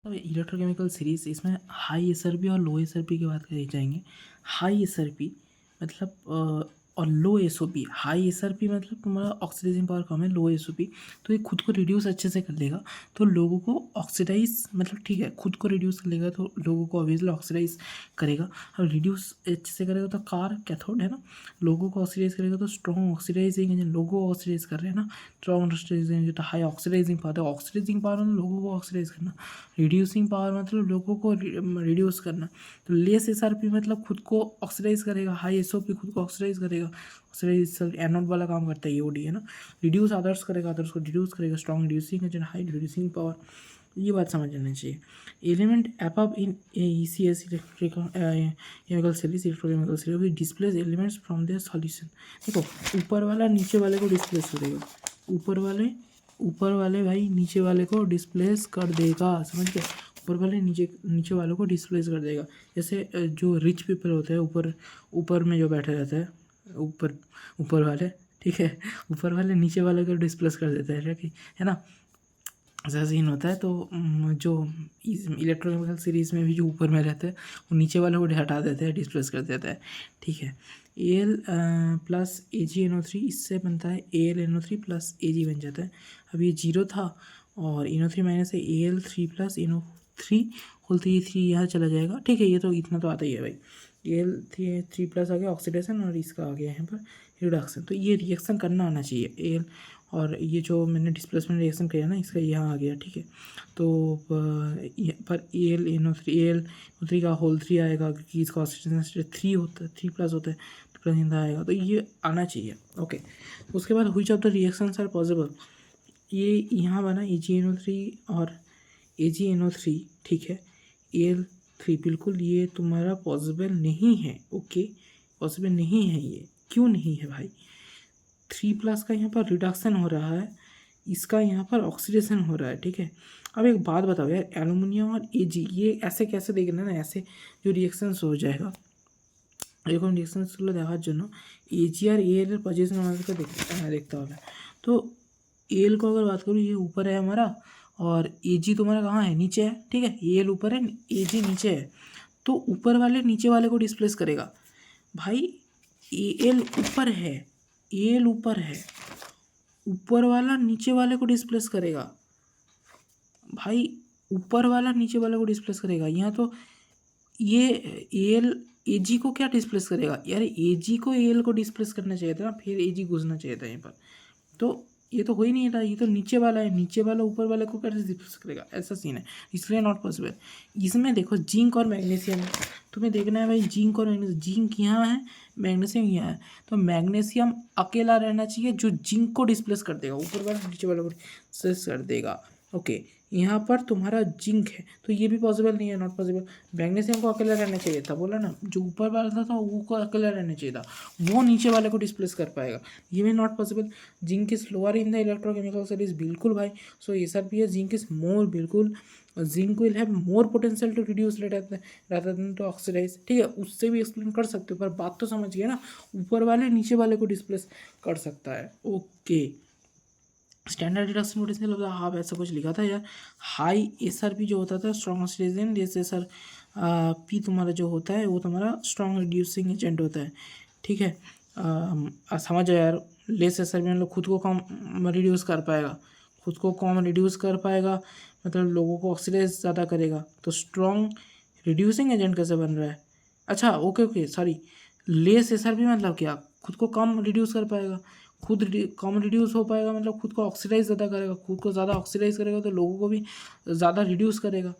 तो electrochemical series इसमें high SRP और लो एसआरपी की बात करी जाएंगे। हाई एसआरपी मतलब और लो एसओपी। हाई एसआरपी मतलब तुम्हारा ऑक्सीडाइजिंग पावर कम है, लो एसओपी तो ये खुद को रिड्यूस अच्छे से कर लेगा, तो लोगों को ऑक्सीडाइज मतलब ठीक है खुद को रिड्यूस कर लेगा तो लोगों को ऑब्वियसली ऑक्सीडाइज करेगा। अब रिड्यूस अच्छे से करेगा तो कार कैथोड है ना, लोगों को ऑक्सीडाइज करेगा तो स्ट्रॉन्ग ऑक्सीडाइजिंग एजेंट, लोगों को ऑक्सीडाइज कर रहे हैं ना, strong oxidising agent high oxidising power. Oxidising power मतलब लोगों को ऑक्सीडाइज करना, रिड्यूसिंग पावर मतलब लोगों को रिड्यूस करना। तो लेस एसआरपी मतलब खुद को ऑक्सीडाइज करेगा, हाई एसओपी खुद को ऑक्सीडाइज करेगा, ऑक्सीडाइज एनोड वाला काम करता है ईओडी है ना। रिड्यूस अदर्स करेगा, अदर्स को रिड्यूस करेगा, strong reducing agent, high reducing power. ये बात समझ लेना चाहिए। Element above in ECS chemical series electrochemical series which displace elements from their solution. देखो ऊपर वाला नीचे वाले को डिस्प्लेस करेगा, ऊपर वाले भाई नीचे वाले को डिस्प्लेस कर देगा, समझ गए। ऊपर वाले नीचे वालों को डिस्प्लेस कर देगा। जैसे जो रिच पीपल होते हैं ऊपर ऊपर में जो बैठे रहते हैं ऊपर वाले, ठीक है, ऊपर वाले नीचे वाले को डिस्प्लेस कर देते हैं, ठीक है ना। ऐसा सीन होता है। तो जो इलेक्ट्रोकेमिकल सीरीज़ में भी जो ऊपर में रहते हैं वो नीचे वाले को हटा देते हैं, डिस्प्लेस कर देता है, ठीक है। Al प्लस AgNO3 इससे बनता है AlNO3 प्लस Ag बन जाता है। अब ये जीरो था और NO3 माइनस है Al3 प्लस NO3 होल 3 यहाँ चला जाएगा, ठीक है। ये तो इतना तो आता ही है भाई। Al3 प्लस आ गया ऑक्सीडेशन और इसका आ गया यहाँ पर रिडक्शन। तो ये रिएक्शन करना आना चाहिए Al और ये जो मैंने डिस्प्लेसमेंट रिएक्शन किया ना इसका यहाँ आ गया, ठीक है। तो पर AlNO3 का होल 3 आएगा क्योंकि इसका ऑक्सीडेशन 3 होता है, 3 प्लस होता है, तो प्लस इंदा आएगा, तो ये आना चाहिए, ओके। उसके बाद which of the reactions are possible, ये यहाँ बना AgNO3 और AgNO3, ठीक है। Al3 बिल्कुल ये तुम्हारा पॉसिबल नहीं है, ओके, पॉसिबल नहीं है। ये क्यों नहीं है भाई? 3 प्लस का यहाँ पर रिडक्शन हो रहा है, इसका यहाँ पर ऑक्सीडेशन हो रहा है, ठीक है। अब एक बात बताओ यार, एल्युमिनियम और Ag ये ऐसे कैसे देखना ना, ऐसे जो रिएक्शंस हो जाएगा এরকম রিঅ্যাকশনসগুলো দেখার জন্য Ag और Al এর पोजीशन আমাদেরকে देखता होगा। तो Al को अगर बात करूँ ये ऊपर है हमारा और Ag तुम्हारा कहाँ है, नीचे है, ठीक है। Al ऊपर है, Ag नीचे है, तो ऊपर वाले नीचे वाले को डिस्प्लेस करेगा भाई। Al ऊपर है, Al ऊपर है, ऊपर वाला नीचे वाले को डिस्प्लेस करेगा भाई, ऊपर वाला नीचे वाले को डिस्प्लेस करेगा। यहाँ तो ये एल Ag को क्या डिस्प्लेस करेगा यार, Ag को Al को डिस्प्लेस करना चाहिए था ना, फिर Ag घुसना चाहिए था यहाँ पर। तो ये तो हो ही नहीं था, ये तो नीचे वाला है, नीचे वाला ऊपर वाले को कैसे डिस्प्लेस करेगा, ऐसा सीन है, इसलिए नॉट पॉसिबल। इसमें देखो जिंक और मैग्नीशियम तुम्हें देखना है भाई, जिंक और मैग्नीशियम, जिंक यहाँ है, मैग्नीशियम यहाँ है, तो मैग्नीशियम अकेला रहना चाहिए जो जिंक को डिस्प्लेस कर देगा, ऊपर वाला नीचे वाले को डिस्प्लेस कर देगा, ओके। यहाँ पर तुम्हारा जिंक है तो ये भी पॉसिबल नहीं है, नॉट पॉसिबल। मैग्नीशियम को अकेला रहना चाहिए था, बोला ना, जो ऊपर वाला था वो को अकेला रहना चाहिए था, वो नीचे वाले को डिस्प्लेस कर पाएगा, ये भी not possible. Zinc is lower in the electrochemical series, बिल्कुल भाई। So SRP zinc is more, बिल्कुल zinc will have more potential to reduce rather than to oxidise, ठीक है। उससे भी एक्सप्लेन कर सकते हो, पर बात तो समझ गया ना, ऊपर वाले नीचे वाले को डिस्प्लेस कर सकता है, ओके। स्टैंडर्ड रिडक्शन पोटेंशियल होता है हाफ, ऐसा कुछ लिखा था यार। हाई SRP जो होता था स्ट्रॉन्ग ऑक्सीडेशन, जैसे सर पी तुम्हारा जो होता है वो तुम्हारा स्ट्रॉन्ग रिड्यूसिंग एजेंट होता है, ठीक है। समझ जाओ यार, लेस SRP मतलब खुद को कम रिड्यूस कर पाएगा, खुद को कम रिड्यूस कर पाएगा मतलब लोगों को ऑक्सीडाइज ज़्यादा करेगा। तो स्ट्रॉन्ग रिड्यूसिंग एजेंट कैसे बन रहा है, अच्छा ओके सॉरी, लेस SRP मतलब क्या, खुद को कम रिड्यूस कर पाएगा, खुद कम रिड्यूस हो पाएगा मतलब खुद को ऑक्सीडाइज ज़्यादा करेगा, खुद को ज़्यादा ऑक्सीडाइज करेगा तो लोगों को भी ज़्यादा रिड्यूस करेगा,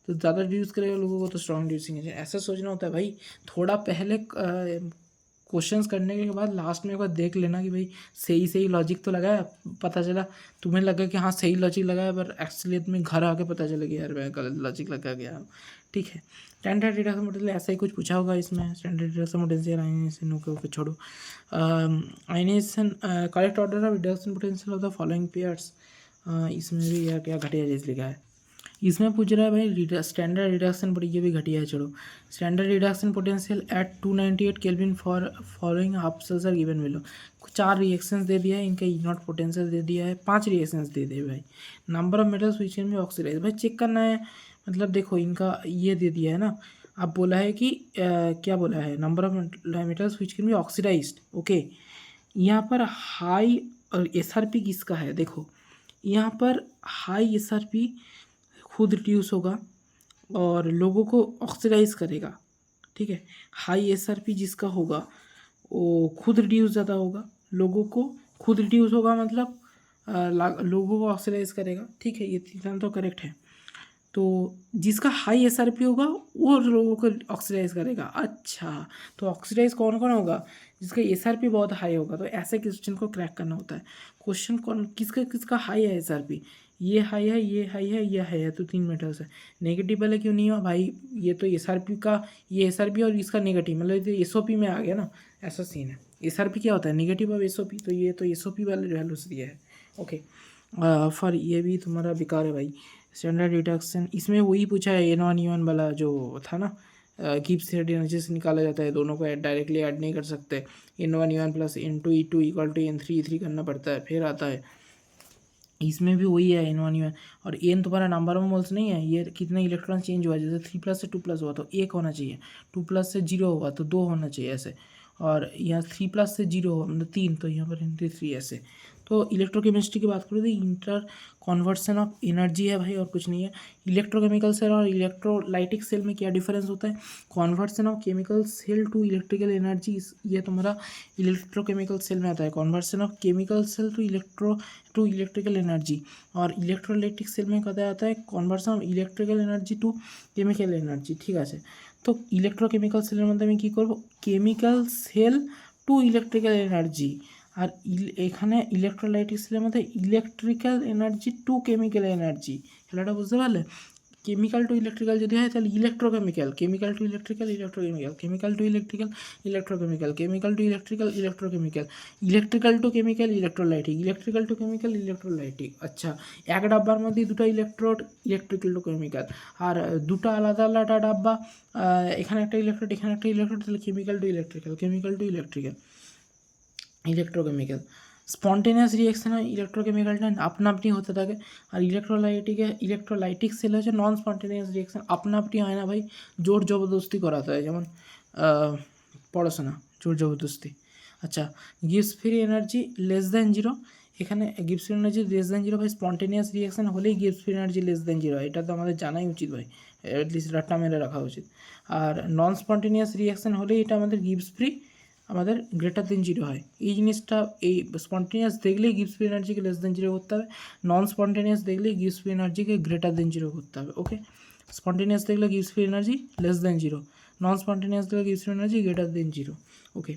तो ज़्यादा रिड्यूस करेगा लोगों को तो स्ट्रॉन्ग रिड्यूसिंग एजेंट, ऐसा सोचना होता है भाई। थोड़ा पहले क्वेश्चंस करने के बाद लास्ट में एक बार देख लेना कि भाई सही लॉजिक तो लगाया, पता चला तुम्हें लगा कि हाँ सही लॉजिक लगाया, पर एक्चुअली में घर आके पता चला कि यार मैं गलत लॉजिक लगा गया, ठीक है। स्टैंडर्ड रिडक्शन पोटेंशियल ऐसा ही कुछ पूछा होगा इसमें, standard reduction potential ionisation, okay छोड़ो। Ionisation correct order of reduction potential of the following pairs, इसमें भी यार क्या घटिया चीज़ लिखा है, इसमें पूछ रहा है भाई स्टैंडर्ड रिडक्शन, पर ये भी घटिया है, छोड़ो। Standard reduction potential at 298 kelvin for following half cells are given below. 4 reactions दे दिया है, इनका E0 पोटेंशियल दे दिया है, 5 रिएक्शंस दे दिए भाई। Number of metals which can be oxidise, भाई चेक करना है मतलब देखो इनका ये दे दिया है ना, अब बोला है कि क्या बोला है, number of metals which can be oxidised. Okay, यहाँ पर हाई और एसआरपी किसका है, देखो यहाँ पर हाई एसआरपी खुद रिड्यूस होगा और लोगों को ऑक्सीडाइज करेगा। ठीक है, हाई एसआरपी जिसका होगा वो खुद रिड्यूस ज़्यादा होगा, लोगों को खुद रिड्यूस होगा मतलब लोगों को ऑक्सीडाइज करेगा। ठीक है, ये तीन तो करेक्ट है। तो जिसका हाई एसआरपी होगा वो लोगों को ऑक्सीडाइज करेगा। अच्छा, तो ऑक्सीडाइज कौन कौन होगा, जिसका एसआरपी बहुत हाई होगा। तो ऐसे क्वेश्चन को क्रैक करना होता है। क्वेश्चन कौन किसका किसका हाई है एसआरपी, ये हाई है, ये हाई है, ये हाई है, तो 3 मेटल्स है। नेगेटिव वाले क्यों नहीं हुआ भाई, ये तो एसआरपी का, ये एसआरपी और इसका नेगेटिव मतलब ये एसओपी में आ गया ना, ऐसा सीन है। एसआरपी क्या होता है, नेगेटिव ऑफ एसओपी, तो ये तो एसओपी वाले वैल्यूज दिया है। ओके, फॉर ये भी तुम्हारा बेकार है भाई। स्टैंडर्ड डिडक्शन इसमें वही पूछा है, N1 वाला जो था ना, गिब्स थ्रेड एनर्जी से निकाला जाता है, दोनों को डायरेक्टली ऐड नहीं कर सकते। N1 plus N2 E2 equal to N3 E3 करना पड़ता है, फिर आता है। इसमें भी वही है N1 और N तुम्हारा नंबर ऑफ मोल्स नहीं है, ये कितने इलेक्ट्रॉन चेंज हुआ, जैसे 3+ से 2+ हुआ तो 1 होना चाहिए, 2+ से 0 हुआ तो 2 होना चाहिए ऐसे, और यहाँ 3+ से 0 हुआ मतलब 3, तो यहाँ पर N3 ऐसे। तो इलेक्ट्रोकेमिस्ट्री की बात करूँ तो इंटर कन्वर्सन ऑफ एनर्जी है भाई, और कुछ नहीं है। इलेक्ट्रोकेमिकल सेल और इलेक्ट्रोलाइटिक सेल में क्या डिफरेंस होता है, conversion of chemical cell to electrical energy, ये तुम्हारा इलेक्ट्रोकेमिकल सेल में आता है। Conversion of chemical cell to electrical energy, और इलेक्ट्रोलाइटिक सेल में कदा आता है conversion of electrical energy to chemical energy. ঠিক আছে, তো ইলেকট্রোকেমিক্যাল সেলের মধ্যে আমি কী করব, chemical cell to electrical energy, আর এখানে ইলেকট্রোলাইটিক সেলের মধ্যে electrical energy two chemical energy. খেলাটা বুঝতে পারলে, কেমিক্যাল টু ইলেকট্রিক্যাল যদি হয় তাহলে electrochemical, chemical to electrical electrochemical, chemical to electrical electrochemical, chemical to electrical electrochemical, electrical to chemical electrolytic, electrical to chemical electrolytic. আচ্ছা, এক ডাব্বার মধ্যে দুটো ইলেকট্রোড, ইলেকট্রিক্যাল টু কেমিক্যাল, আর দুটো আলাদা আলাদা ডাব্বা, এখানে একটা ইলেকট্রোড এখানে একটা ইলেকট্রোড, তাহলে chemical to electrical, chemical to electrical, electrochemical. Spontaneous reaction হয় ইলেকট্রোকেমিক্যালটা আপনা আপনি হতে থাকে, আর ইলেকট্রোলাইটিক সেল হচ্ছে নন স্পন্টেনিয়াস রিঅ্যাকশন, আপনা আপনি হয় না ভাই, জোর জবরদস্তি করাতে হয়, যেমন পড়াশোনা জোর জবরদস্তি। আচ্ছা, gives free energy less than zero, এখানে gives free energy less than zero ভাই, স্পন্টেনিয়াস রিঅ্যাকশন হলেই gives free energy less than zero, এটা তো আমাদের জানাই উচিত ভাই, অ্যাটলিস্ট রাট্টা মেরে রাখা উচিত। আর নন স্পন্টেনিয়াস রিঅ্যাকশন হলেই এটা আমাদের গিভস ফ্রি আমাদের গ্রেটার দেন জিরো হয়। এই জিনিসটা, এই স্পন্টেনিয়াস দেখলেই গিভস ফ্রি এনার্জিকে লেস দেন জিরো করতে হবে, নন স্পন্টেনিয়াস দেখলেই গিভস ফ্রি এনার্জিকে গ্রেটার দেন জিরো করতে হবে। ওকে, স্পন্টেনিয়াস দেখলে gives free energy less than zero, non spontaneous দেখলে gives free energy greater than zero. Okay,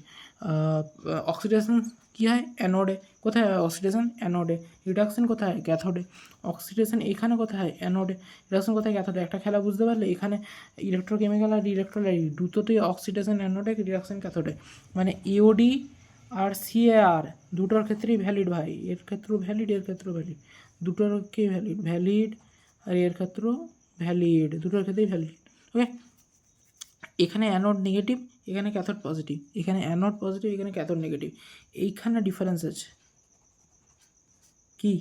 oxidation কী হয়, অ্যানোডে। কোথায় হয় অক্সিডেশন, অ্যানোডে। রিডাকশন কোথায়, ক্যাথোডে। অক্সিডেশন এখানে কোথায় হয়, অ্যানোডে। রিডাকশন কোথায়, ক্যাথোডে। একটা খেলা বুঝতে পারলে, এখানে ইলেকট্রোকেমিক্যাল আর ইলেকট্রোলাইট দুটোতেই অক্সিডেশন অ্যানোডে, রিডাকশন ক্যাথোডে, মানে ইওডি আর সিএআর দুটোর ক্ষেত্রেই ভ্যালিড ভাই, এর ক্ষেত্রেও ভ্যালিড, এর ক্ষেত্রেও ভ্যালিড, দুটোরকেই ভ্যালিড, আর এর ক্ষেত্রেও ভ্যালিড, দুটোর ক্ষেত্রেই ভ্যালিড। ওকে, এখানে অ্যানোড নেগেটিভ, এখানে ক্যাথোড পজিটিভ, এখানে অ্যানোড পজিটিভ, এখানে ক্যাথোড নেগেটিভ, এইখানে ডিফারেন্স আছে। কি,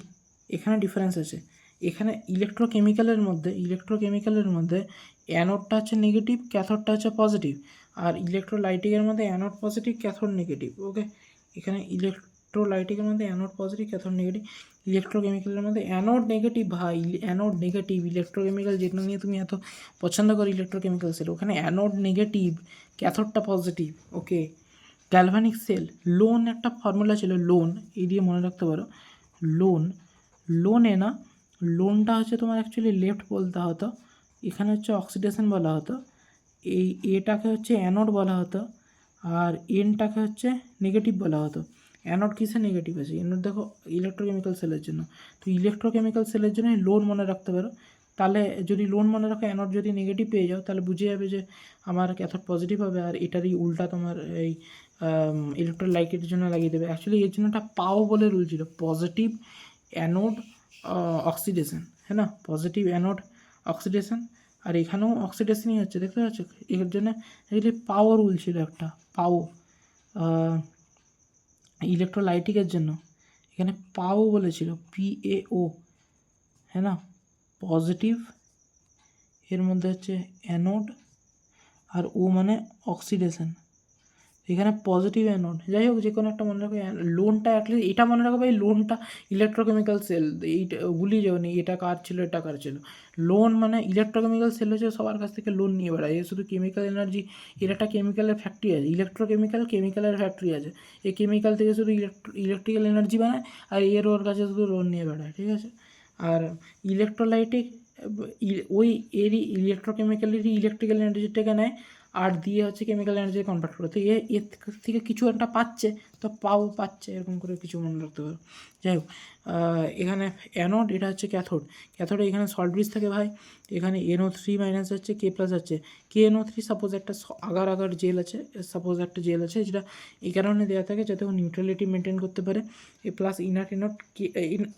এখানে ডিফারেন্স আছে। এখানে ইলেকট্রোকেমিক্যালের মধ্যে অ্যানোডটা হচ্ছে নেগেটিভ, ক্যাথোডটা হচ্ছে পজিটিভ, আর ইলেকট্রোলাইটিকের মধ্যে অ্যানোড পজিটিভ, ক্যাথোড নেগেটিভ। ওকে, এখানে ইলেকট্রোলাইটিকের মধ্যে অ্যানোড পজিটিভ, ক্যাথোড নেগেটিভ, ইলেকট্রোকেমিক্যালের মধ্যে অ্যানোড নেগেটিভ ভাই, অ্যানোড নেগেটিভ। ইলেকট্রোকেমিক্যাল যেটা নিয়ে তুমি এত পছন্দ করো ইলেকট্রোকেমিক্যাল সেল, ওখানে অ্যানোড নেগেটিভ, ক্যাথোডটা পজিটিভ। ওকে, গ্যালভানিক সেল, লোন একটা ফর্মুলা ছিল, লোন, এই দিয়ে মনে রাখতে পারো, লোনে না, লোনটা হচ্ছে তোমার অ্যাকচুয়ালি লেফট বলতে হতো, এখানে হচ্ছে অক্সিডেশন বলা হতো, এই এটাকে হচ্ছে অ্যানোড বলা হতো, আর এনটাকে হচ্ছে নেগেটিভ বলা হতো। অ্যানোড কিসে নেগেটিভ আছে, অ্যানোড দেখো ইলেকট্রোকেমিক্যাল সেলের জন্য, তো ইলেকট্রোকেমিক্যাল সেলের জন্য লোন মনে রাখতে পারো। তাহলে যদি লোন মনে রাখো, অ্যানোড যদি নেগেটিভ পেয়ে যাও, তাহলে বুঝে যাবে যে আমার ক্যাথোড পজিটিভ হবে, আর এটারই উল্টা তোমার এই ইলেকট্রোলাইটের জন্য লাগিয়ে দেবে। অ্যাকচুয়ালি এর জন্য একটা পাও বলে রুল ছিল, পজিটিভ অ্যানোড অক্সিডেশন, হ্যাঁ না, পজিটিভ অ্যানোড অক্সিডেশন, আর এখানেও অক্সিডেশনই হচ্ছে, দেখতে পাচ্ছ, এর জন্য এগুলি পাও রুল ছিল একটা, পাও ইলেকট্রোলাইটিকের জন্য এখানে পাও বলেছিল, PAO, হ্যাঁ না, পজিটিভ এর মধ্যে হচ্ছে অ্যানোড, আর ও মানে অক্সিডেশন, এখানে পজিটিভ অ্যানোড। যাই হোক, যে কোনো একটা মনে রাখো। লোনটা অ্যাটলিস্ট এটা মনে রাখো ভাই, লোনটা ইলেকট্রোকেমিক্যাল সেল, এইটা গুলিয়ে যাও নি, এটা কার ছিল এটা কার ছিল। লোন মানে ইলেকট্রোকেমিক্যাল সেল হচ্ছে সবার কাছ থেকে লোন নিয়ে বেড়ায়, এ শুধু কেমিক্যাল এনার্জি, এর একটা কেমিক্যালের ফ্যাক্টরি আছে, ইলেকট্রোকেমিক্যাল কেমিক্যালের ফ্যাক্টরি আছে, এই কেমিক্যাল থেকে শুধু ইলেকট্রিক্যাল এনার্জি বানায়, আর এর ওর কাছে শুধু লোন নিয়ে বেড়ায়, ঠিক আছে। আর ইলেকট্রোলাইটিক ওই এরই ইলেকট্রোকেমিক্যালেরই ইলেকট্রিক্যাল এনার্জিটাকে নেয় আর দিয়ে হচ্ছে কেমিক্যাল এনার্জি কনভার্ট করে। তো এর থেকে কিছু একটা পাচ্ছে, তো পাচ্ছে, এরকম করে কিছু মনে রাখতে পারো। যাই হোক, এখানে অ্যানোড, এটা হচ্ছে ক্যাথোড। ক্যাথোডে এখানে সল্ট ব্রিজ থাকে ভাই, এখানে NO3 মাইনাস হচ্ছে K প্লাস আছে। KNO3 সাপোজ একটা আগার জেল আছে, সাপোজ একটা জেল আছে, যেটা এই কারণে দেওয়া থাকে যাতে ও নিউট্রালিটি মেনটেন করতে পারে। প্লাস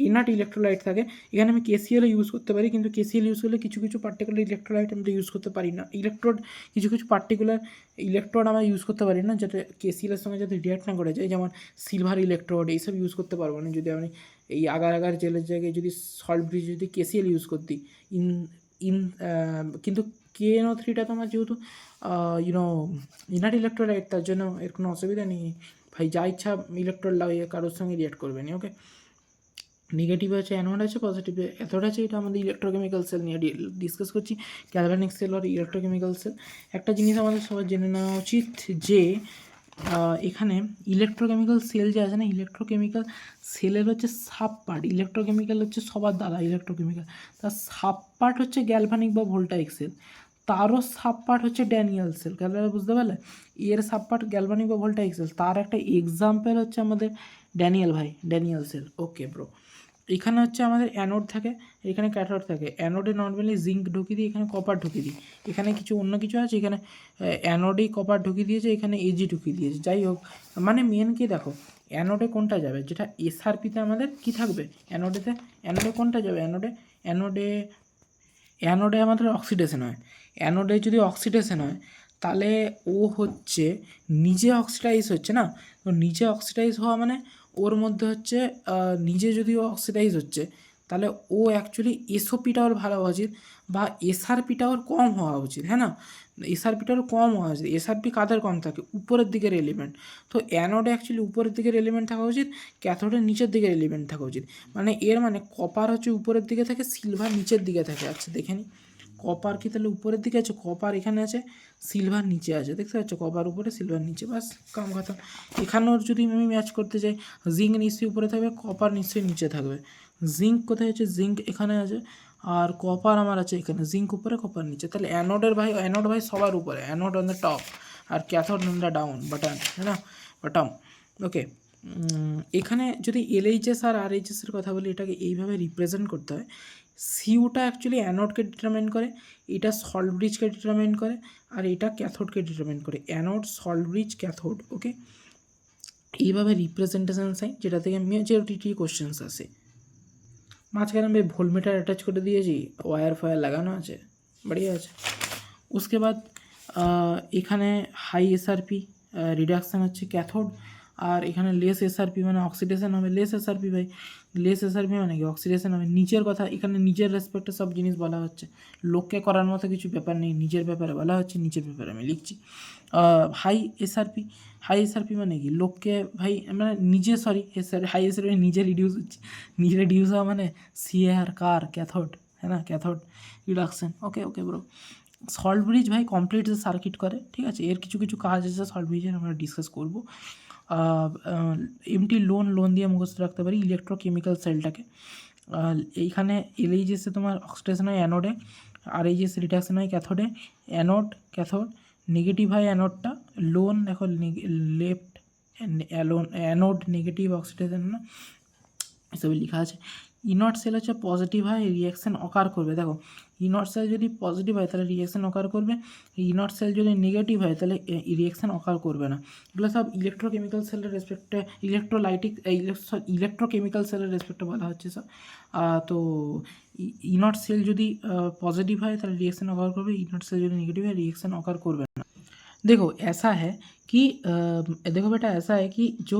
ইনার্ট ইলেকট্রোলাইট থাকে। এখানে আমি KCl ইউজ করতে পারি, কিন্তু KCl ইউজ করলে কিছু কিছু পার্টিকুলার ইলেকট্রোলাইট আমরা ইউজ করতে পারি না। কিছু কিছু পার্টিকুলার ইলেকট্রোড আমরা ইউজ করতে পারি না, যাতে KCl-এর সঙ্গে যাতে রিয়াক্ট না করে যায়, যেমন সিলভার ইলেকট্রোড এইসব ইউজ করতে পারবো না যদি আমি এই আগার জেলের জায়গায় যদি সল্ট ব্রিজ যদি KCl ইউজ করতি। কিন্তু KNO3টা তোমার যেহেতু ইনার্ট ইলেকট্রোলাইট, তার জন্য এর কোনো অসুবিধা নেই ভাই, যা ইচ্ছা ইলেকট্রোড লাগিয়ে কারোর সঙ্গে রিয়াক্ট করবে না। ওকে, নেগেটিভ আছে অ্যানোড আছে, পজিটিভে ক্যাথোড আছে। এটা আমাদের ইলেকট্রোকেমিক্যাল সেল নিয়ে ডিসকাস করছি, গ্যালভানিক সেল আর ইলেকট্রোকেমিক্যাল সেল। একটা জিনিস আমাদের সবার জেনে নেওয়া উচিত যে এখানে ইলেকট্রোকেমিক্যাল সেল যে আছে না, ইলেকট্রোকেমিক্যাল সেলের হচ্ছে সাব পার্ট, ইলেকট্রোকেমিক্যাল হচ্ছে সবার দাদা ইলেকট্রোকেমিক্যাল, তার সাব পার্ট হচ্ছে গ্যালভানিক বা ভোল্টাইক সেল, তারও সাব পার্ট হচ্ছে ড্যানিয়েল সেল। ক্যালভারে বুঝতে পারলে, এর সাব পার্ট গ্যালভানিক বা ভোল্টাইক সেল, তার একটা এক্সাম্পল হচ্ছে আমাদের ড্যানিয়েল সেল। ওকে ব্রো, এখানে হচ্ছে আমাদের অ্যানোড থাকে, এখানে ক্যাথোড থাকে। অ্যানোডে নর্মালি জিঙ্ক ঢুকিয়ে দিই, এখানে কপার ঢুকিয়ে দিই। এখানে কিছু অন্য কিছু আছে, এখানে অ্যানোডেই কপার ঢুকিয়ে দিয়েছে, এখানে AG ঢুকিয়ে দিয়েছে। যাই হোক, মানে মেন কি দেখো, অ্যানোডে কোনটা যাবে, যেটা SRPতে আমাদের কি থাকবে, অ্যানোডে কোনটা যাবে, অ্যানোডে আমাদের অক্সিডেশন হয়। অ্যানোডে যদি অক্সিডেশন হয়, তাহলে ও হচ্ছে নিজে অক্সিডাইজ হচ্ছে না, তো নিজে অক্সিডাইজ হওয়া মানে ওর মধ্যে হচ্ছে নিজে যদি ও অক্সিডাইজ হচ্ছে, তাহলে ও অ্যাকচুয়ালি SOPটা ওর ভালো হওয়া উচিত, বা SRPটা ওর কম হওয়া উচিত, হ্যাঁ না, SRPটা ওর কম হওয়া উচিত। SRP কাদের কম থাকে, উপরের দিকের এলিমেন্ট। তো অ্যানোডে অ্যাকচুয়ালি উপরের দিকের এলিমেন্ট থাকা উচিত, ক্যাথোডের নিচের দিকের এলিমেন্ট থাকা উচিত। মানে এর মানে কপার হচ্ছে উপরের দিকে থাকে, সিলভার নিচের দিকে থাকে। আচ্ছা দেখে নিই, কপার কি তাহলে উপরের দিকে আছে, কপার এখানে আছে, সিলভার নিচে আছে, দেখতে পাচ্ছ, কপার উপরে সিলভার নিচে, বাস কাম কথা। এখানেও যদি আমি ম্যাচ করতে চাই, জিঙ্ক নিশ্চয়ই উপরে থাকবে, কপার নিশ্চয়ই নিচে থাকবে। জিঙ্ক কোথায় আছে, জিঙ্ক এখানে আছে, আর কপার আমার আছে এখানে, জিঙ্ক উপরে কপার নিচে। তাহলে অ্যানোড ভাই সবার উপরে, অ্যানোড অন দ্য টপ, আর cathode on the down button, হ্যাঁ না, বটম। ওকে, এখানে যদি LHS আর RHSের কথা বলি, এটাকে এইভাবে রিপ্রেজেন্ট করতে হয়। সিউটা অ্যাকচুয়ালি অ্যানোডকে ডিটারমাইন করে, এটা সল্ট ব্রিজকে ডিটারমাইন করে, আর এটা ক্যাথোডকে ডিটারমাইন করে। Anode, salt bridge, cathode. Okay, এইভাবে রিপ্রেজেন্টেশন সাইন, যেটা থেকে মেজরিটি কোশ্চেন্স আসে। মাঝখানে আমি ভোল্টমিটার অ্যাটাচ করে দিয়েছি, ওয়্যার ফয়ার লাগানো আছে, বাড়িয়ে আছে। उसके बाद এখানে হাই SRP রিডাকশান হচ্ছে ক্যাথোড, আর এখানে লেস SRP মানে অক্সিডেশন হবে। লেস SRP ভাই, লেস SRP মানে কি, অক্সিডেশন হবে। নিচের কথা, এখানে নিজের রেসপেক্টে সব জিনিস বলা হচ্ছে, লোককে করার মতো কিছু ব্যাপার নেই, নিজের ব্যাপারে বলা হচ্ছে, নিজের ব্যাপারে আমি লিখছি। হাই SRP মানে কি, লোককে ভাই মানে নিজে, হাই SRP নিজে রিডিউস হচ্ছে, নিজে রিডিউস হওয়া মানে CR কার, ক্যাথোড, হ্যাঁ না, cathode reduction. Okay bro, salt bridge ভাই কমপ্লিট যে সার্কিট করে, ঠিক আছে, এর কিছু কিছু কাজ আছে সল্ট ব্রিজের, আমরা ডিসকাস করবো। এমটি লোন দিয়ে মুখস্থ রাখতে পারি ইলেকট্রোকেমিক্যাল সেলটাকে। এইখানে LHS তোমার অক্সিডেশন হয় অ্যানোডে, RHS রিডাকশন হয় ক্যাথোডে। ক্যাথোড নেগেটিভ হয় অ্যানোডটা, লোন দেখো লেফট অ্যানোড নেগেটিভ অক্সিডেশন না, এসবে লেখা আছে। ইনট সেল হচ্ছে পজিটিভ হয়, রিয়াকশান অকার করবে। দেখো, ইনট সেল যদি পজিটিভ হয় তাহলে রিয়াকশান অকার করবে, ইনট সেল যদি নেগেটিভ হয় তাহলে রিয়াকশান অকার করবে না। এগুলো সব ইলেকট্রোকেমিক্যাল সেলের রেসপেক্টে, ইলেকট্রোকেমিক্যাল সেলের রেসপেক্টে বলা হচ্ছে সব। তো ইনট সেল যদি पॉजिटिव है तो रिएक्शन अकर करবে, इनट सेल जो नेगेटिव है रिएक्शन अकर करবে না। देखो ऐसा है कि देखो बेटा ऐसा है कि जो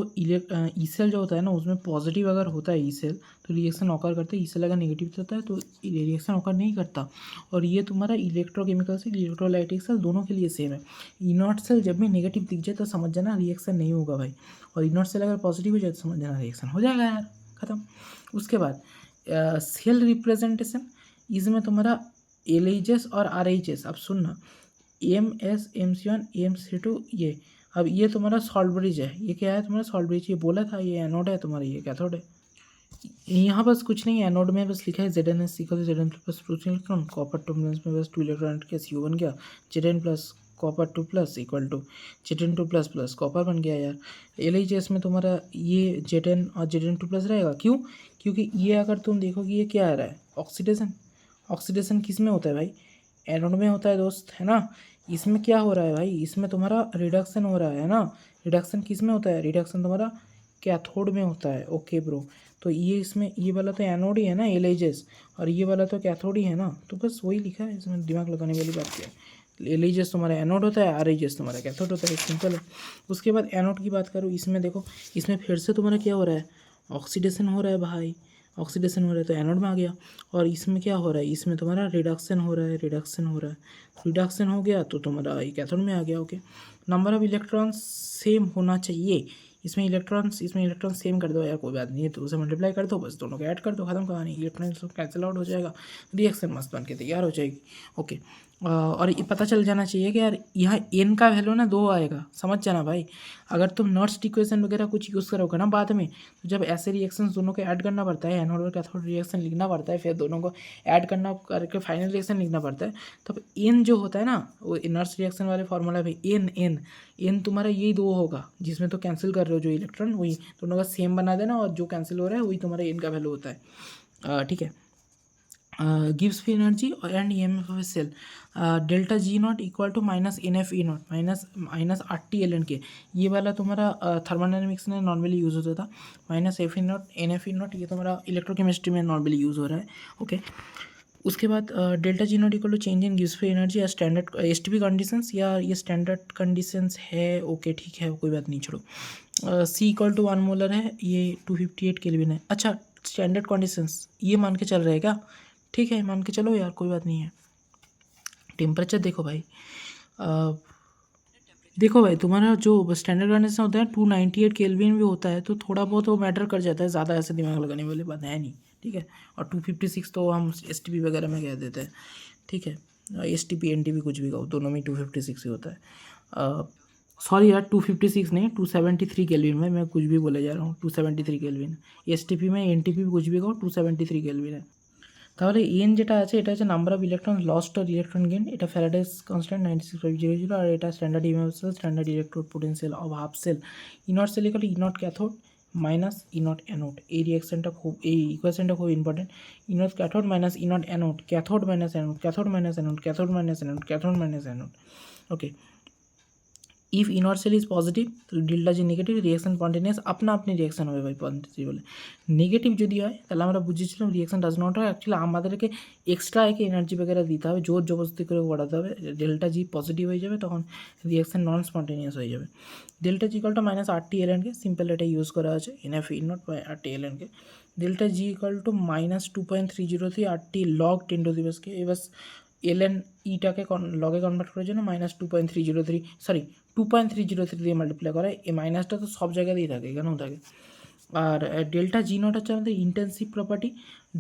ई सेल जो होता है ना, उसमें पॉजिटिव अगर होता है ई सेल, तो तो रिएक्शन ऑकर करते हैं, इससे अगर नेगेटिव होता है तो रिएक्शन ऑकर नहीं करता। और ये तुम्हारा इलेक्ट्रोकेमिकल सेल, इलेक्ट्रोलाइटिक सेल दोनों के लिए सेम है। इनॉट सेल जब भी नेगेटिव दिख जाए तो समझ जाना रिएक्शन नहीं होगा भाई, और इनॉट सेल अगर पॉजिटिव हो जाए तो समझ जाना रिएक्शन हो जाएगा यार, खत्म। उसके बाद सेल रिप्रेजेंटेशन, इसमें तुम्हारा LHS और RHS, अब सुनना MS, MC1, MC2 ये। अब ये तुम्हारा सॉल्ट ब्रिज है, ये क्या है तुम्हारा सॉल्ट ब्रिज, ये बोला था ये एनोड है तुम्हारा, ये कैथोड है। यहाँ बस कुछ नहीं है, एनोड में बस लिखा है ZnS equal to Zn plus proton electron, copper 2 में बस 2 इलेक्ट्रॉन के CO बन गया, Zn plus copper 2 plus equal to Zn2 plus plus copper बन गया यार। LHS में तुम्हारा ये Zn और Zn2 प्लस रहेगा, क्यों? क्योंकि ये अगर तुम देखोगे ये क्या आ रहा है, ऑक्सीडेशन। ऑक्सीडेशन किस में होता है भाई, एनोड में होता है दोस्त, है ना। इसमें क्या हो रहा है भाई, इसमें तुम्हारा रिडक्शन हो रहा है ना। रिडक्शन किस में होता है, रिडक्शन तुम्हारा कैथोड में होता है। ओके ब्रो, तो ये इसमें ये वाला तो एनोड ही है ना LHS, और ये वाला तो कैथोड ही है ना, तो बस वही लिखा है, इसमें दिमाग लगाने वाली बात क्या है। LHS तुम्हारा एनोड होता है, RHS तुम्हारा कैथोड होता है, सिंपल है। उसके बाद एनोड की बात करूँ, इसमें देखो, इसमें फिर से तुम्हारा क्या हो रहा है, ऑक्सीडेशन हो रहा है भाई, ऑक्सीडेशन हो रहा है तो एनोड में आ गया। और इसमें क्या हो रहा है, इसमें तुम्हारा रिडक्शन हो रहा है, रिडक्शन हो रहा है, रिडक्शन हो गया तो तुम्हारा ये कैथोड में आ गया। Okay, number of electrons same होना चाहिए, इसमें इलेक्ट्रॉन सेम कर दो यार, कोई बात नहीं है, तो उसे मल्टीप्लाई कर दो, बस दोनों को ऐड कर दो, खत्म कहानी, इलेक्ट्रॉन कैंसिल आउट हो जाएगा, रिएक्शन मस्त बन के तैयार हो जाएगी। ओके, और ये पता चल जाना चाहिए कि यार यहाँ n का वैल्यू ना 2 आएगा, समझ जाना भाई। अगर तुम नॉट्स इक्वेशन वगैरह कुछ यूज़ करोगे ना बाद में, तो जब ऐसे रिएक्शन दोनों को ऐड करना पड़ता है, एनोड और कैथोड रिएक्शन लिखना पड़ता है, फिर दोनों को ऐड करना करके फाइनल रिएक्शन लिखना पड़ता है, तब n जो होता है ना, वो नॉट्स रिएक्शन वाले फार्मूला में n तुम्हारा यही 2 होगा, जिसमें तो कैंसिल कर रहे हो जो इलेक्ट्रॉन, वही दोनों का सेम बना देना, और जो कैंसिल हो रहा है वही तुम्हारा n का वैल्यू होता है, ठीक है। गिव्स free energy and EMF of a cell, delta G0 equal to minus NF E0 minus RT ln के, ये वाला तुम्हारा थर्मोडायनेमिक्स में नॉर्मली यूज़ होता था, minus F E0 NF E0, ये तुम्हारा इलेक्ट्रोकेमिस्ट्री में नॉर्मली यूज़ हो रहा है। ओके, उसके बाद delta G0 equal to change in गिव्स फ्री एनर्जी या स्टैंडर्ड STP कंडीशंस, या ये स्टैंडर्ड कंडीशंस है। ओके ठीक है, कोई बात नहीं, छोड़ो। C इक्वल टू 1 मोलर है, ये 258 केल्विन है। अच्छा, स्टैंडर्ड कंडीशंस ये मान के चल रहे हैं क्या, ठीक है मान के चलो यार, कोई बात नहीं है। टेम्परेचर देखो भाई, देखो भाई तुम्हारा जो स्टैंडर्ड कंडीशन होता है 298 केल्विन भी होता है, तो थोड़ा बहुत वो मैटर कर जाता है, ज़्यादा ऐसे दिमाग लगाने वाली बात है नहीं, ठीक है। और 256 तो हम STP वगैरह में कह देते हैं, ठीक है। STP NTP कुछ भी कहो, दोनों में 256 ही होता है। सॉरी यार, 256 नहीं, 273 केल्विन में मैं कुछ भी बोले जा रहा हूँ, 273 केल्विन। STP में NTP कुछ भी कहो, 273 केल्विन है। তাহলে এন যেটা আছে এটা হচ্ছে নাম্বার অফ ইলেকট্রন লস্ট আর ইলেকট্রন গেইন, এটা ফ্যারাডেস কনস্ট্যান্ট 96.500, আর এটা standard EMF cell, standard electrode potential of half cell. E naught cell equal to E naught cathode minus E naught anode, এই রিয়াকশনটা খুব, এই ইকুয়েশনটা খুব important. E naught cathode minus E naught anode, cathode minus anode, cathode minus anode, cathode minus anode, cathode minus anode. Okay, if E naught cell is positive তাহলে delta G negative, reaction spontaneous আপনা আপনি reaction হবে ভাই পজিটিভ বলে। Negative যদি হয় তাহলে আমরা বুঝেছিলাম রিয়াকশন ডাজ নট হয়, অ্যাকচুয়ালি আমাদেরকে এক্সট্রা একে এনার্জি বগেরা দিতে হবে, জোর জবরদস্তি করে বাড়াতে হবে, ডেল্টা জি পজিটিভ হয়ে যাবে, তখন রিয়াকশন নন স্পন্টেনিয়াস হয়ে যাবে। Delta G equal to minus RT ln K, simple এটা ইউজ করা আছে, NF E0 by RT ln K. Delta G equal to minus 2.303 RT log 10⁻⁻⁴ के, এবার ln ইটাকে লগে কনভার্ট করার জন্য মাইনাস 2.303, সরি 2.303 দিয়ে মাল্টিপ্লাই করা, এই মাইনাসটা তো সব জায়গাতেই থাকে, এখানেও থাকে। আর ডেল্টা G0 হচ্ছে আমাদের intensive property,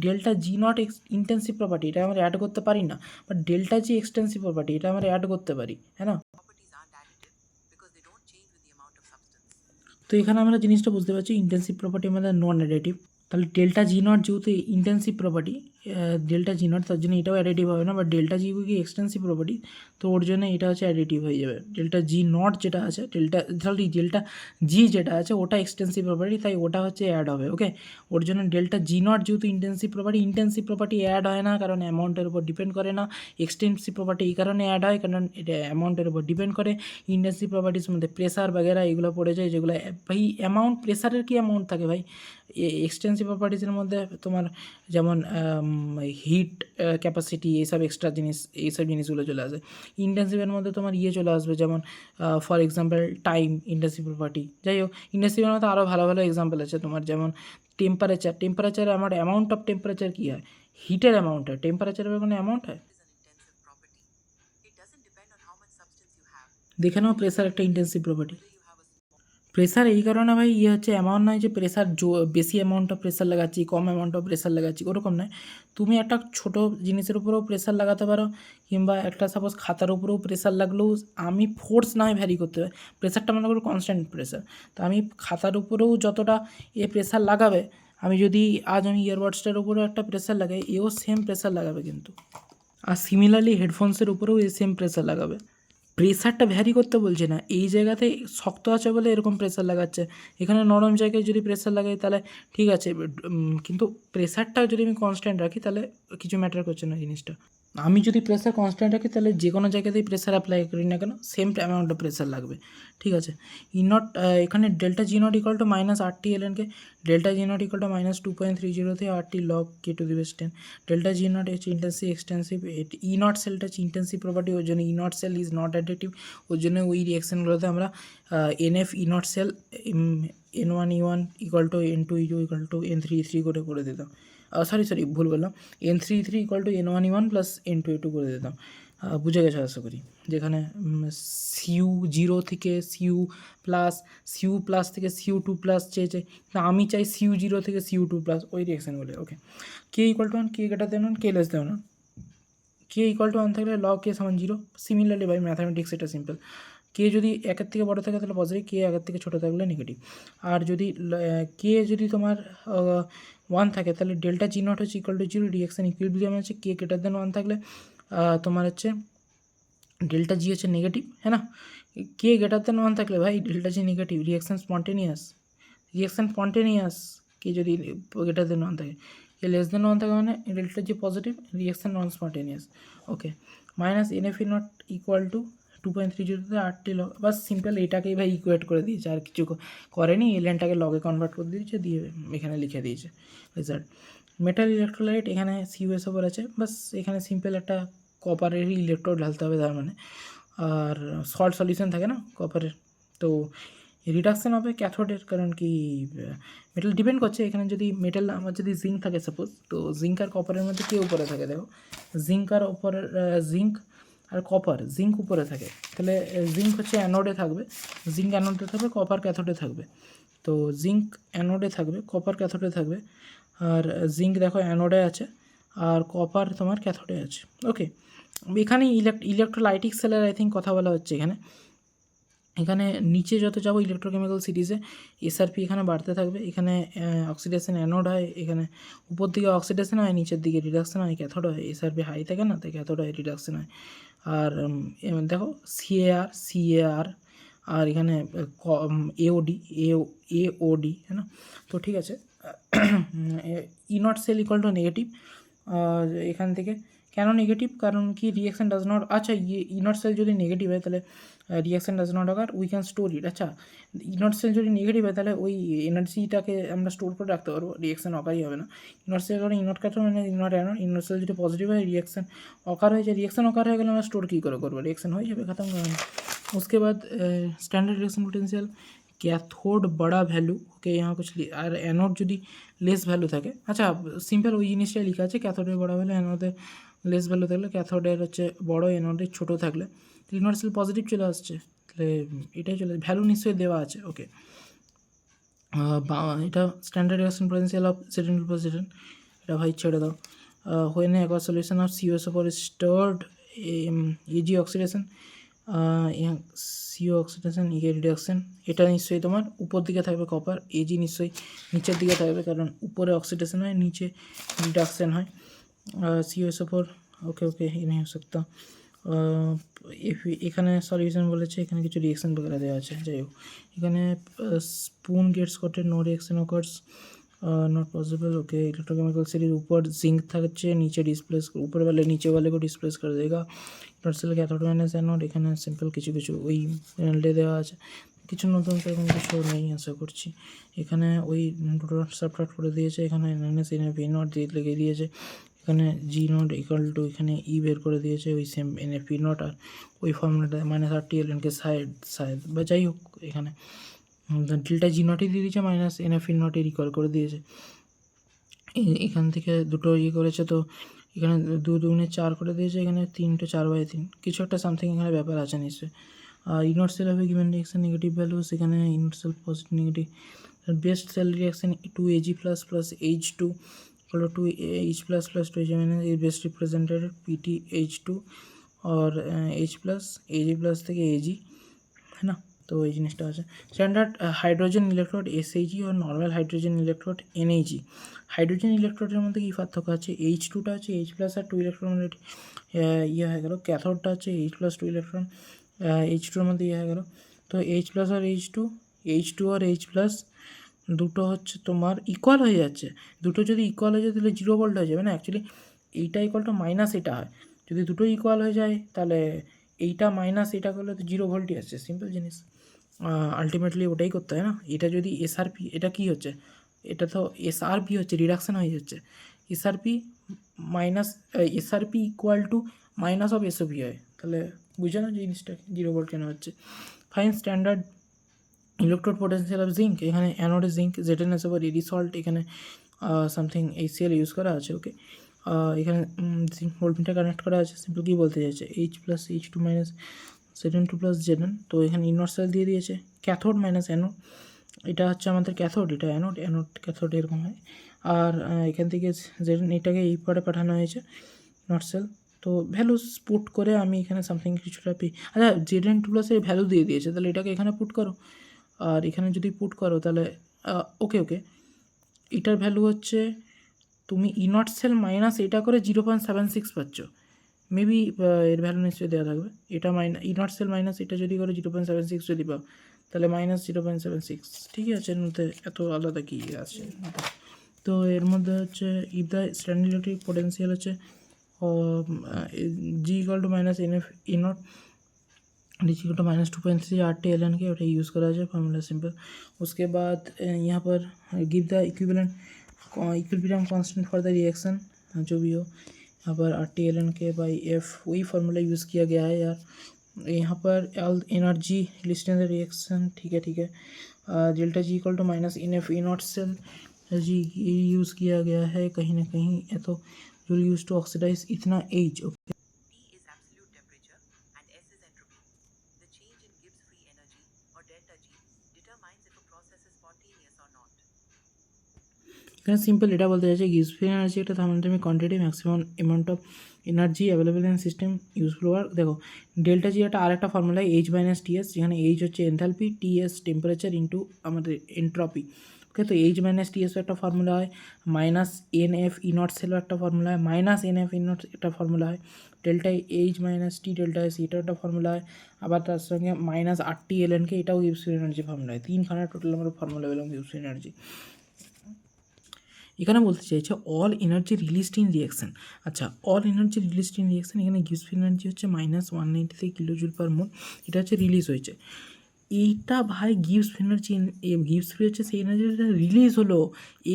delta G0 intensive property, এটা আমরা অ্যাড করতে পারি না, but delta G extensive property এটা আমরা অ্যাড করতে পারি, হ্যাঁ না। তো এখানে আমরা জিনিসটা বুঝতে পারছি, ইন্টেন্সিভ প্রপার্টি আমাদের নন অ্যাডিটিভ, তাহলে ডেল্টা G0 যেহেতু ইন্টেন্সিভ প্রপার্টি, ডেল্টা G0 তার জন্য এটাও অ্যাডিটিভ হবে না, বাট ডেল্টা G কি এক্সটেন্সিভ প্রপার্টি, তো ওর জন্য এটা হচ্ছে অ্যাডিটিভ হয়ে যাবে। ডেল্টা G0 যেটা আছে, ডেল্টা G যেটা আছে ওটা এক্সটেন্সিভ প্রপার্টি, তাই ওটা হচ্ছে অ্যাড হবে। ওকে, ওর জন্য ডেল্টা G0 যেহেতু ইন্টেন্সিভ প্রপার্টি অ্যাড হয় না, কারণ অ্যামাউন্টের উপর ডিপেন্ড করে না। এক্সটেন্সিভ প্রপার্টি এই কারণে অ্যাড হয় কারণ এটা অ্যামাউন্টের উপর ডিপেন্ড করে। ইন্টেন্সিভ প্রপার্টির মধ্যে প্রেসার বগেরা এগুলো পড়ে যায়, যেগুলো ভাই অ্যামাউন্ট, প্রেসারের কি অ্যামাউন্ট থাকে ভাই, এক্সটেন্সিভ ইন্টেন্সিভ প্রপার্টিসের মধ্যে তোমার যেমন হিট ক্যাপাসিটি এইসব এক্সট্রা জিনিস, এইসব জিনিসগুলো চলে আসে। ইন্টেন্সিভের মধ্যে তোমার চলে আসবে, যেমন for example time intensive property. যাই হোক, ইন্টেন্সিভের মধ্যে আরও ভালো ভালো এক্সাম্পল আছে তোমার, যেমন টেম্পারেচার আমার অ্যামাউন্ট অফ টেম্পারেচার কী হয়, হিটের অ্যামাউন্ট হয়, টেম্পারেচারের কোনো অ্যামাউন্ট হয়। দেখে নাও প্রেসার একটা ইন্টেন্সিভ প্রপার্টি। প্রেসার এই কারণে ভাই হচ্ছে অ্যামাউন্ট নয় যে প্রেসার বেশি অ্যামাউন্ট অফ প্রেসার লাগাচ্ছি, কম অ্যামাউন্ট অফ প্রেসার লাগাচ্ছি, ওরকম নয়। তুমি একটা ছোটো জিনিসের উপরেও প্রেসার লাগাতে পারো, কিংবা একটা সাপোজ খাতার উপরেও প্রেসার লাগলেও আমি ফোর্স নয় ভ্যারি করতে হয়, প্রেসারটা মনে করো কনস্ট্যান্ট প্রেসার, তো আমি খাতার উপরেও যতটা প্রেসার লাগাবে, আমি যদি আজ আমি ইয়ারবাডসটার উপরেও একটা প্রেসার লাগাই, এও সেম প্রেসার লাগাবে কিন্তু। আর সিমিলারলি হেডফোনসের উপরেও সেম প্রেসার লাগাবে। প্রেসারটা ভ্যারি করতে বলছে না, এই জায়গাতে শক্ত আছে বলে এরকম প্রেসার লাগাচ্ছে, এখানে নরম জায়গায় যদি প্রেসার লাগাই তাহলে ঠিক আছে, কিন্তু প্রেসারটা যদি আমি কনস্ট্যান্ট রাখি তাহলে কিছু ম্যাটার করছে না জিনিসটা। আমি যদি প্রেসার কনস্ট্যান্ট রাখি তাহলে যে কোনো জায়গাতেই প্রেসার অ্যাপ্লাই করি না কেন সেম অ্যামাউন্ট অফ প্রেসার লাগবে, ঠিক আছে। এখানে delta G nought equal to minus RT ln delta G nought equal to minus 2.30 থেকে RT log K⁻10। Delta G nought হচ্ছে ইন্টেন্সিভ এক্সটেন্সিভ, নট সেলটা হচ্ছে ইন্টেন্সিভ প্রপার্টি, ওর জন্য nought cell is not additive, ওর জন্য ওই রিয়াকশানগুলোতে আমরা NF nought cell N1E1 equal to N2E2 equal to N3E3 করে দিতাম। সরি ভুল বললাম, N3E3 equal to N1E1 plus N2E2 করে দিতাম। বুঝে গেছো আশা করি, যেখানে CU0 থেকে CU প্লাস থেকে CU2 প্লাস চেয়েছে, আমি চাই CU0 থেকে CU2 প্লাস, ওই রিয়াকশান বলে। ওকে, K equal to 1, K greater than 1, K less than 1। K equal to 1 থাকলে log K সমান 0। সিমিলারলি বাই ম্যাথামেটিক্স এটা সিম্পল, কে যদি 1 থেকে বড় থাকে তাহলে পজিটিভ, কে 1 থেকে ছোটো থাকলে নেগেটিভ। আর যদি কে যদি তোমার 1 থাকে তাহলে ডেল্টা জি নট হচ্ছে ইকুয়াল টু 0, রিয়াকশান ইকুইলিব্রিয়াম আছে, কে গ্রেটার দেন 1 থাকলে তোমার হচ্ছে ডেল্টা জি হচ্ছে নেগেটিভ, হ্যাঁ না। কে গ্রেটার দেন 1 থাকলে ভাই delta G negative, reaction spontaneous. K যদি গ্রেটার দেন 1 থাকে, কে লেস দেন 1 থাকে মানে delta G positive, reaction non spontaneous. Okay, minus NF not equal two 2.30 RT log, bus simple এটাকেই ভাই ইকুয়েট করে দিয়েছে, আর কিছু করেনি, এলিয়ানটাকে লগে কনভার্ট করে দিয়েছে, দিয়ে এখানে লিখে দিয়েছে রেজাল্ট। মেটাল ইলেকট্রোলাইট এখানে CuSO4 আছে, বাস এখানে সিম্পল একটা কপারেরই ইলেকট্রোড ঢালতে হবে তার মানে, আর সল্ট সলিউশন থাকে না কপারের, তো রিডাকশান হবে ক্যাথোডের, কারণ কি মেটাল ডিপেন্ড করছে, এখানে যদি মেটাল আমার যদি জিঙ্ক থাকে সাপোজ, তো জিঙ্ক আর কপারের মধ্যে কে উপরে থাকে, দেখো জিঙ্ক আর উপরের জিঙ্ক আর কপার, জিঙ্ক উপরে থাকে, তাহলে জিঙ্ক হচ্ছে অ্যানোডে থাকবে, জিঙ্ক অ্যানোডে থাকবে, কপার ক্যাথোডে থাকবে, তো জিঙ্ক অ্যানোডে থাকবে, কপার ক্যাথোডে থাকবে, আর জিঙ্ক দেখো অ্যানোডে আছে, আর কপার তোমার ক্যাথোডে আছে। ওকে, এখানে ইলেকট্রোলাইটিক সেলের আই থিঙ্ক কথা বলা হচ্ছে এখানে নিচে যত যাবো ইলেকট্রোকেমিক্যাল সিরিজে SRP এখানে বাড়তে থাকবে, এখানে অক্সিডেশন অ্যানোড হয়, এখানে উপর দিকে অক্সিডেশন হয়, নিচের দিকে রিডাকশন হয়, ক্যাথোড হয়। SRP হাই থাকে না, তাই ক্যাথোড হয়, রিডাকশন হয়। আর দেখো CAR আর এখানে AOD, হ্যাঁ না, তো ঠিক আছে। Not sell equal two negative, এখান থেকে কেন নেগেটিভ, কারণ কি রিয়াকশান ডাজ নট, আচ্ছা ইনট সেল যদি নেগেটিভ হয় তাহলে reaction does not occur, we can store it. আচ্ছা, ইনট সেল যদি নেগেটিভ হয় তাহলে ওই এনার্জিটাকে আমরা স্টোর করে রাখতে পারবো, রিয়াকশান অকারই হবে না। ইনট সেল করে ইনট ক্যাথোড মানে ইনট অ্যানোড, ইনট সেল যদি পজিটিভ হয় রিয়াকশান অকার হয়ে যায়, রিয়াকশান অকার হয়ে গেলে আমরা স্টোর কী করে করবো, রিয়াকশান হয়ে যাবে, খতম। उसके बाद स्टैंडर्ड रिएक्शन पोटेंशियल, कैथोड बड़ा ভ্যালু, ওকে यहाँ कुछ আর অ্যানোড যদি লেস ভ্যালু থাকে, আচ্ছা সিম্পল ওই জিনিসটাই লেখা আছে, ক্যাথোডের বড় ভ্যালু, অ্যানোডের লেস ভ্যালু থাকলে, ক্যাথোডের হচ্ছে বড়, অ্যানোডের ছোটো থাকলে ইনট সেল পজিটিভ চলে আসছে, তাহলে এটাই চলে ভ্যালু নিশ্চয়ই দেওয়া আছে। ওকে, এটা standard reaction potential of secondary position, এটা ভাই ছেড়ে দাও। When aqua solution of CuSO4 is stirred, AG oxidation, CO oxidation, reduction, এটা নিশ্চয়ই তোমার উপর দিকে থাকবে কপার, AG নিশ্চয়ই নিচের দিকে থাকবে, কারণ উপরে অক্সিডেশন হয়, নিচে রিডাকশন হয়। CuSO4 ওকে ये नहीं हो सकता। এখানে সলিউশন বলেছে, এখানে কিছু রিয়াকশন বগেরা দেওয়া আছে, যাই হোক এখানে spoon gets coated, no reaction occurs, not possible. Okay, electrochemical series ऊपर जिंक থাকছে, নিচে ডিসপ্লেস, উপর वाले नीचे वाले को डिस्प्लेस कर देगा। Naught cell cathode minus anode, এখানে সিম্পল কিছু ওই প্যানেলে দেওয়া আছে। কিছু নতুন সেরকম কিছু নেই আশা করছি। এখানে ওই দুটো সাবট্রাক্ট করে দিয়েছে, এখানে minus N F E not দিয়ে লিখে দিয়েছে, এখানে জি নট ইকুয়াল টু এখানে ই বের করে দিয়েছে ওই same N F E not, আর ওই ফর্মুলাটা minus R T L N K side বা যাই হোক এখানে ডেল্টা জি নটই দিয়ে দিয়েছে, মাইনাস এন এফ ই নটের ইকুয়াল করে দিয়েছে। এখান থেকে দুটো করেছে, তো এখানে 2 2 4 করে দিয়েছে, এখানে 3 4/3 কিছু একটা সামথিং এখানে ব্যাপার আছে নিশ্চয়ই। ইনট সেল হবে গিভেন রিঅ্যাকশন নেগেটিভ ভ্যালুস, এখানে E naught cell positive negative, best cell reaction 2Ag plus H2 equal to 2H plus 2Ag minus is best represented PtH2 और H plus Ag plus থেকে Ag है ना। তো এই জিনিসটা আছে। স্ট্যান্ডার্ড হাইড্রোজেন ইলেকট্রোড এসএইচি আর normal hydrogen electrode এনএইচি। Hydrogen ইলেকট্রোডের মধ্যে কী পার্থক্য আছে, H2টা হচ্ছে H প্লাস আর 2 ইলেকট্রন ইয়ে হয়ে গেলো, ক্যাথোডটা হচ্ছে H প্লাস 2 ইলেকট্রন H2-র মধ্যে ইয়ে হয়ে গেলো। তো H প্লাস আর H2 আর H প্লাস দুটো হচ্ছে তোমার ইকুয়াল হয়ে যাচ্ছে। দুটো যদি ইকুয়াল হয়ে যায় তাহলে 0 ভোল্ট হয়ে যাবে না, অ্যাকচুয়ালি এইটা ইকুয়াল টু মাইনাস এটা হয়। যদি দুটো ইকুয়াল হয়ে যায় তাহলে এইটা মাইনাস এটা করলে তো 0 ভোল্টই আসছে, সিম্পল জিনিস। আলটিমেটলি ওটাই করতে হয় না। এটা যদি এসআরপি, এটা কি হচ্ছে, এটা তো এসআরপি হচ্ছে, রিডাকশান হয়ে যাচ্ছে। SRP minus SRP equal to minus of SOP হয়, তাহলে বুঝে না জিনিসটা 0 ভোল্ট কেন হচ্ছে। Fine standard electrode potential of zinc, এখানে অ্যানোডে জিঙ্ক জেডএনএস ওভার এডি সল্ট, এখানে সামথিং এইচসিএল ইউজ করা আছে। ওকে, এখানে জিঙ্ক ভোল্টমিটার কানেক্ট করা আছে। সিম্পল কী বলতে চাইছে, H plus H2 minus Zn2 plus Zn, তো এখানে ইনট সেল দিয়ে দিয়েছে। ক্যাথোড মাইনাস অ্যানোড, এটা হচ্ছে আমাদের ক্যাথোড, এটা অ্যানোড, অ্যানোড ক্যাথোড এরকম হয়। আর এখান থেকে Zn এটাকে এই পারে পাঠানো হয়েছে নট সেল। তো ভ্যালুস পুট করে আমি এখানে সামথিং কিছুটা আচ্ছা Zn2 প্লাসের ভ্যালু দিয়ে দিয়েছে, তাহলে এটাকে এখানে পুট করো। আর এখানে যদি পুট করো তাহলে ওকে এটার ভ্যালু হচ্ছে, তুমি ইনট সেল মাইনাস এটা করে 0.76 পাচ্ছ। মেবি এর ভ্যালু নিশ্চয়ই দেওয়া থাকবে। এটা ইনট সেল মাইনাস এটা যদি করে 0.76 যদি পাও, তাহলে মাইনাস 0.76, ঠিকই আছে। এর মধ্যে এত আলাদা কী আছে। তো এর মধ্যে হচ্ছে ইফ দ্য স্ট্যান্ডার্ড পোটেন্সিয়াল হচ্ছে G equal to minus N F E naught D equal to minus 2.3 RT ln के उठे यूज़ करा जाए, फॉर्मूला सिंपल। उसके बाद यहाँ पर give the equilibrium constant for the reaction, जो भी हो यहाँ पर RT ln के बाई F, वही फार्मूला यूज़ किया गया है यार। यहाँ पर एनर्जी लिस्टेड द रिएक्शन, ठीक है। Delta G equal to minus N F E naught cell G use किया गया है कहीं ना कहीं, तो will use to oxidize इतना H। okay, T is absolute temperature and S is entropy. The change in Gibbs free energy or delta G determines if a process is spontaneous or not. এখানে simple এটা বলতে চাইছে গিভস free energy একটা thermodynamic quantity, maximum amount of energy available in system useful work. দেখো delta G একটা আরেকটা formula H minus TS, যেখানে H হচ্ছে এনথালপি, টিএস টেম্পারেচার ইন্টু আমাদের এন্ট্রপি। ওকে, তো H মাইনাস টিএসও একটা ফর্মুলা হয়, minus N F E naught সেলও একটা ফর্মুলা হয়, minus N F E naught একটা ফর্মুলা হয়, delta H minus T delta S এটাও একটা ফর্মুলা হয়। আবার তার সঙ্গে মাইনাস RT ln কে এটাও গিভস ফ্রি এনার্জি ফর্মুলা হয়। তিনখানা টোটাল আমরা ফর্মুলা পেলাম গিভস ফ্রি এনার্জি। এখানে বলতে চাইছে all energy released in reaction. আচ্ছা, all energy released in reaction, এখানে গিভস ফ্রি এনার্জি হচ্ছে মাইনাস 193 কিলোজুল পার মোল, এটা হচ্ছে রিলিজ হয়েছে। এইটা ভাই গিভস ফ্রি এনার্জি, গিভস ফ্রি হচ্ছে সেই এনার্জিটা রিলিজ হলো,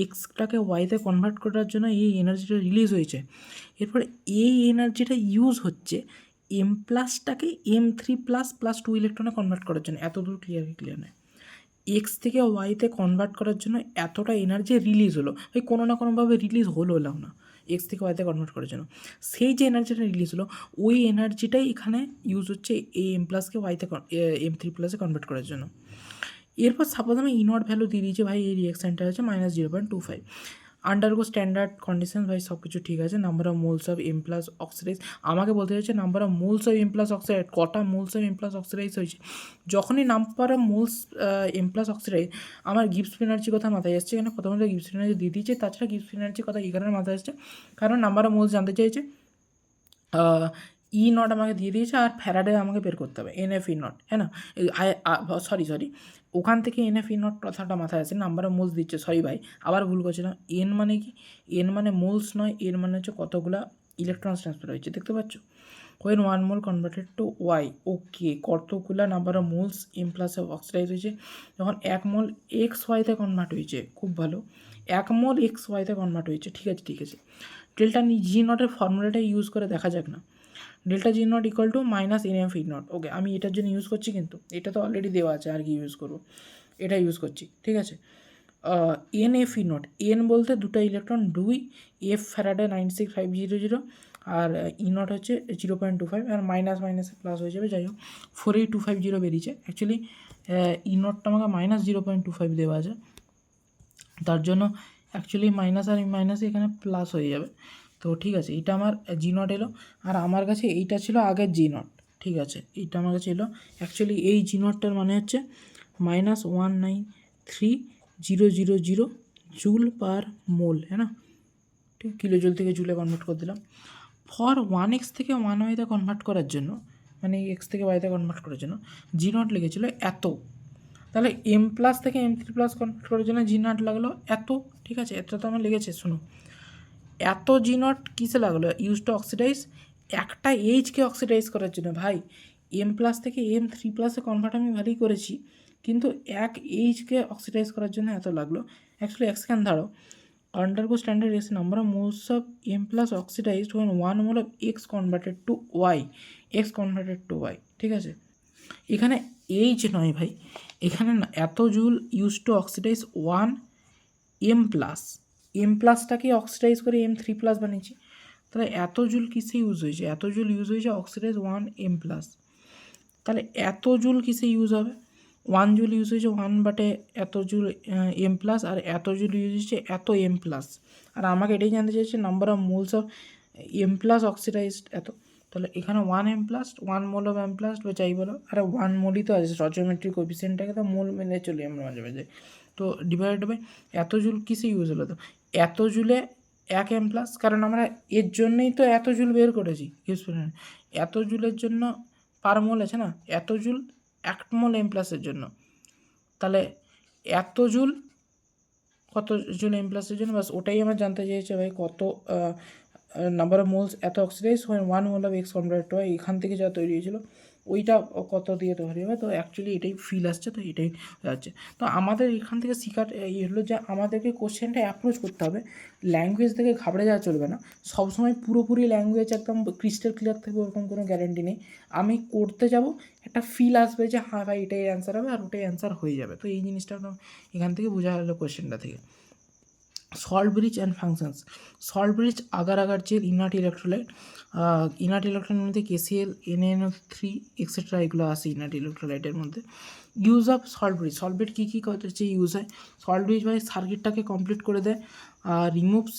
এক্সটাকে ওয়াইতে কনভার্ট করার জন্য এই এনার্জিটা রিলিজ হয়েছে। এরপর এই এনার্জিটা ইউজ হচ্ছে এম প্লাসটাকে M3++2 ইলেকট্রনে কনভার্ট করার জন্য। এত দূর ক্লিয়ার নয়, এক্স থেকে ওয়াইতে কনভার্ট করার জন্য এতটা এনার্জি রিলিজ হলো, ওই কোনো না কোনোভাবে রিলিজ হলো না, এক্স থেকে ওয়াইতে কনভার্ট করার জন্য। সেই যে এনার্জিটা রিলিজ হলো ওই এনার্জিটাই এখানে ইউজ হচ্ছে এম প্লাসকে ওয়াইতে M3+ কনভার্ট করার জন্য। এরপর সাপোজ আমি ইনট ভ্যালু দিয়ে দিয়েছি, ভাই এই রিয়াকশানটা হচ্ছে -0.25, আন্ডারগো স্ট্যান্ডার্ড কন্ডিশন, ভাই সব কিছু ঠিক আছে। Number of moles of M plus oxidise, আমাকে বলতে চাইছে number of moles of M plus oxide, কটা moles of M plus oxidise হয়েছে। যখনই number of moles M plus oxidise, আমার গিভস ফ্রি এনার্জি কথা মাথায় আসছে। এখানে প্রথমত গিভস ফ্রি এনার্জি দিয়ে দিয়েছে, তাছাড়া গিভস ফ্রি এনার্জি কথা এই কারণে মাথায় আসছে কারণ নাম্বার অফ মোলস জানতে চাইছে, ই নট আমাকে দিয়ে দিয়েছে, আর ফ্যারাডে আমাকে বের করতে হবে এন এফ ই নট, হ্যাঁ না, সরি ওখান থেকে এন এফ ই নট কথাটা মাথায় আছে, নাম্বার অফ মোলস দিচ্ছে, সরি ভাই আবার ভুল করছিলাম। এন মানে কি, এন মানে মোলস নয়, এন মানে হচ্ছে কতগুলা ইলেকট্রন ট্রান্সফার হয়েছে, দেখতে পাচ্ছ। when 1 mole converted to y ওকে কতগুলা নাম্বার অফ মোলস এম প্লাসে অক্সিডাইজ হয়েছে যখন 1 মোল এক্স ওয়াইতে কনভার্ট হয়েছে খুব ভালো 1 মোল এক্স ওয়াইতে কনভার্ট হয়েছে ঠিক আছে ডেল্টা জি নটের ফর্মুলাটা ইউজ করে দেখা যাক না delta G nought equal to minus N F E not okay আমি এটার জন্য ইউজ করছি কিন্তু এটা তো অলরেডি দেওয়া আছে আর কি ইউজ করবো এটা ইউজ করছি ঠিক আছে N F E naught N বলতে দুটো ইলেকট্রন 2 এফ ফ্যারাডে 96500 আর ই নট হচ্ছে 0.25 আর মাইনাস মাইনাসে প্লাস হয়ে যাবে যাই হোক 48250 বেরিয়েছে অ্যাকচুয়ালি ই নটটা আমাকে মাইনাস 0.25 দেওয়া আছে তার জন্য অ্যাকচুয়ালি মাইনাস আর মাইনাস এখানে প্লাস হয়ে যাবে তো ঠিক আছে এটা আমার জি নট এলো আর আমার কাছে এইটা ছিল আগের জি নট ঠিক আছে এইটা আমার কাছে এলো অ্যাকচুয়ালি এই জি নটটার মানে হচ্ছে -193,000 জুল পার মোল হ্যাঁ না ঠিক কিলো জুল থেকে জুলে কনভার্ট করে দিলাম ফর 1x থেকে 1y-তে কনভার্ট করার জন্য মানে এক্স থেকে ওয়াইতে কনভার্ট করার জন্য জি নট লেগেছিল এত তাহলে এম প্লাস থেকে এম থ্রি প্লাস কনভার্ট করার জন্য জি নট লাগলো এত ঠিক আছে এটা তো আমার লেগেছে শোনো এত জি নট কিসে লাগলো ইউজ টু অক্সিডাইজ একটা এইচকে অক্সিডাইজ করার জন্য ভাই এম প্লাস থেকে এম থ্রি প্লাসে কনভার্ট আমি ভালোই করেছি কিন্তু এক এইচকে অক্সিডাইজ করার জন্য এত লাগলো অ্যাকচুয়ালি এক সেকেন্ড ধরো undergo standard reaction number of moles of m plus oxidized when 1 mole of x converted to y ঠিক আছে এখানে এইচ নয় ভাই এখানে না এত joule use to oxidise 1 M প্লাসটাকে অক্সিডাইজ করে এম থ্রি প্লাস বানিয়েছি তাহলে এত জুল কিসে ইউজ হয়েছে এত জুল ইউজ হয়েছে অক্সিডাইজ 1 এম প্লাস তাহলে এত জুল কিসে ইউজ হবে 1 জুল ইউজ হয়েছে 1/, এত জুল এম প্লাস আর এত জুল ইউজ হচ্ছে এত এম প্লাস আর আমাকে এটাই জানতে চাইছে number of moles of M plus oxidised এত তাহলে এখানে 1 M plus 1 mole of M plus বা যাই বলো আরে 1 মোলই তো আছে স্টচিওমেট্রিক কোএফিসিয়েন্টটাকে তো মোল মেনে চলি আমরা মাঝে মাঝে তো ডিভাইডেড বাই এত জুল কিসে ইউজ হলো তো এত জুলে 1 এম প্লাস কারণ আমরা এর জন্যই তো এত জুল বের করেছি এত জুলের জন্য পার মোল আছে না এত জুল 1 মোল এম প্লাসের জন্য তাহলে এত জুল কত জুল এম প্লাসের জন্য বাস ওটাই আমার জানতে চেয়েছে ভাই কত নাম্বার অফ মোলস এত oxidise 1 mole of x convert হয় এখান থেকে যা তৈরি হয়েছিল ওইটা কত দিয়ে তৈরি হবে তো অ্যাকচুয়ালি এটাই ফিল আসছে তো এটাই যাচ্ছে তো আমাদের এখান থেকে শেখার এই হলো যে আমাদেরকে কোশ্চেনটা অ্যাপ্রোচ করতে হবে ল্যাঙ্গুয়েজ থেকে ঘাবড়ে যাওয়া চলবে না সবসময় পুরোপুরি ল্যাঙ্গুয়েজ একদম ক্রিস্টাল ক্লিয়ার থাকবে ওরকম কোনো গ্যারেন্টি নেই আমি করতে যাব একটা ফিল আসবে যে হ্যাঁ ভাই এটাই অ্যান্সার হবে আর ওটাই অ্যান্সার হয়ে যাবে তো এই জিনিসটা এখান থেকে বোঝা গেলো কোশ্চেনটা থেকে salt bridge and functions salt bridge agar যে ইনার্ট ইলেকট্রোলাইটের মধ্যে কেসিএল NaNO3 এক্সেট্রা এগুলো আসে ইনার্ট ইলেকট্রোলাইটের মধ্যে ইউজ অফ সল্ট ব্রিজ কী করছে ইউজ হয় সল্ট ব্রিজ ভাই সার্কিটটাকে কমপ্লিট করে দেয় রিমুভস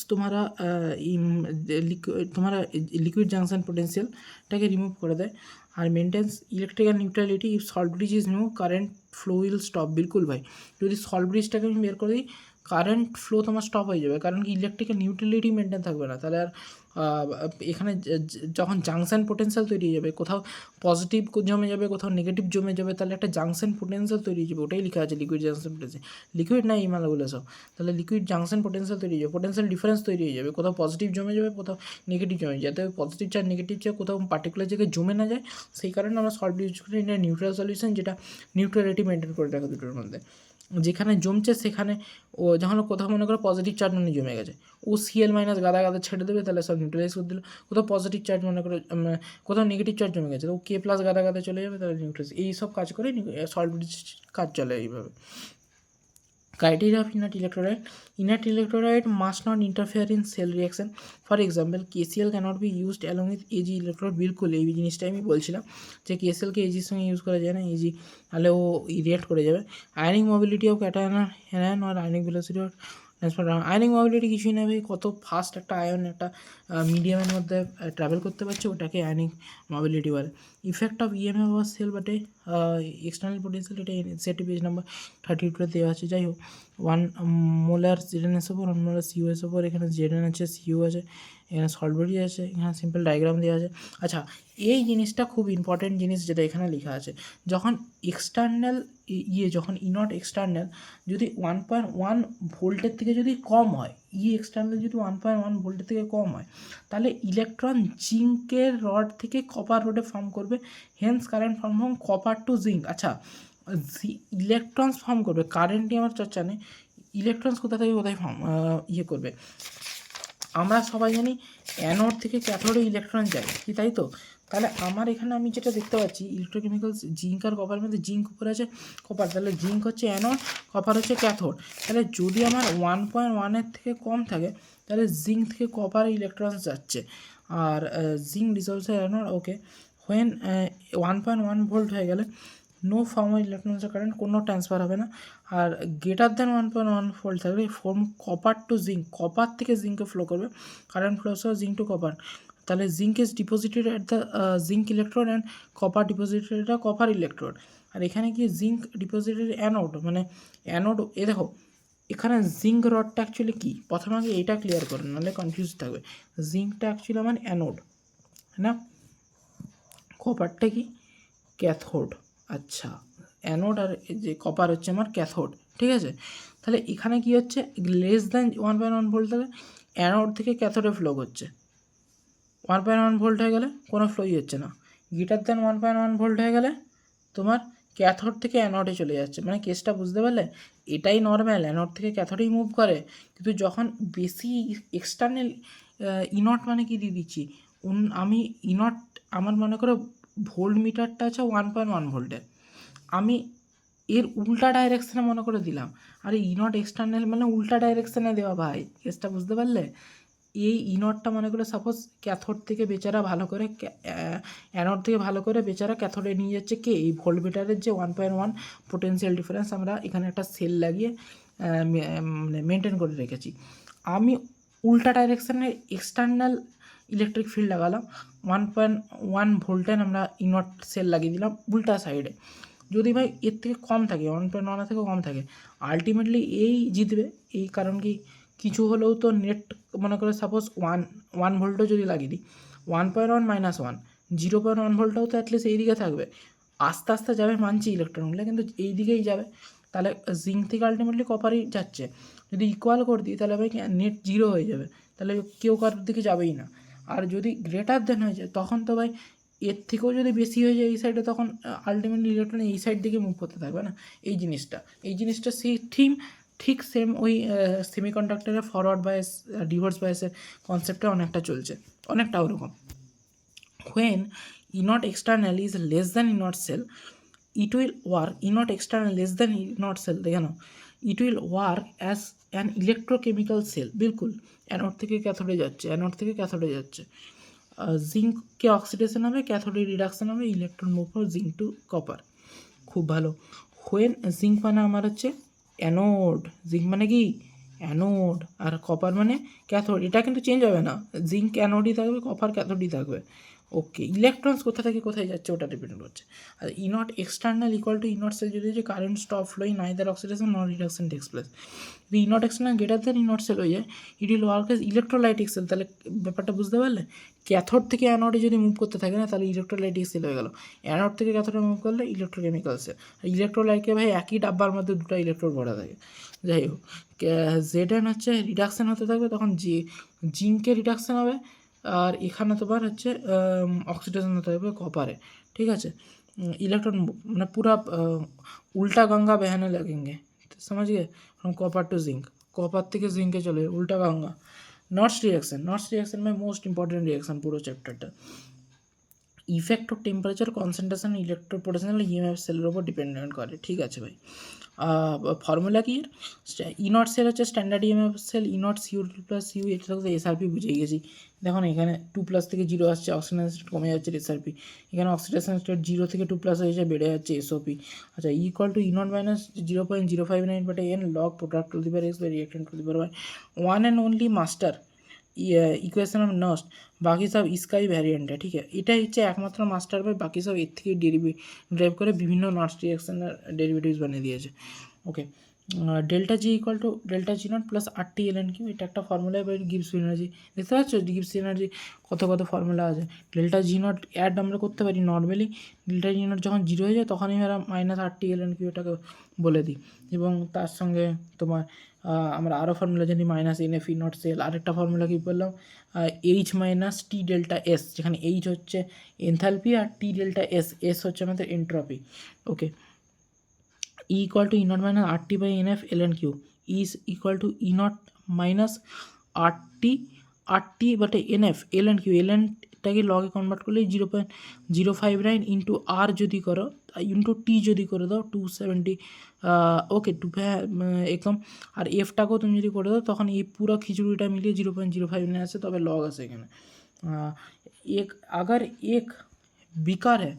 তোমারা লিকুইড জাংশন পোটেন্সিয়ালটাকে রিমুভ করে দেয় আর maintains electrical neutrality if salt bridge is remove current flow will stop বিলকুল ভাই যদি সল্ট ব্রিজটাকে আমি বের করে দিই কারেন্ট ফ্লো তোমার স্টপ হয়ে যাবে কারণ কি ইলেকট্রিক্যাল নিউট্রালিটি মেনটেন থাকবে না তাহলে আর এখানে যখন জাংশন পোটেন্সিয়াল তৈরি হয়ে যাবে কোথাও পজিটিভ জমে যাবে কোথাও নেগেটিভ জমে যাবে তাহলে একটা জাংশন পোটেন্সিয়াল তৈরি হয়ে যাবে ওটাই লেখা আছে লিকুইড জাংশন পোটেন্সিয়াল লিকুইড না ইমালগুলো সব তাহলে লিকুইড জাংশন পোটেন্সিয়াল তৈরি হয়ে যাবে পোটেন্সিয়াল ডিফারেন্স তৈরি হয়ে যাবে কোথাও পজিটিভ জমে যাবে কোথাও নেগেটিভ জমে যাবে যাতে পজিটিভ চার্জ নেগেটিভ চার্জ কোথাও পার্টিকুলার জায়গায় জমে না যায় সেই কারণে আমরা সল্ট ব্রিজ করি এটা নিউট্রাল সলিউশন যেটা নিউট্রালিটি মেনটেন করে রাখে দুটোর মধ্যে যেখানে জমছে সেখানে ও যখন কোথাও মনে করো পজিটিভ চার্জ মানে জমে গেছে ও সিএল মাইনাস গাদা ছেড়ে দেবে তাহলে সব নিউট্রালাইজ করে দিল কোথাও পজিটিভ চার্জ মনে করো কোথাও নেগেটিভ চার্জ জমে গেছে তো কে প্লাস গাদা চলে যাবে তাহলে নিউট্রালাইজ এই সব কাজ করে সল্ট ব্রিজ কাজ চলে এইভাবে criteria of inert electrolyte must not interfere in cell reaction for example KCl cannot be used along with Ag electrode বিলকুল এই জিনিসটাই আমি বলছিলাম যে KClকে Agর সঙ্গে ইউজ করা যায় না Ag তাহলে ও রিঅ্যাক্ট করে যাবে আয়নিক মোবিলিটি অফ ক্যাটায়ন আর ionic velocity of transfer ionic mobility কিছুই না ভাই কত ফাস্ট একটা আয়ন একটা মিডিয়ামের মধ্যে ট্রাভেল করতে পারছে ওটাকে আয়নিক মোবিলিটি বলে effect of EMF of cell বাটে এক্সটার্নাল পোটেন্সিয়াল এটা এনসিইআরটি পেজ নাম্বার 32 দেওয়া আছে যাই হোক 1 মোলার ZnS ওপর 1 মোলার COS ওপর এখানে Zn আছে CO আছে এখানে সল্ট ব্রিজ আছে এখানে সিম্পল ডায়াগ্রাম দেওয়া আছে আচ্ছা এই জিনিসটা খুব ইম্পর্টেন্ট জিনিস যেটা এখানে লেখা আছে যখন এক্সটার্নাল যখন ইনট এক্সটার্নাল যদি 1.1 ভোল্টের থেকে যদি কম হয় ই এক্সটার্নাল যদি 1.1 ভোল্টের থেকে কম হয় তাহলে ইলেকট্রন জিঙ্কের রড থেকে কপার রোডে ফর্ম করবে, hence current form form copper to zinc. আচ্ছা, ইলেকট্রনস ফর্ম করবে, কারেন্ট নিয়ে আমার চর্চা নেই, ইলেকট্রনস কোথা থেকে কোথায় ফর্ম করবে। আমরা সবাই জানি অ্যানোড থেকে ক্যাথোডে ইলেকট্রন যায় কি, তাই তো? তাহলে আমার এখানে আমি যেটা দেখতে পাচ্ছি ইলেকট্রোকেমিক্যালস জিঙ্ক আর কপার মধ্যে জিঙ্ক উপরে আছে কপার, তাহলে জিঙ্ক হচ্ছে অ্যানোড, কপার হচ্ছে ক্যাথোড। তাহলে যদি আমার 1.1-এর থেকে কম থাকে তাহলে জিঙ্ক থেকে কপারে ইলেকট্রন যাচ্ছে, আর zinc dissolves anode. Okay, when 1.1 volt হয়ে গেলে no form of electrons current, কোনো ট্রান্সফার হবে না। আর গ্রেটার দ্যান 1.1 ভোল্ট থাকলে from copper to zinc, copper থেকে জিঙ্কে ফ্লো করবে, current flows of zinc to copper. তাহলে zinc is deposited at the zinc electrode and copper deposited at the copper electrode. আর এখানে কি জিঙ্ক ডিপোজিটেড অ্যানোড, মানে anode, এ দেখো এখানে জিঙ্ক রডটা অ্যাকচুয়ালি কী, প্রথমে আগে এটা ক্লিয়ার করে নাহলে কনফিউজ থাকবে। জিঙ্কটা অ্যাকচুয়ালি আমার অ্যানোড, না? কপারটা কি ক্যাথোড। আচ্ছা, অ্যানোড আর যে কপার হচ্ছে আমার ক্যাথোড, ঠিক আছে? তাহলে এখানে কি হচ্ছে, লেস দ্যান 1.1 ভোল্ট থেকে অ্যানোড থেকে ক্যাথোডে ফ্লো করছে, 1.1 ভোল্ট হয়ে গেলে কোনো ফ্লোই হচ্ছে না, গ্রেটার দ্যান 1.1 ভোল্ট হয়ে গেলে তোমার ক্যাথোড থেকে অ্যানোডে চলে যাচ্ছে। মানে কেসটা বুঝতে পারলে? এটাই নর্মাল, অ্যানোড থেকে ক্যাথোডেই মুভ করে, কিন্তু যখন বেশি এক্সটার্নাল ইনট মানে কি দিয়ে দিচ্ছি আমি ইনট, আমার মনে করো ভোল্ট মিটারটা আছে 1.1 ভোল্টের, আমি এর উল্টা ডাইরেকশানে মনে করে দিলাম, আর ইনট এক্সটার্নাল মানে উল্টা ডাইরেকশানে দেওয়া ভাই, কেসটা বুঝতে পারলে? এই ইনটটা মনে করে সাপোজ ক্যাথোড থেকে বেচারা ভালো করে অ্যানোড থেকে ভালো করে বেচারা ক্যাথোডে নিয়ে যাচ্ছে কে, এই ভোল্টমিটারের যে 1.1 পোটেনশিয়াল ডিফারেন্স আমরা এখানে একটা সেল লাগিয়ে মানে মেনটেন করে রেখেছি। আমি উল্টা ডাইরেকশানে এক্সটার্নাল ইলেকট্রিক ফিল্ড লাগালাম, 1.1 ভোল্টের আমরা ইনট সেল লাগিয়ে দিলাম উল্টা সাইডে। যদি ভাই এর থেকে কম থাকে, 1.1 থেকে কম থাকে, আলটিমেটলি এই জিতবে। এই কারণ কি, কিছু হলেও তো নেট মনে করে সাপোজ 1 ভোল্টও যদি লাগিয়ে দিই, 1.1 - 1 0.1 ভোল্টটাও তো অ্যাটলিস্ট এই দিকে থাকবে, আস্তে আস্তে যাবে মানছি ইলেকট্রনগুলো, কিন্তু এই দিকেই যাবে। তাহলে জিঙ্ক থেকে আলটিমেটলি কপারই যাচ্ছে, যদি ইকুয়াল করে দিই তাহলে ভাই নেট 0 হয়ে যাবে, তাহলে কেউ কারোর দিকে যাবেই না। আর যদি গ্রেটার দেন হয়ে যায় তখন তো ভাই এর থেকেও যদি বেশি হয়ে যায় এই সাইডে, তখন আলটিমেটলি ইলেকট্রন এই সাইড দিকে মুভ করতে থাকবে না। এই জিনিসটা সেই ঠিক সেম ওই সেমিকন্ডাক্টরের ফরওয়ার্ড বায়াস রিভার্স বায়াসের কনসেপ্টটা অনেকটা চলছে, অনেকটা ওরকম। when inert external is less than inert cell, it will work, inert external less than inert cell, দেখে নাও, it will work as an electrochemical cell। বিলকুল অ্যানোড থেকে ক্যাথোডে যাচ্ছে, অ্যানোড থেকে ক্যাথোডে যাচ্ছে, জিঙ্ককে অক্সিডেশন হবে, ক্যাথোডে রিডাকশন হবে, electron move for zinc to copper. খুব ভালো। হোয়েন জিঙ্ক মানে আমার হচ্ছে অ্যানোড, জিঙ্ক মানে কি অ্যানোড, আর কপার মানে ক্যাথোড, এটা কিন্তু চেঞ্জ হবে না, জিঙ্ক অ্যানোডই থাকবে, কপার ক্যাথোডই থাকবে। ওকে, ইলেকট্রনস কোথা থেকে কোথায় যাচ্ছে ওটা ডিপেন্ড করছে। আর E naught external equal to E naught cell যদি হচ্ছে current stop flowing neither oxidation not reduction takes place. যদি E naught external greater than E naught cell হয়ে যায়, it will work as electrolytic cell. তাহলে ব্যাপারটা বুঝতে পারলে? ক্যাথোড থেকে অ্যানোডে যদি মুভ করতে থাকে না তাহলে ইলেকট্রোলাইটিক সেল হয়ে গেল, অ্যানোড থেকে ক্যাথোডে মুভ করলে ইলেকট্রোকেমিক্যাল সেল। ইলেকট্রোলাইটকে ভাই একই ডাব্বার মধ্যে দুটো ইলেকট্রোড ভরা থাকে। যাই হোক, জেড এন হচ্ছে রিডাকশান হতে থাকবে, তখন জিঙ্কে রিডাকশান হবে, আর এখানে তোমার হচ্ছে অক্সিডেশন হতে হবে কপারে, ঠিক আছে? ইলেকট্রন মানে পুরা উল্টা গঙ্গা বেহানে লাগেঙ্গে, समझ गए? From copper to zinc, copper থেকে জিঙ্কে চলে উল্টা গঙ্গা। নটস রিয়াকশন में मोस्ट इंपॉर्टेंट रिएक्शन পুরো চ্যাপ্টারটা। Effect of temperature, concentration, electro potential, EMF সেলের উপর ডিপেন্ডেন্ট করে, ঠিক আছে ভাই? ফর্মুলা কি? ইনট সেল হচ্ছে standard EMF cell, E naught C U plus C U, এটা তো এসআরপি বুঝে গেছি। দেখুন এখানে 2+ থেকে 0 আসছে, অক্সিডেশন স্টেট কমে যাচ্ছে এসআরপি, এখানে অক্সিডেশন স্টেট 0 থেকে 2+ হয়ে যায়, বেড়ে যাচ্ছে এসওপি। আচ্ছা, equal to E naught minus 0.059/n log product to the power x by reactant to the power y, one and only master equation of Nernst, বাকি সব স্কাই ভ্যারিয়েন্ট है, ঠিক है? এটাই হচ্ছে একমাত্র মাস্টার বাই, বাকি সব এর থেকে ড্রাইভ করে বিভিন্ন নস্ট রিয়াকশনের ডেরিভেটিভস বানিয়ে দিয়েছে। Okay, delta G equal to delta G naught plus R T L N Q, এটা একটা ফর্মুলা বাই গিবস এনার্জি। দেখতে পাচ্ছ গিবস এনার্জি কত কত ফর্মুলা আছে। ডেল্টা জি নট অ্যাড আমরা করতে পারি নর্মালি, ডেল্টা জি নট যখন জিরো হয়ে যায় তখনই আমরা minus R T L N Q এটাকে বলে দিই। এবং তার সঙ্গে তোমার আমরা আরও ফর্মুলা জানি minus N F E naught cell. আরেকটা ফর্মুলা কী বললাম, H minus T delta S, যেখানে এইচ হচ্ছে এনথালপি আর টি ডেল্টা এস, এস হচ্ছে আমাদের entropy. Okay, E equal to E naught minus RT by NF ln Q is equal to E naught minus RT but NF ln Q, lnটাকে লগে convert করলে 0.059 into আর যদি করো into T যদি করে দাও 270, ওকে একদম। আর এফটাকেও তুমি যদি করে দাও তখন এই পুরো খিচুড়িটা মিলিয়ে 0.059 আসে, তবে লগ আসে এখানে। एक अगर एक बीकर है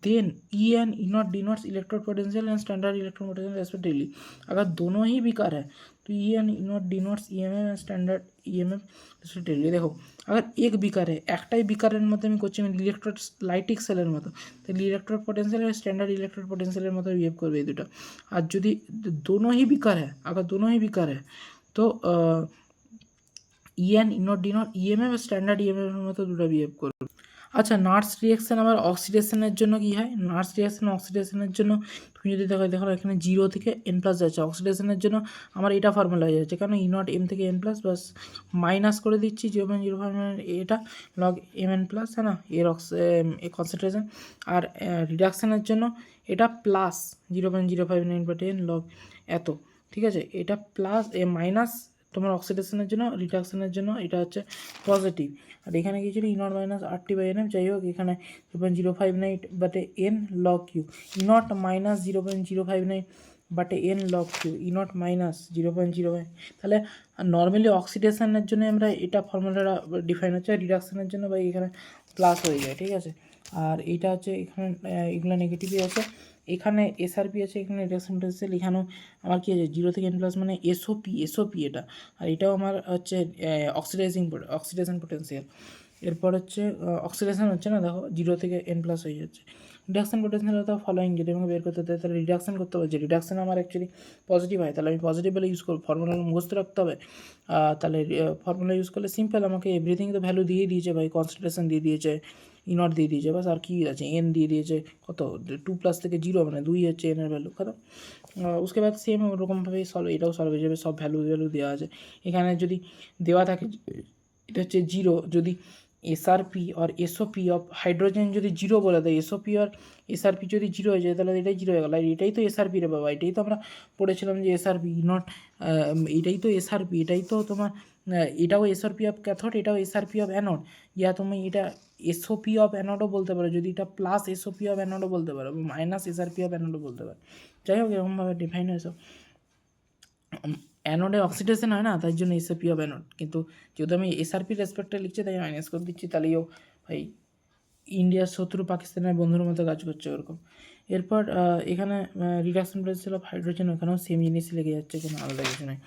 then E N E naught D naught electrode potential and standard electrode potential respectively. अगर दोनों ही बीकर है तो E N E naught D naught E M F and standard E M F respectively. देखो अगर एक beaker है एकटाई बीकारेर मतो आमि करछि इलेक्ट्रोड लाइटिक सेलेर मतो, ताहले इलेक्ट्रोड पोटेंशियल और स्टैंडर्ड इलेक्ट्रोड पोटेंशियलेर मतो बिहेव करबे এই দুটো। আর যদি दोनों ही बीकर है, अगर दोनों ही बीकर है तो E n E naught D naught EMF standard ইএমএফের মতো দুটো বিহেভ করবে। আচ্ছা, নার্স রিয়াকশান আবার অক্সিডেশনের জন্য কী হয়? নার্স রিয়াকশান অক্সিডেশনের জন্য তুমি যদি দেখো এখানে 0 থেকে n প্লাস যাচ্ছে, অক্সিডেশনের জন্য আমার এটা ফর্মুলা হয়ে যাচ্ছে, কারণ ই নট এম থেকে n প্লাস বাস মাইনাস করে দিচ্ছি 0.05 এটা লগ এম এন প্লাস, হ্যাঁ না, এর কনসেন্ট্রেশন। আর রিডাকশানের জন্য এটা প্লাস 0.059/10 লগ এত, ঠিক আছে, এটা প্লাস মাইনাস তোমার অক্সিডেশনের জন্য, রিডাকশনের জন্য এটা হচ্ছে পজিটিভ। আর এখানে কী ছিল E naught minus R T by n F, যাই হোক এখানে 0.059/n log Q, E naught minus 0.059/n log Q, E naught minus 0.05। তাহলে নর্মালি অক্সিডেশনের জন্য আমরা এটা ফর্মুলাটা ডিফাইন হচ্ছে, রিডাকশনের জন্য বা এখানে প্লাস হয়ে যায়, ঠিক আছে। আর এইটা হচ্ছে এখানে এগুলো নেগেটিভই আছে, এখানে এসআরপি আছে, এখানে রিডাকশন পোটেনশিয়াল, এখানেও আমার কী আছে 0 থেকে n প্লাস মানে এসওপি এটা, আর এটাও আমার হচ্ছে অক্সিডেশন পোটেনশিয়াল। এরপর হচ্ছে অক্সিডেশন হচ্ছে না, দেখো 0 থেকে n প্লাস হয়ে যাচ্ছে। রিডাকশন পোটেনশিয়াল তো ফলোয়িং যদি আমাকে বের করতে হয় তাহলে রিডাকশন করতে হবে, যে রিডাকশন আমার অ্যাকচুয়ালি পজিটিভ হয় তাহলে আমি পজিটিভ বলে ইউজ করবো, ফর্মুলা মুখস্থ রাখতে হবে। তাহলে ফর্মুলা ইউজ করলে সিম্পল, আমাকে এভরিথিং তো ভ্যালু দিয়ে দিয়েছে ভাই, কনসেন্ট্রেশন দিয়ে দিয়েছে, ই নট দিয়ে দিয়েছে, বাস আর কী আছে, এন দিয়ে দিয়েছে, কত 2 প্লাস থেকে 0 মানে 2 হচ্ছে এনের ভ্যালু, খতম। उसके बाद सेम ওরকমভাবেই সলভ, এটাও সলভ হয়ে যাবে, সব ভ্যালু দেওয়া আছে এখানে। যদি দেওয়া থাকে এটা হচ্ছে 0, যদি এসআরপি আর এসওপি অফ হাইড্রোজেন যদি 0 বলে দেয়, এসওপি আর এসআরপি যদি 0 হয়ে যায় তাহলে এটাই 0 হয়ে গেল। আর এটাই তো এসআরপি রে বাবা, এটাই তো আমরা পড়েছিলাম যে এসআরপি নট, এটাই তো এসআরপি, এটাই তো তোমার এটাও এসআরপি অফ ক্যাথোড, এটাও এসআরপি অফ অ্যানোড, ইয়া তুমি এটা এসওপি অফ অ্যানোডও বলতে পারো, যদি এটা প্লাস এসওপি অফ অ্যানোডও বলতে পারো, মাইনাস এসআরপি অফ অ্যানোডও বলতে পারো, যাই হোক এরকমভাবে ডিফাইন হয়েছে। অ্যানোডে অক্সিডেশন হয় না, তাই জন্য এসওপি অফ অ্যানোড, কিন্তু যেহেতু আমি এসআরপি রেসপেক্টে লিখছি তাই মাইনাস করে দিচ্ছি, তাহলেও ভাই ইন্ডিয়ার শত্রু পাকিস্তানের বন্ধুর মতো কাজ করছে ওরকম। এরপর এখানে রিডাকশন পোটেনশিয়াল অফ হাইড্রোজেন, ওখানেও সেম জিনিসই লেগে যাচ্ছে, কোনো আলাদা কিছু নয়।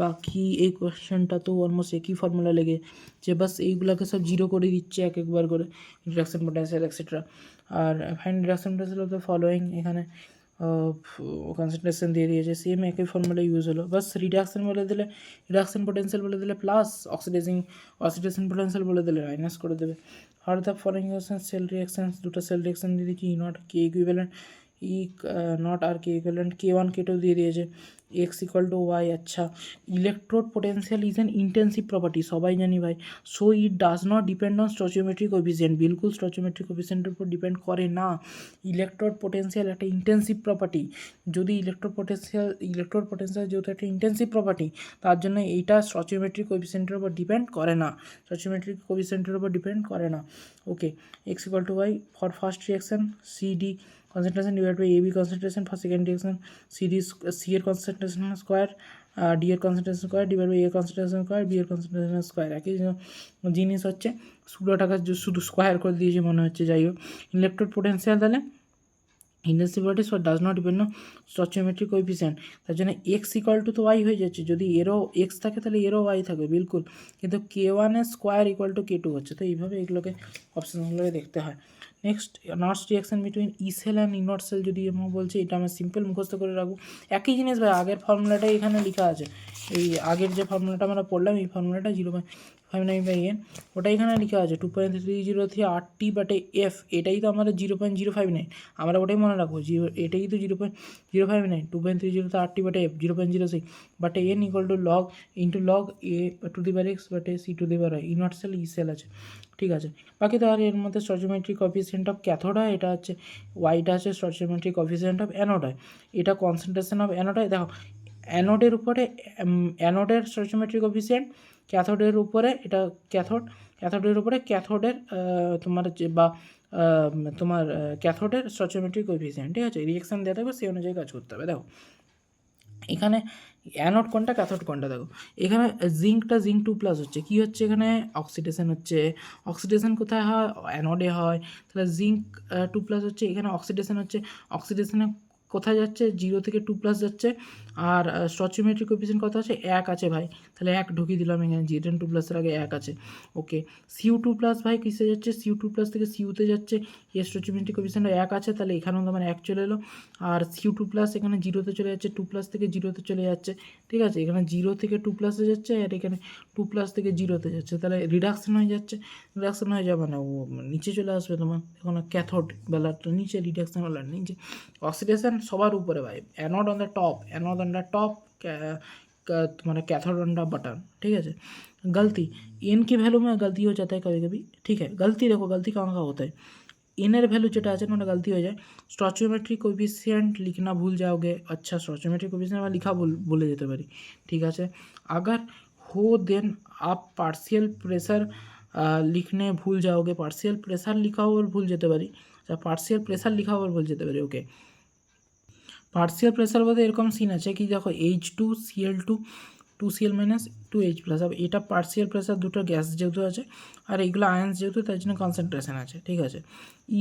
বাকি এই কোয়েশ্চেনটা তো অলমোস্ট একই ফর্মুলা লেগে যে বাস এইগুলোকে সব 0 করে দিচ্ছে একবার করে, রিডাকশন পোটেনশিয়াল এক্সেট্রা। আর find reduction potential of the following, এখানে কনসেন্ট্রেশন দিয়ে দিয়েছে, সেম একই ফর্মুলা ইউজ হলো, বাস রিডাকশন বলে দিলে, রিডাকশন পোটেনশিয়াল বলে দিলে প্লাস, অক্সিডেশন পোটেনশিয়াল বলে দিলে মাইনাস করে দেবে। আর the following reaction cell reaction, দুটো সেল রিয়াকশান দিয়ে দিয়েছি, ই নট কে ইকুইভ্যালেন্ট, ই নট আর কে ইকুইভ্যালেন্ট, K1 K2 দিয়ে দিয়েছে, এক্স ইকুয়াল টু ওয়াই। আচ্ছা, electrode potential is an intensive property, সবাই জানি ভাই, so it does not depend on stoichiometric coefficient, বিলকুল স্টচিওমেট্রিক কোএফিসিয়েন্টের উপর ডিপেন্ড করে না। ইলেকট্রোড পোটেন্সিয়াল একটা ইন্টেন্সিভ প্রপার্টি, যদি ইলেকট্রোড পোটেন্সিয়াল যেহেতু একটা ইন্টেন্সিভ প্রপার্টি, তার জন্য এইটা স্টচিওমেট্রিক কোএফিসিয়েন্টের উপর ডিপেন্ড করে না, স্টচিওমেট্রিক কোএফিসিয়েন্টের উপর ডিপেন্ড করে না। Okay, x equal to y for first reaction, CD concentration divided by AB concentration, for second reaction C এর concentration square, D এর concentration square divided by A concentration square, B এর concentration square, একই জিনিস হচ্ছে, ষোলোটাকে শুধু square করে দিয়েছে মনে হচ্ছে। যাই হোক, ইলেকট্রোড পোটেন্সিয়াল তাহলে intensive properties for does not depend on stoichiometric coefficient, তার জন্য এক্স ইকুয়াল টু তো ওয়াই হয়ে যাচ্ছে, যদি এরও এক্স থাকে তাহলে এরও ওয়াই থাকবে বিলকুল, কিন্তু K1 এর স্কোয়ার ইকুয়াল টু K2 হচ্ছে, তো এইভাবে এগুলোকে অপশানগুলোকে দেখতে হয়। নেক্সট নটস reaction between E cell and E naught cell যদি আমরা বলছি, এটা আমরা সিম্পল মুখস্থ করে রাখবো। একই জিনিস ভাই, আগের ফর্মুলাটাই এখানে লেখা আছে। এই আগের যে ফর্মুলাটা আমরা পড়লাম, এই ফর্মুলাটা 0.59/n, ওটা এখানে লেখা আছে 2.303 RT/F, এটাই তো আমাদের 0.059, আমরা ওটাই মনে রাখবো। এটাই তো 0.059, 2.30 তো RT/F 0.06/n = log into log A/x/c/y, E naught cell E cell আছে, ঠিক আছে। বাকি তাহলে এর মধ্যে স্টচিওমেট্রিক কোএফিসিয়েন্ট অফ ক্যাথোড হয়, এটা হচ্ছে ওয়াইটা আছে স্টচিওমেট্রিক কোএফিসিয়েন্ট অফ অ্যানোড হয়, এটা কনসেন্ট্রেশন অফ অ্যানোড হয়। দেখো অ্যানোডের উপরে অ্যানোডের স্টচিওমেট্রিক কোএফিসিয়েন্ট, ক্যাথোডের উপরে এটা ক্যাথোডের উপরে ক্যাথোডের তোমার যে বা তোমার ক্যাথোডের স্টচিওমেট্রিক কোএফিসিয়েন্ট, ঠিক আছে। রিয়েকশান দেওয়া থাকবে সেই অনুযায়ী কাজ করতে হবে। দেখো এখানে অ্যানোড কোনটা ক্যাথোড কোনটা, দেখো এখানে জিঙ্ক 2+ হচ্ছে, কী হচ্ছে এখানে অক্সিডেশন হচ্ছে। অক্সিডেশন কোথায় হয়? অ্যানোডে হয়। তাহলে জিঙ্ক 2+ হচ্ছে, এখানে অক্সিডেশন হচ্ছে। অক্সিডেশনে কোথায় যাচ্ছে? 0 থেকে 2+ যাচ্ছে। আর স্টচিওমেট্রিক কোএফিসিয়েন্ট কত আছে? 1 আছে ভাই, তাহলে 1 ঢুকিয়ে দিলাম এখানে, 0 2+এর আগে 1 আছে। ওকে, Cu2+ ভাই কিসে যাচ্ছে? Cu2+ থেকে Cuতে যাচ্ছে, এর স্টচিওমেট্রিক কোএফিসিয়েন্ট 1 আছে, তাহলে এখানেও তোমার 1 চলে এলো। আর Cu2+ এখানে 0-তে চলে যাচ্ছে, 2+ থেকে 0-তে চলে যাচ্ছে, ঠিক আছে। এখানে 0 থেকে 2+এ যাচ্ছে, আর এখানে 2+ থেকে 0-তে যাচ্ছে, তাহলে রিডাকশন হয়ে যাচ্ছে। রিডাকশন হয়ে যাবে না, ও নিচে চলে আসবে তোমার, এখন ক্যাথোড বেলাটা নিচে, রিডাকশন বেলার নিচে, অক্সিডেশন সবার উপরে ভাই। অ্যানোড অন দ্য টপ, तुम्हारा कैथोड ऑन द बटन, ठीक है। गलती एन की वैल्यू में गलती हो जाता है कभी कभी, ठीक है। गलती देखो, गलती कहाँ का होता है? এনের ভ্যালু যেটা আছে না, ওটা গলতি হয়ে যায়। স্টচিওমেট্রিক কোএফিসিয়েন্ট লিখনা ভুল যাওগে। আচ্ছা, স্টচিওমেট্রিক কোএফিসিয়েন্ট আমরা লিখা বলে যেতে পারি, ঠিক আছে। अगर हो देन आप पार्शियल प्रेशर लिखने भूल जाओगे। पार्शियल प्रेशर लिखा हुआ भूल যেতে পারি, পার্শিয়াল প্রেশার লিখা हुआ ভুল যেতে পারি। ওকে, পার্শিয়াল প্রেশার বলতে এরকম সিন আছে কি, দেখো H2Cl2 2Cl - 2H+, अब এটা পার্শিয়াল প্রেশার, দুটো গ্যাস যেহেতু আছে আর এইগুলো আয়ন্স যেহেতু, তার জন্য কনসেন্ট্রেশন আছে, ঠিক আছে।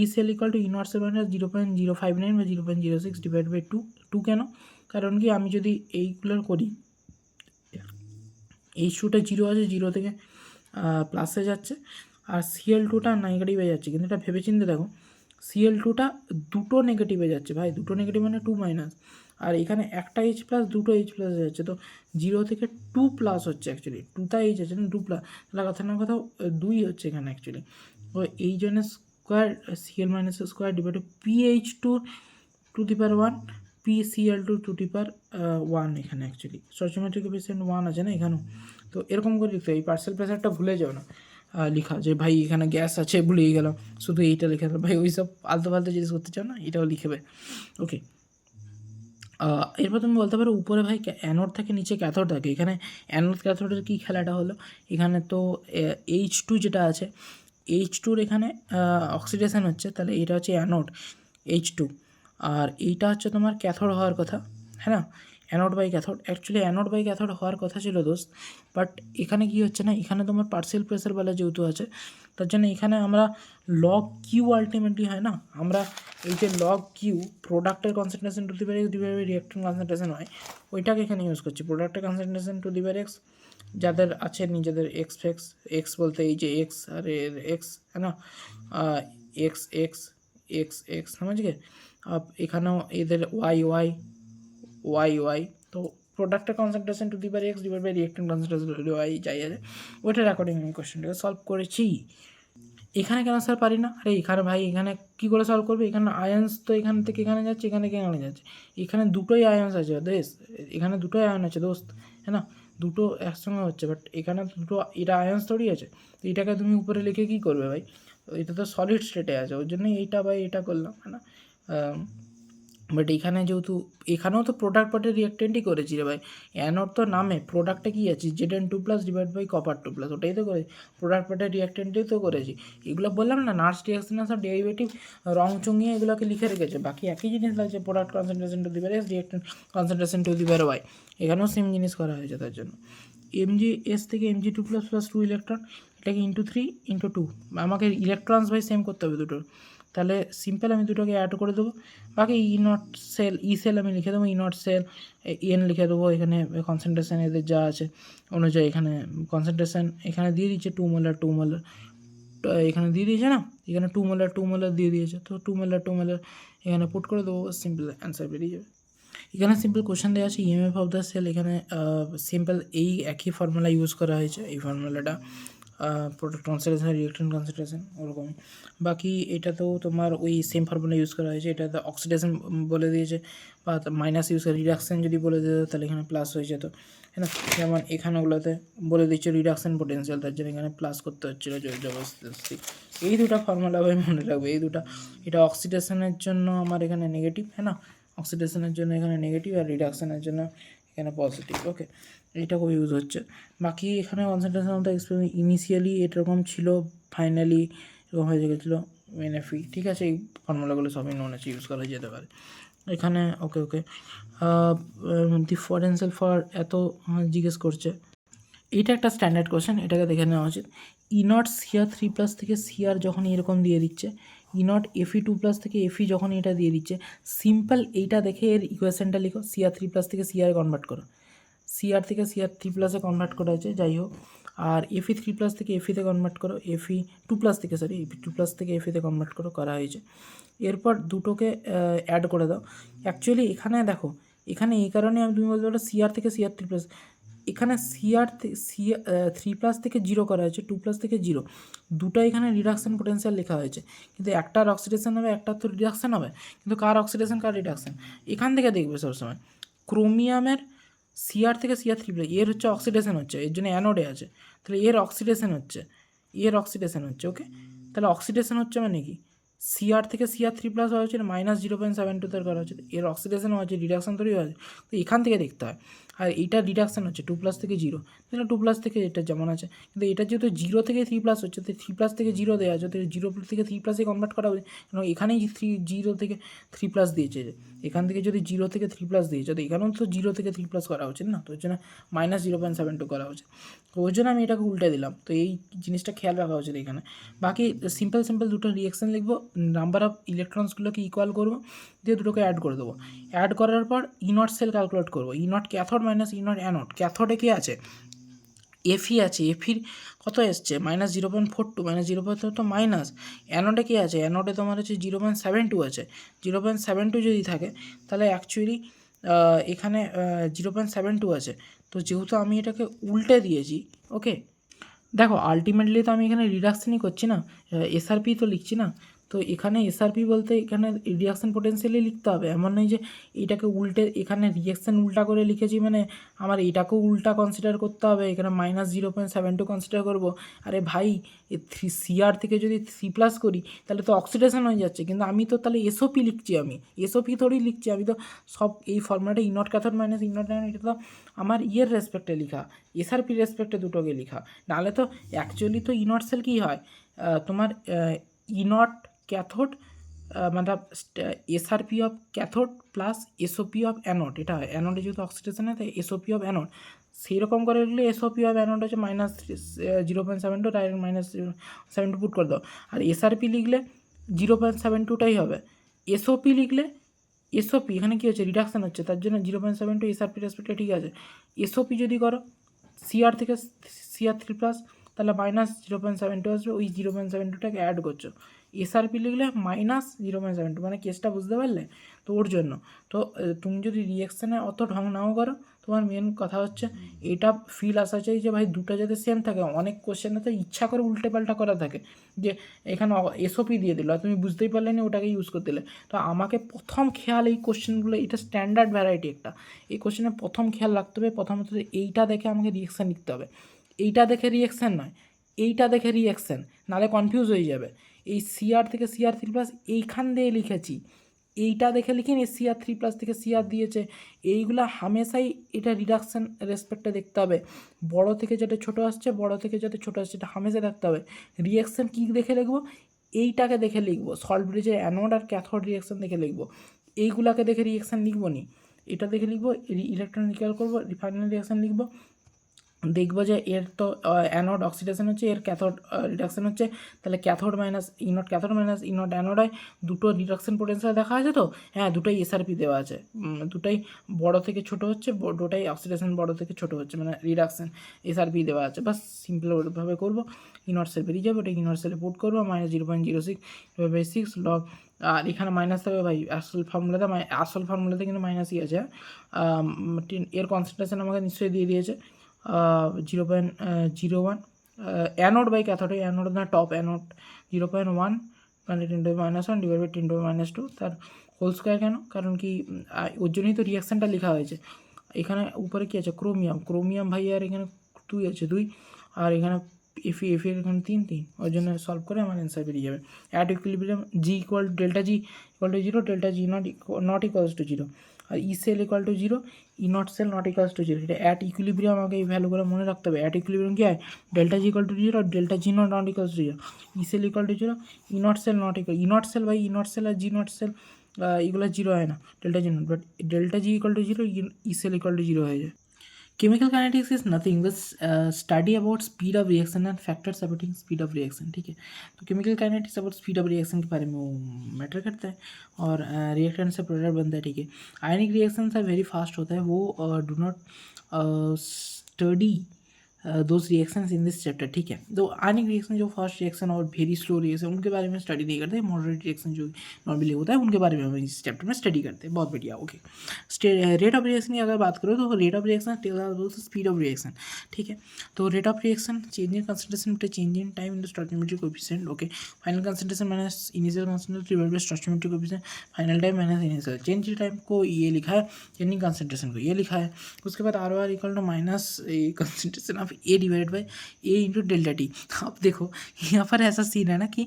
ECl = ইনট সেল - 0.059 বা 0.06/2 কেন? কারণ কি, আমি যদি এইগুলোর করি, H2টা 0 আছে, 0 থেকে প্লাসে যাচ্ছে, আর Cl2টা নেগেটিভে যাচ্ছে, কিন্তু এটা ভেবেচিন্তে দেখো, Cl2টা দুটো নেগেটিভে যাচ্ছে ভাই, দুটো নেগেটিভ মানে 2-, আর এখানে একটা H+, দুটো H+ যাচ্ছে, তো 0 থেকে 2+ হচ্ছে অ্যাকচুয়ালি, 2টা H আছে না, 2+, তাহলে কথা না কোথাও 2 হচ্ছে এখানে অ্যাকচুয়ালি। তো এই জন্য square Cl - square PH2 PCl2 এখানে অ্যাকচুয়ালি স্টচিওমেট্রিক কোএফিসিয়েন্ট 1 আছে না এখানেও, তো এরকম করে লিখতে হয়। এই পার্শিয়াল প্রেশারটা ভুলে যাও না লিখা, যে ভাই এখানে গ্যাস আছে ভুলেই গেলাম, শুধু এইটা লিখে দাও ভাই, ওই সব আলতু ফালতু জিনিস করতে চাও না, এটাও লিখবে। ওকে, এরপর তুমি বলতে পারো উপরে ভাই অ্যানোড থাকে, নিচে ক্যাথোড থাকে। এখানে অ্যানোড ক্যাথোডের কী খেলাটা হলো, এখানে তো H2 যেটা আছে, H2-র এখানে অক্সিডেশন হচ্ছে, তাহলে এটা হচ্ছে অ্যানোড H2, আর এইটা হচ্ছে তোমার ক্যাথোড হওয়ার কথা, হ্যাঁ না, anode by cathode. Actually anode by cathode হওয়ার কথা ছিল দোস্ত, বাট এখানে কি হচ্ছে না, এখানে তোমার পার্শিয়াল প্রেশার বেলা যেহেতু আছে, তার জন্য এখানে আমরা লগ কিউ আলটিমেটলি হয় না, আমরা এই যে লগ কিউ প্রোডাক্টের concentration to the power x divide by reactant concentration হয়, ওইটাকে এখানে ইউজ করছি। প্রোডাক্টের concentration to the power x, যাদের আছে নিজেদের এক্স বলতে এই যে এক্স আর এক্স, হ্যাঁ না, এক্স এক্স এক্স এক্স समझ गए। अब এখানেও এদের ওয়াই, তো প্রোডাক্টের concentration to the power x divide by reactant concentration Y যাই আছে, ওইটার অ্যাকর্ডিং আমি কোয়েশ্চেনটাকে সলভ করেছি। এখানে কেন স্যার পারি না? আরে এখানে ভাই, এখানে কী করে সলভ করবে? এখানে আয়ন্স তো এখান থেকে এখানে যাচ্ছে, এখানে থেকে এখানে যাচ্ছে, এখানে দুটোই আয়ন্স আছে দোস্ত, এখানে দুটোই আয়ন আছে দোস্ত, হ্যাঁ না, দুটো একসঙ্গে হচ্ছে, বাট এখানে দুটো, এটা আয়ন্স থোড়ি আছে, তো এটাকে তুমি উপরে লিখে কী করবে ভাই? এটা তো সলিড স্টেটে আছে, ওই জন্যই এইটা ভাই এটা করলাম, হ্যাঁ না। বাট এখানে যেহেতু এখানেও তো প্রোডাক্ট পার্টের রিঅ্যাক্টেন্টই করেছি রে ভাই, অ্যানোড তো নামে, প্রোডাক্টে কী আছে Zn2+ ডিভাইড বাই Copper2+, ওটাই তো করেছি, প্রোডাক্ট পার্টের রিঅ্যাক্টেন্টই তো করেছি। এগুলো বললাম না, নার্স রিঅ্যাকশন সব ডেরিভেটিভ রং চঙিয়ে এগুলোকে লিখে রেখেছে, বাকি একই জিনিস লাগছে, product concentration to the power x reactant concentration to the power y, এখানেও সেম জিনিস করা হয়েছে। তার জন্য Mg(S) থেকে Mg2+ + 2 ইলেকট্রন, এটাকে ×3 × 2, আমাকে ইলেকট্রনস ভাই সেম করতে হবে দুটোর, তাহলে সিম্পল আমি দুটোকে অ্যাড করে দেবো। বাকি ই সেল আমি লিখে দেবো, ইনট সেল এন লিখে দেবো, এখানে কনসেন্ট্রেশন এদের যা আছে অনুযায়ী, এখানে কনসেন্ট্রেশন এখানে দিয়ে দিচ্ছে 2 মোলার এখানে দিয়ে দিয়েছে না, এখানে 2 মোলার দিয়ে দিয়েছে, তো 2 মোলার এখানে পুট করে দেবো, সিম্পল অ্যান্সার বেরিয়ে যাবে। এখানে সিম্পল কোশ্চেন দেওয়া আছে ইএমএফ অফ দ্য সেল, এখানে সিম্পল এই একই ফর্মুলা ইউজ করা হয়েছে, এই ফর্মুলাটা প্রোডাক্ট কনসেন্ট্রেশন রিঅ্যাকটেন্ট কনসেন্ট্রেশন ওরকমই। বাকি এটাতেও তোমার ওই সেম ফর্মুলা ইউজ করা হয়েছে, এটাতে অক্সিডেশন বলে দিয়েছে বা মাইনাস ইউজ করে, রিডাকশান যদি বলে দিত তাহলে এখানে প্লাস হয়ে যেত, হ্যাঁ না। যেমন এখানেগুলোতে বলে দিচ্ছে রিডাকশান পোটেনশিয়াল, তার জন্য এখানে প্লাস করতে হচ্ছিলো জবরদস্তি। এই দুটো ফর্মুলা ভাই মনে রাখবে, এই দুটো। এটা অক্সিডেশনের জন্য আমার এখানে নেগেটিভ, হ্যাঁ না, অক্সিডেশনের জন্য এখানে নেগেটিভ আর রিডাকশানের জন্য এখানে পজিটিভ, ওকে। এইটা খুব ইউজ হচ্ছে। বাকি এখানে concentration of the experiment initially এরকম ছিল, ফাইনালি এরকম হয়ে গেছিলো এনএফই, ঠিক আছে। এই ফর্মুলাগুলো সবই নোন আছে, ইউজ করা যেতে পারে এখানে, ওকে। ডিফারেন্সিয়াল ফর এত জিজ্ঞেস করছে, এটা একটা স্ট্যান্ডার্ড কোশ্চেন, এটাকে দেখে নেওয়া উচিত। ইনট সিআর 3+ থেকে সিআর যখন এরকম দিয়ে দিচ্ছে, ইনট এফি 2+ থেকে এফি যখন এটা দিয়ে দিচ্ছে, সিম্পল এইটা দেখে এর ইকুয়েশনটা লিখো, সিআর 3+ থেকে সিআর কনভার্ট করো, সিআর থেকে সিআর 3+এ কনভার্ট করা হয়েছে, যাই হোক। আর এফি 3+ থেকে এফিতে কনভার্ট করো, এফি 2+ থেকে এফি 2+ থেকে এফিতে কনভার্ট করা হয়েছে। এরপর দুটোকে অ্যাড করে দাও। অ্যাকচুয়ালি এখানে দেখো, এখানে এই কারণে আমি তুমি বলতে পারো সিআর থেকে সিআর 3+, এখানে সিআর 3+ থেকে 0 করা হয়েছে, 2+ থেকে 0, দুটো এখানে রিডাকশান পোটেনশিয়াল লেখা হয়েছে, কিন্তু একটার অক্সিডেশন হবে, একটার তো রিডাকশান হবে, কিন্তু কার অক্সিডেশন কার রিডাকশান এখান থেকে দেখবে সবসময়। ক্রোমিয়ামের সিআর থেকে সিআর 3+, এর হচ্ছে অক্সিডেশন হচ্ছে, এর জন্য অ্যানোডে আছে, তাহলে এর অক্সিডেশন হচ্ছে, ওকে। তাহলে অক্সিডেশন হচ্ছে মানে কি, সিআর থেকে সিআর 3+ হওয়া হচ্ছে -0.72 তার করা হচ্ছে, এর অক্সিডেশনও আছে, রিডাকশান তৈরি হয়েছে, তো এখান থেকে দেখতে হয়। আর এইটা রিডাকশান হচ্ছে 2+ থেকে 0, তাহলে 2+ থেকে এটা যেমন আছে, কিন্তু এটা যেহেতু 0 থেকে 3+ হচ্ছে, তো 3+ থেকে 0 দেওয়া আছে, তো 0 থেকে 3+এ কনভার্ট করা হবে, কারণ এখানেই 0 থেকে 3+ দিয়েছে, এখান থেকে যদি 0 থেকে 3+ দিয়েছে, তো এখানেও তো 0 থেকে 3+ করা উচিত না, তো ওই জন্য -0.72 করা উচিত, তো ওই জন্য আমি এটাকে উল্টে দিলাম। তো এই জিনিসটা খেয়াল রাখা উচিত এখানে। বাকি সিম্পল দুটো রিঅ্যাকশান লিখবো, নাম্বার অফ ইলেকট্রনসগুলোকে ইকুয়াল করবো, দিয়ে দুটোকে অ্যাড করে দেবো। অ্যাড করার পর ইনট সেল ক্যালকুলেট করবো, E naught cathode minus E naught anode. ক্যাথোডে কী আছে, এফি আছে, এফির কত এসছে -0.42, -0.42 মাইনাস। অ্যানোডে কী আছে, অ্যানোডে তোমার হচ্ছে 0.72 আছে, 0.72 যদি থাকে তাহলে অ্যাকচুয়ালি এখানে 0.72 আছে, তো যেহেতু আমি এটাকে উল্টে দিয়েছি, ওকে। দেখো আলটিমেটলি তো আমি এখানে রিডাকশানই করছি না, এসআরপি তো লিখছি না, তো এখানে এসআরপি বলতে এখানে রিয়াকশান পোটেনশিয়ালি লিখতে হবে, এমন নয় যে এইটাকে উল্টে এখানে রিয়াকশান উল্টা করে লিখেছি মানে আমার এটাকেও উল্টা কনসিডার করতে হবে, এখানে -0.72 কনসিডার করবো। আরে ভাই, সিআর থেকে যদি 3+ করি তাহলে তো অক্সিডেশন হয়ে যাচ্ছে, কিন্তু আমি তো তাহলে এসওপি লিখছি, আমি এসওপি থোড়ি লিখছি, আমি তো সব এই ফর্মুলাটা ইনট ক্যাথোড মাইনাস ইনট অ্যানোড, এটা তো আমার ইয়ের রেসপেক্টে লেখা, এসআরপির রেসপেক্টে দুটোকে লেখা, নাহলে তো অ্যাকচুয়ালি তো ইনট সেল কী হয়, তোমার ইনট ক্যাথোড মানে SRP of cathode plus SOP of anode, এটা হয় অ্যানোডে যেহেতু অক্সিডেশন হয় তাই এসওপি অফ অ্যানোড, সেই রকম করে লিখলে এসওপি অফ অ্যানোড হচ্ছে -0.72, ডাইরেক্ট -72 পুট করে দাও। আর এসআরপি লিখলে 0.72টাই হবে, এসওপি লিখলে এসওপি এখানে কী হচ্ছে, রিডাকশান হচ্ছে, তার জন্য 0.72 এসআরপি রেসপেক্টে ঠিক আছে। এসওপি যদি করো সিআর থেকে সিআর 3+, তাহলে -0.72 আসবে, ওই 0.72টাকে অ্যাড করছো। এসআরপি লিখলে -0.72, মানে কেসটা বুঝতে পারলে, তো ওর জন্য তো তুমি যদি রিঅ্যাকশানে অত ঢং নাও করো, তোমার মেন কথা হচ্ছে এটা ফিল আসা চাই যে ভাই দুটো যাতে সেম থাকে। অনেক কোশ্চেনে তো ইচ্ছা করে উল্টে পাল্টা করা থাকে, যে এখানে এসওপি দিয়ে দিল আর তুমি বুঝতেই পারলে না, ওটাকে ইউজ করতে দিলে। তো আমাকে প্রথম খেয়াল এই কোশ্চেনগুলো, এটা স্ট্যান্ডার্ড ভ্যারাইটি একটা, এই কোশ্চেনে প্রথম খেয়াল রাখতে হবে, প্রথমত এইটা দেখে আমাকে রিঅ্যাকশান লিখতে হবে, এইটা দেখে রিঅ্যাকশান নয়, এইটা দেখে রিঅ্যাকশান, নাহলে কনফিউজ হয়ে যাবে। এই সিআর থেকে সিআর 3+ এইখান দিয়ে লিখেছি, এইটা দেখে লিখিনি সিআর 3+ থেকে সিআর দিয়েছে, এইগুলো হামেশাই এটা রিডাকশান রেসপেক্টে দেখতে হবে, বড় থেকে যেটা ছোটো আসছে, বড় থেকে যাতে ছোটো আসছে, এটা হামেশা দেখতে হবে। রিঅ্যাকশান কী দেখে লিখবো, এইটাকে দেখে লিখবো, সল্ট ব্রিজের অ্যানোড আর ক্যাথোড রিঅ্যাকশান দেখে লিখবো, এইগুলাকে দেখে রিঅ্যাকশান লিখবো নি, এটা দেখে লিখবো, ইলেকট্রন নিকেল করবো, রিফাইনারি রিঅ্যাকশান লিখবো, দেখবো যে এর তো অ্যানোড অক্সিডেশন হচ্ছে, এর ক্যাথোড রিডাকশন হচ্ছে, তাহলে cathode minus ইনট cathode minus E naught anode হয়, দুটো রিডাকশন পোটেনশিয়াল দেখা আছে তো, হ্যাঁ দুটোই এসআরপি দেওয়া আছে, দুটোই বড় থেকে ছোট হচ্ছে, দুটোই অক্সিডেশন বড় থেকে ছোট হচ্ছে, মানে রিডাকশন এসআরপি দেওয়া আছে, বাস সিম্পল ওইভাবে করবো, ইনট সেল বেরিয়ে যাবে, ওটা ইনট সেলে পুট করবো, -0.06 লগ, আর এখানে মাইনাস থাকবে ভাই, আসল ফর্মুলাতে কিন্তু মাইনাসই আছে, এর কনসেন্ট্রেশন আমাকে নিশ্চয়ই দিয়ে দিয়েছে 0.01 অ্যানোড বাই ক্যাথোডে, অ্যানোড না টপ অ্যানোড 0.1 মানে 10⁻1 ডিভাইড বাই 10⁻2, তার হোল স্কোয়ার কেন, কারণ কি ওর জন্যই তো রিয়াকশানটা লেখা হয়েছে। এখানে উপরে কী আছে, ক্রোমিয়াম ভাই, আর এখানে 2 আছে 2, আর এখানে এফি এর এখানে 3 ওর জন্য সলভ করে আমার অ্যান্সার বেরিয়ে যাবে। At equilibrium G equal delta G equal to 0, delta G not equals to 0, আর E cell equal to 0, E naught cell not equals to 0। এটা অ্যাট ইকুইলিব্রিয়াম আমাকে এই ভ্যালুগুলো মনে রাখতে হবে। অ্যাট ইকুইলিব্রিয়াম কী হয়, delta G equal to 0, delta G not equals to 0, E cell equal to 0, E naught cell not equal, E naught cell by E naught cell আর G naught cell এগুলো 0 হয় না, delta G naught, but delta G equal to 0, E cell equal to 0 হয়ে যায়। Chemical kinetics is nothing but study about speed of reaction and factors affecting speed of reaction, ठीक है। तो chemical kinetics about speed of reaction के बारे में वो matter करता है, और रिएक्टेंट से प्रोडक्ट बनता है, ठीक है। आयनिक रिएक्शन है वेरी फास्ट होता है, वो do not study those reactions in this chapter, ठीक है। तो आयनिक रिएक्शन जो फास्ट रिएक्शन और वेरी स्लो रिएक्शन उनके बारे में स्टडी नहीं करते, मॉडरेट रिएक्शन जो नॉर्मली होता है उनके बारे में हम इस चैप्टर में स्टडी करते हैं। बहुत बढ़िया, ओके। रेट ऑफ रिएक्शन की अगर बात करो तो rate of reaction speed of reaction, ठीक है। तो rate of reaction change in concentration बटे change in time into stoichiometric coefficient, okay. Final concentration minus initial concentration divided by stoichiometric coefficient, final time minus initial change in time को ये लिखा है, change in concentration को ये लिखा है। उसके बाद R R equal to minus concentration of A divide by A into delta T. अब देखो यहाँ पर ऐसा सीन है ना कि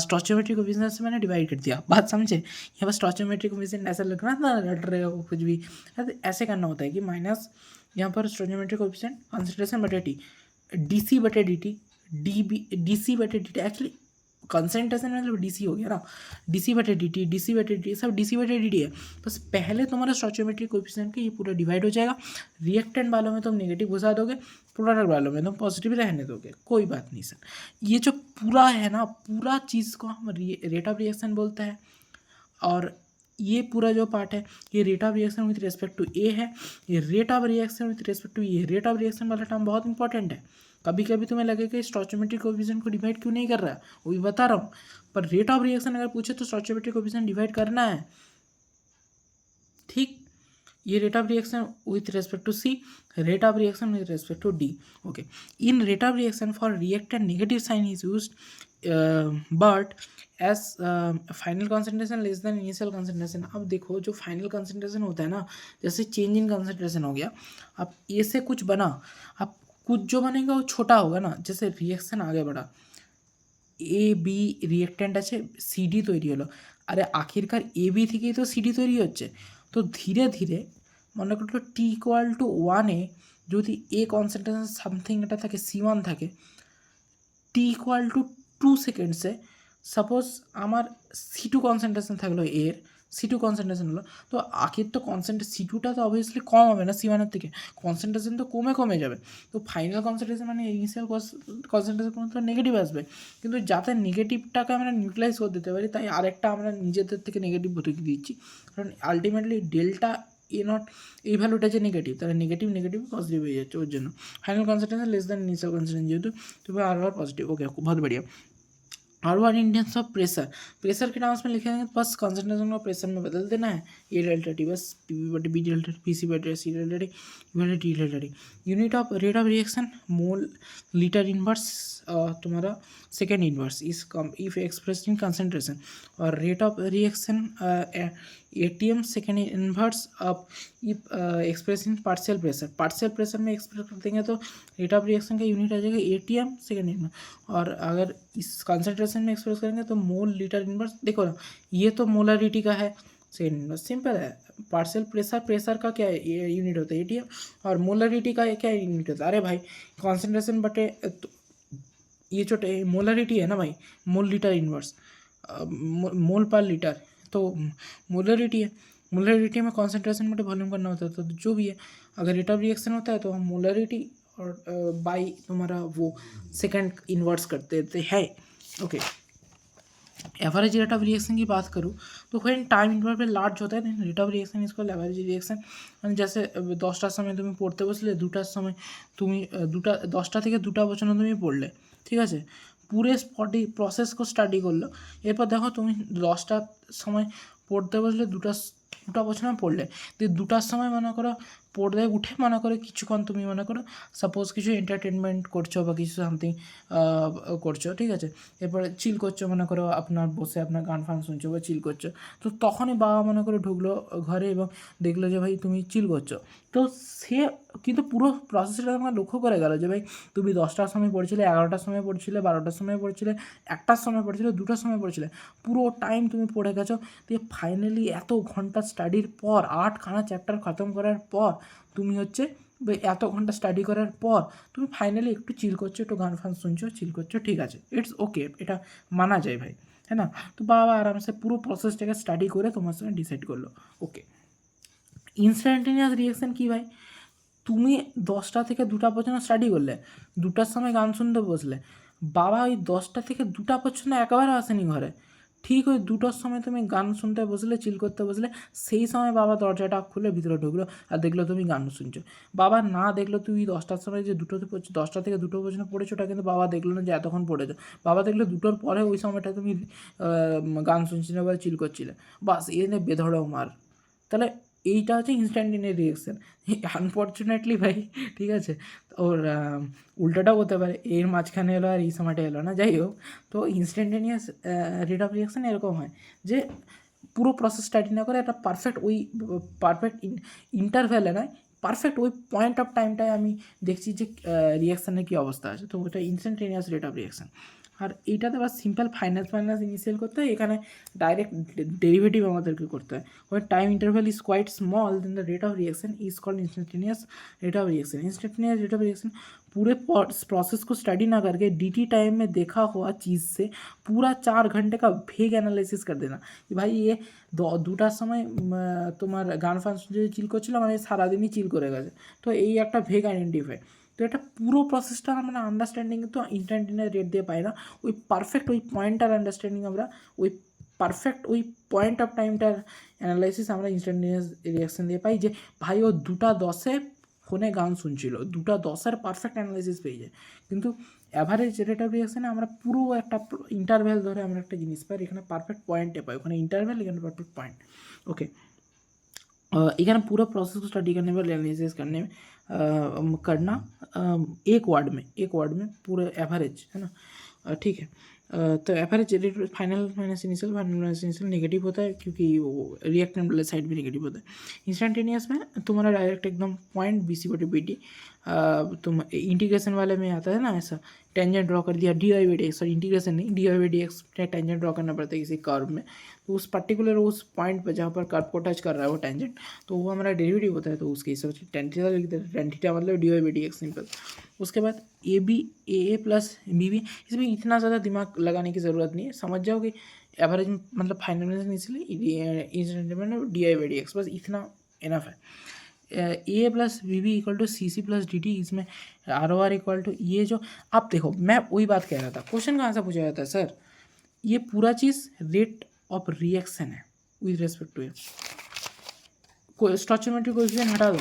स्टोइकियोमेट्रिक कोएफिशिएंट से मैंने डिवाइड कर दिया, बात समझे। यहाँ पर स्टोइकियोमेट्रिक कोएफिशिएंट ऐसा लग रहा था रट रहे हो कुछ भी, ऐसे करना होता है कि माइनस यहाँ पर स्टोइकियोमेट्रिक कोएफिशिएंट कंसंट्रेशन बटे टी, डी सी बटे डी टी, डी सी बटे डी टी, एक्चुअली कंसंट्रेशन मतलब डी सी हो गया ना, डी सी बटे डी टी, डी सी बटे डी टी, सब डी सी बटे डी टी है। बस पहले तुम्हारा स्टोइकियोमेट्रिक कोएफिशिएंट के ये पूरा डिवाइड हो जाएगा, रिएक्टेंट वालों में तुम नेगेटिव घुसा दोगे, प्रोडक्ट वालों में तुम पॉजिटिव रहने दोगे, कोई बात नहीं सर। ये जो पूरा है ना, पूरा चीज़ को हम रेट ऑफ रिएक्शन बोलते हैं, और ये पूरा जो पार्ट है ये rate of reaction with respect to A है, ये rate of reaction with respect to A, rate of reaction वाला टर्म बहुत इंपॉर्टेंट है। कभी कभी तुम्हें लगेगा कि स्टोइकियोमेट्रिक कोएफिशिएंट को डिवाइड क्यों नहीं कर रहा है, वो भी बता रहा हूँ, पर रेट ऑफ रिएक्शन अगर पूछे तो स्टोइकियोमेट्रिक कोएफिशिएंट डिवाइड करना है, ठीक। ये rate of reaction with respect to C, rate of reaction with respect to D, okay. In rate of reaction for reactant negative sign is used, but as final concentration less than initial concentration. अब देखो जो final concentration होता है ना, जैसे change in concentration हो गया, अब ए से कुछ बना, अब कुछ जो बनेगा वो छोटा होगा ना, जैसे रिएक्शन आगे बढ़ा, ए बी রিয়েক্ট্যান্ট আছে, সিডি তৈরি হলো, আরে আখিরকার এ বি থেকেই তো সিডি তৈরি হচ্ছে। তো ধীরে ধীরে মনে করলো টি ইকুয়াল টু 1-এ যদি এ কনসেন্ট্রেশন সামথিং এটা থাকে C1 থাকে, টি ইকুয়াল টু 2 সেকেন্ডসে সাপোজ আমার C2 কনসেন্ট্রেশন থাকলো, এর C2 কনসেন্ট্রেশন হলো, তো আখির তো C2টা তো অবভিয়াসলি কম হবে না C1-এর থেকে, কনসেন্ট্রেশন তো কমে যাবে। তো ফাইনাল কনসেন্ট্রেশন মানে ইনিশিয়াল কনসেন্ট্রেশন তো নেগেটিভ আসবে, কিন্তু যাতে নেগেটিভটাকে আমরা নিউট্রালাইজ করে দিতে পারি তাই আরেকটা আমরা নিজেদের থেকে নেগেটিভ ঢুকিয়ে দিচ্ছি, কারণ আলটিমেটলি ডেল্টা এ নট এই ভ্যালুটা যে নেগেটিভ, তাহলে নেগেটিভ পজিটিভ হয়ে যাচ্ছে, ওর জন্য final concentration less than initial concentration जेहेतु, तो आर आर पॉजिटिव, ओके बहुत बढ़िया। R one in terms of pressure के टर्म्स में लिखेंगे, बस कंसंट्रेशन को प्रेशर में बदल देना है, ए डेल्टा टी, बस पी बी बटे B delta T, P C बटे सी डेल्टा टी, बटे T delta T. Unit of rate of reaction mole litre inverse तुम्हारा second inverse is if expressed in concentration, और rate of reaction atm second inverse of if express in partial pressure में express कर देंगे तो rate of reaction का unit आ जाएगा atm second inverse, और अगर इस कंसंट्रेशन में एक्सप्रेस करेंगे तो मोल लीटर इनवर्स। देखो ना, ये तो मोलरिटी का है सेकेंड इनवर्स, सिंपल है। पार्शियल प्रेशर का क्या यूनिट होता है एटीएम, और मोलरिटी का क्या यूनिट होता है, अरे भाई कॉन्सेंट्रेशन बटे तो ये जो मोलरिटी है ना भाई, मोल लीटर इनवर्स, मोल पर लीटर, तो मोलरिटी है, मोलरिटी में कॉन्सेंट्रेशन बटे वॉल्यूम करना होता है, तो जो भी है अगर रेट ऑफ रिएक्शन होता है तो हम मोलरिटी और बाई तुम्हारा वो सेकंड इन्वर्स करते देते हैं। Okay, average rate of reaction की बात करूँ तो व्हेन टाइम इंटरवल लार्ज होता है then rate of reaction is called average reaction. মানে जैसे 10টার সময় তুমি পড়তে বসলে, 2টার সময় তুমি 10টা থেকে 2টা পর্যন্ত তুমি পড়লে, ঠিক আছে, পুরো প্রসেসকে স্টাডি করলো। এরপর দেখো তুমি 10টার সময় পড়তে বসলে, 2টা পর্যন্ত পড়লে, দিয়ে 2টার সময় মনে করো পড়তে উঠে মনে করো কিছুক্ষণ তুমি মনে করো সাপোজ কিছু এন্টারটেনমেন্ট করছো বা কিছু সামথিং করছো, ঠিক আছে, এরপরে চিল করছো, মনে করো আপনার বসে আপনার গান ফান শুনছো বা চিল করছো, তো তখনই বাবা মনে করে ঢুকলো ঘরে এবং দেখলো যে ভাই তুমি চিল করছো। তো সে কিন্তু পুরো প্রসেসটা আমার লক্ষ্য করে গেল যে ভাই তুমি 10টার সময় পড়ছিলে, 11টার সময় পড়ছিলে, 12টার সময় পড়ছিলে, 1টার সময় পড়ছিলে, 2টার সময় পড়ছিলে, পুরো টাইম তুমি পড়ে গেছো। দিয়ে ফাইনালি এত ঘন্টা স্টাডির পর, 8খানা চ্যাপ্টার খতম করার পর তুমি হচ্ছে এত ঘন্টা স্টাডি করার পর তুমি ফাইনালি একটু চিল করছো, একটু গান ফান শুনছো, চিল করছো, ঠিক আছে, ইটস ওকে, এটা মানা যায় ভাই, है ना। তো বাবা আরামসে পুরো প্রসেসটাকে স্টাডি করে তোমার সঙ্গে ডিসাইড করলো। ওকে, ইনস্ট্যান্টেনিয়াস রিয়াকশান কী ভাই? তুমি 10টা থেকে 2টা পর্যন্ত স্টাডি করলে, 2টার সময় গান শুনতে বসলে, বাবা ওই 10টা থেকে 2টা পর্যন্ত একেবারে আসেনি ঘরে, ঠিক ওই 2টোর সময় তুমি গান শুনতে বসলে, চিল করতে বসলে, সেই সময় বাবা দরজাটা খুলে ভিতরে ঢুকলো আর দেখলো তুমি গান শুনছো। বাবা না দেখলো তুই 10টার সময় যে 2টোতে 10টা থেকে 2টো পর্যন্ত পড়েছো, ওটা কিন্তু বাবা দেখলো না যে এতক্ষণ পড়েছো। বাবা দেখলো 2টোর পরে ওই সময়টা তুমি গান শুনছিলে বা চিল করছিলে, বাস এনে বেধড়ক মার। তাহলে এইটা হচ্ছে ইনস্ট্যান্টেনিয়াস রিঅ্যাকশন। আনফর্চুনেটলি ভাই, ঠিক আছে, ওর উল্টোটাও হতে পারে, এর মাঝখানে এলো আর এই সময়টা এলো না, যাই হোক। তো ইনস্ট্যান্টেনিয়াস রেট অফ রিঅ্যাকশন এরকম হয় যে পুরো প্রসেস স্টাডি না করে একটা পারফেক্ট ওই পারফেক্ট ইন্টারভ্যালে নয়, পারফেক্ট ওই পয়েন্ট অফ টাইমটায় আমি দেখছি যে রিঅ্যাকশানের কী অবস্থা আছে, তো ওটা ইনস্ট্যান্টেনিয়াস রেট অফ রিঅ্যাকশন। আর এইটাতে আবার সিম্পল ফাইনান্স ইনিশিয়াল করতে হয়, এখানে ডাইরেক্ট ডেরিভেটিভ আমাদেরকে করতে হয়। ওই time interval is quite small then the rate of reaction is called instantaneous rate of reaction. Instantaneous rate of reaction पूरे प्रोसेस को स्टडी ना करके dt टाइम में देखा हुआ चीज़ से पूरा 4 घंटे का भेग एनालिसिस कर देना कि भाई ये 2টার সময় তোমার গান ফান শুনে চিল করছিল, মানে সারাদিনই চিল করে গেছে, তো এই একটা ভেগ আইডেন্টিফাই। তো এটা পুরো প্রসেসটা আমরা আন্ডারস্ট্যান্ডিং কিন্তু ইনস্ট্যান্টেনিয়াস রেট দিয়ে পাই না, ওই পারফেক্ট ওই পয়েন্টটার আন্ডারস্ট্যান্ডিং আমরা ওই পারফেক্ট ওই পয়েন্ট অফ টাইমটার অ্যানালাইসিস আমরা ইনস্ট্যান্টেনিয়াস রিঅ্যাকশন দিয়ে পাই যে ভাই ও 2টা 10-এ ফোনে গান শুনছিল, 2টা 10-এর পারফেক্ট অ্যানালাইসিস পেয়ে যায়। কিন্তু অ্যাভারেজ রেট অফ রিঅ্যাকশনে আমরা পুরো একটা ইন্টারভ্যাল ধরে আমরা একটা জিনিস পাই, এখানে পারফেক্ট পয়েন্টে পাই, ওখানে ইন্টারভ্যাল, এখানে পারফেক্ট पॉइंट। ओके, एखाने पूरा प्रोसेस को स्टडी करने में, एनालिसिस करने में करना एक वर्ड में पूरे एवरेज, है ना, ठीक है। तो average rate final minus initial negative होता है क्योंकि वो रिएक्टेंट वाले साइड भी नेगेटिव होता है। इंस्टैंटेनियस में तुम्हारा डायरेक्ट एकदम पॉइंट BC/BD, तुम इंटीग्रेशन वाले में आता है ना, ऐसा टेंजेंट ड्रॉ कर दिया dy/dx, और इंटीग्रेशन नहीं dy/dx टेंजेंट ड्रॉ करना पड़ता है किसी कर्व में, तो उस पर्टिकुलर उस पॉइंट पर जहाँ पर कर्व को टच कर रहा है वो टेंजेंट, तो वो हमारा डेरिवेटिव होता है, तो उसके हिसाब से टेन थीटा लिख देते हैं, टेन थीटा मतलब dy/dx सिंपल। उसके बाद AA प्लस BB, इसमें इतना ज़्यादा दिमाग लगाने की ज़रूरत नहीं है, समझ जाओ कि एवरेज मतलब फाइनल इसलिए मतलब dy/dx, बस इतना इनफ है। A plus BB equal to CC plus DT, इसमें ROR इक्वल टू, ये जो आप देखो, मैं वही बात कह रहा था, क्वेश्चन कहाँ से पूछा जाता है सर, ये पूरा चीज़ रेट ऑफ रिएक्शन है विद रेस्पेक्ट टू स्टोइचियोमेट्रिक कोएफिशिएंट हटा दो,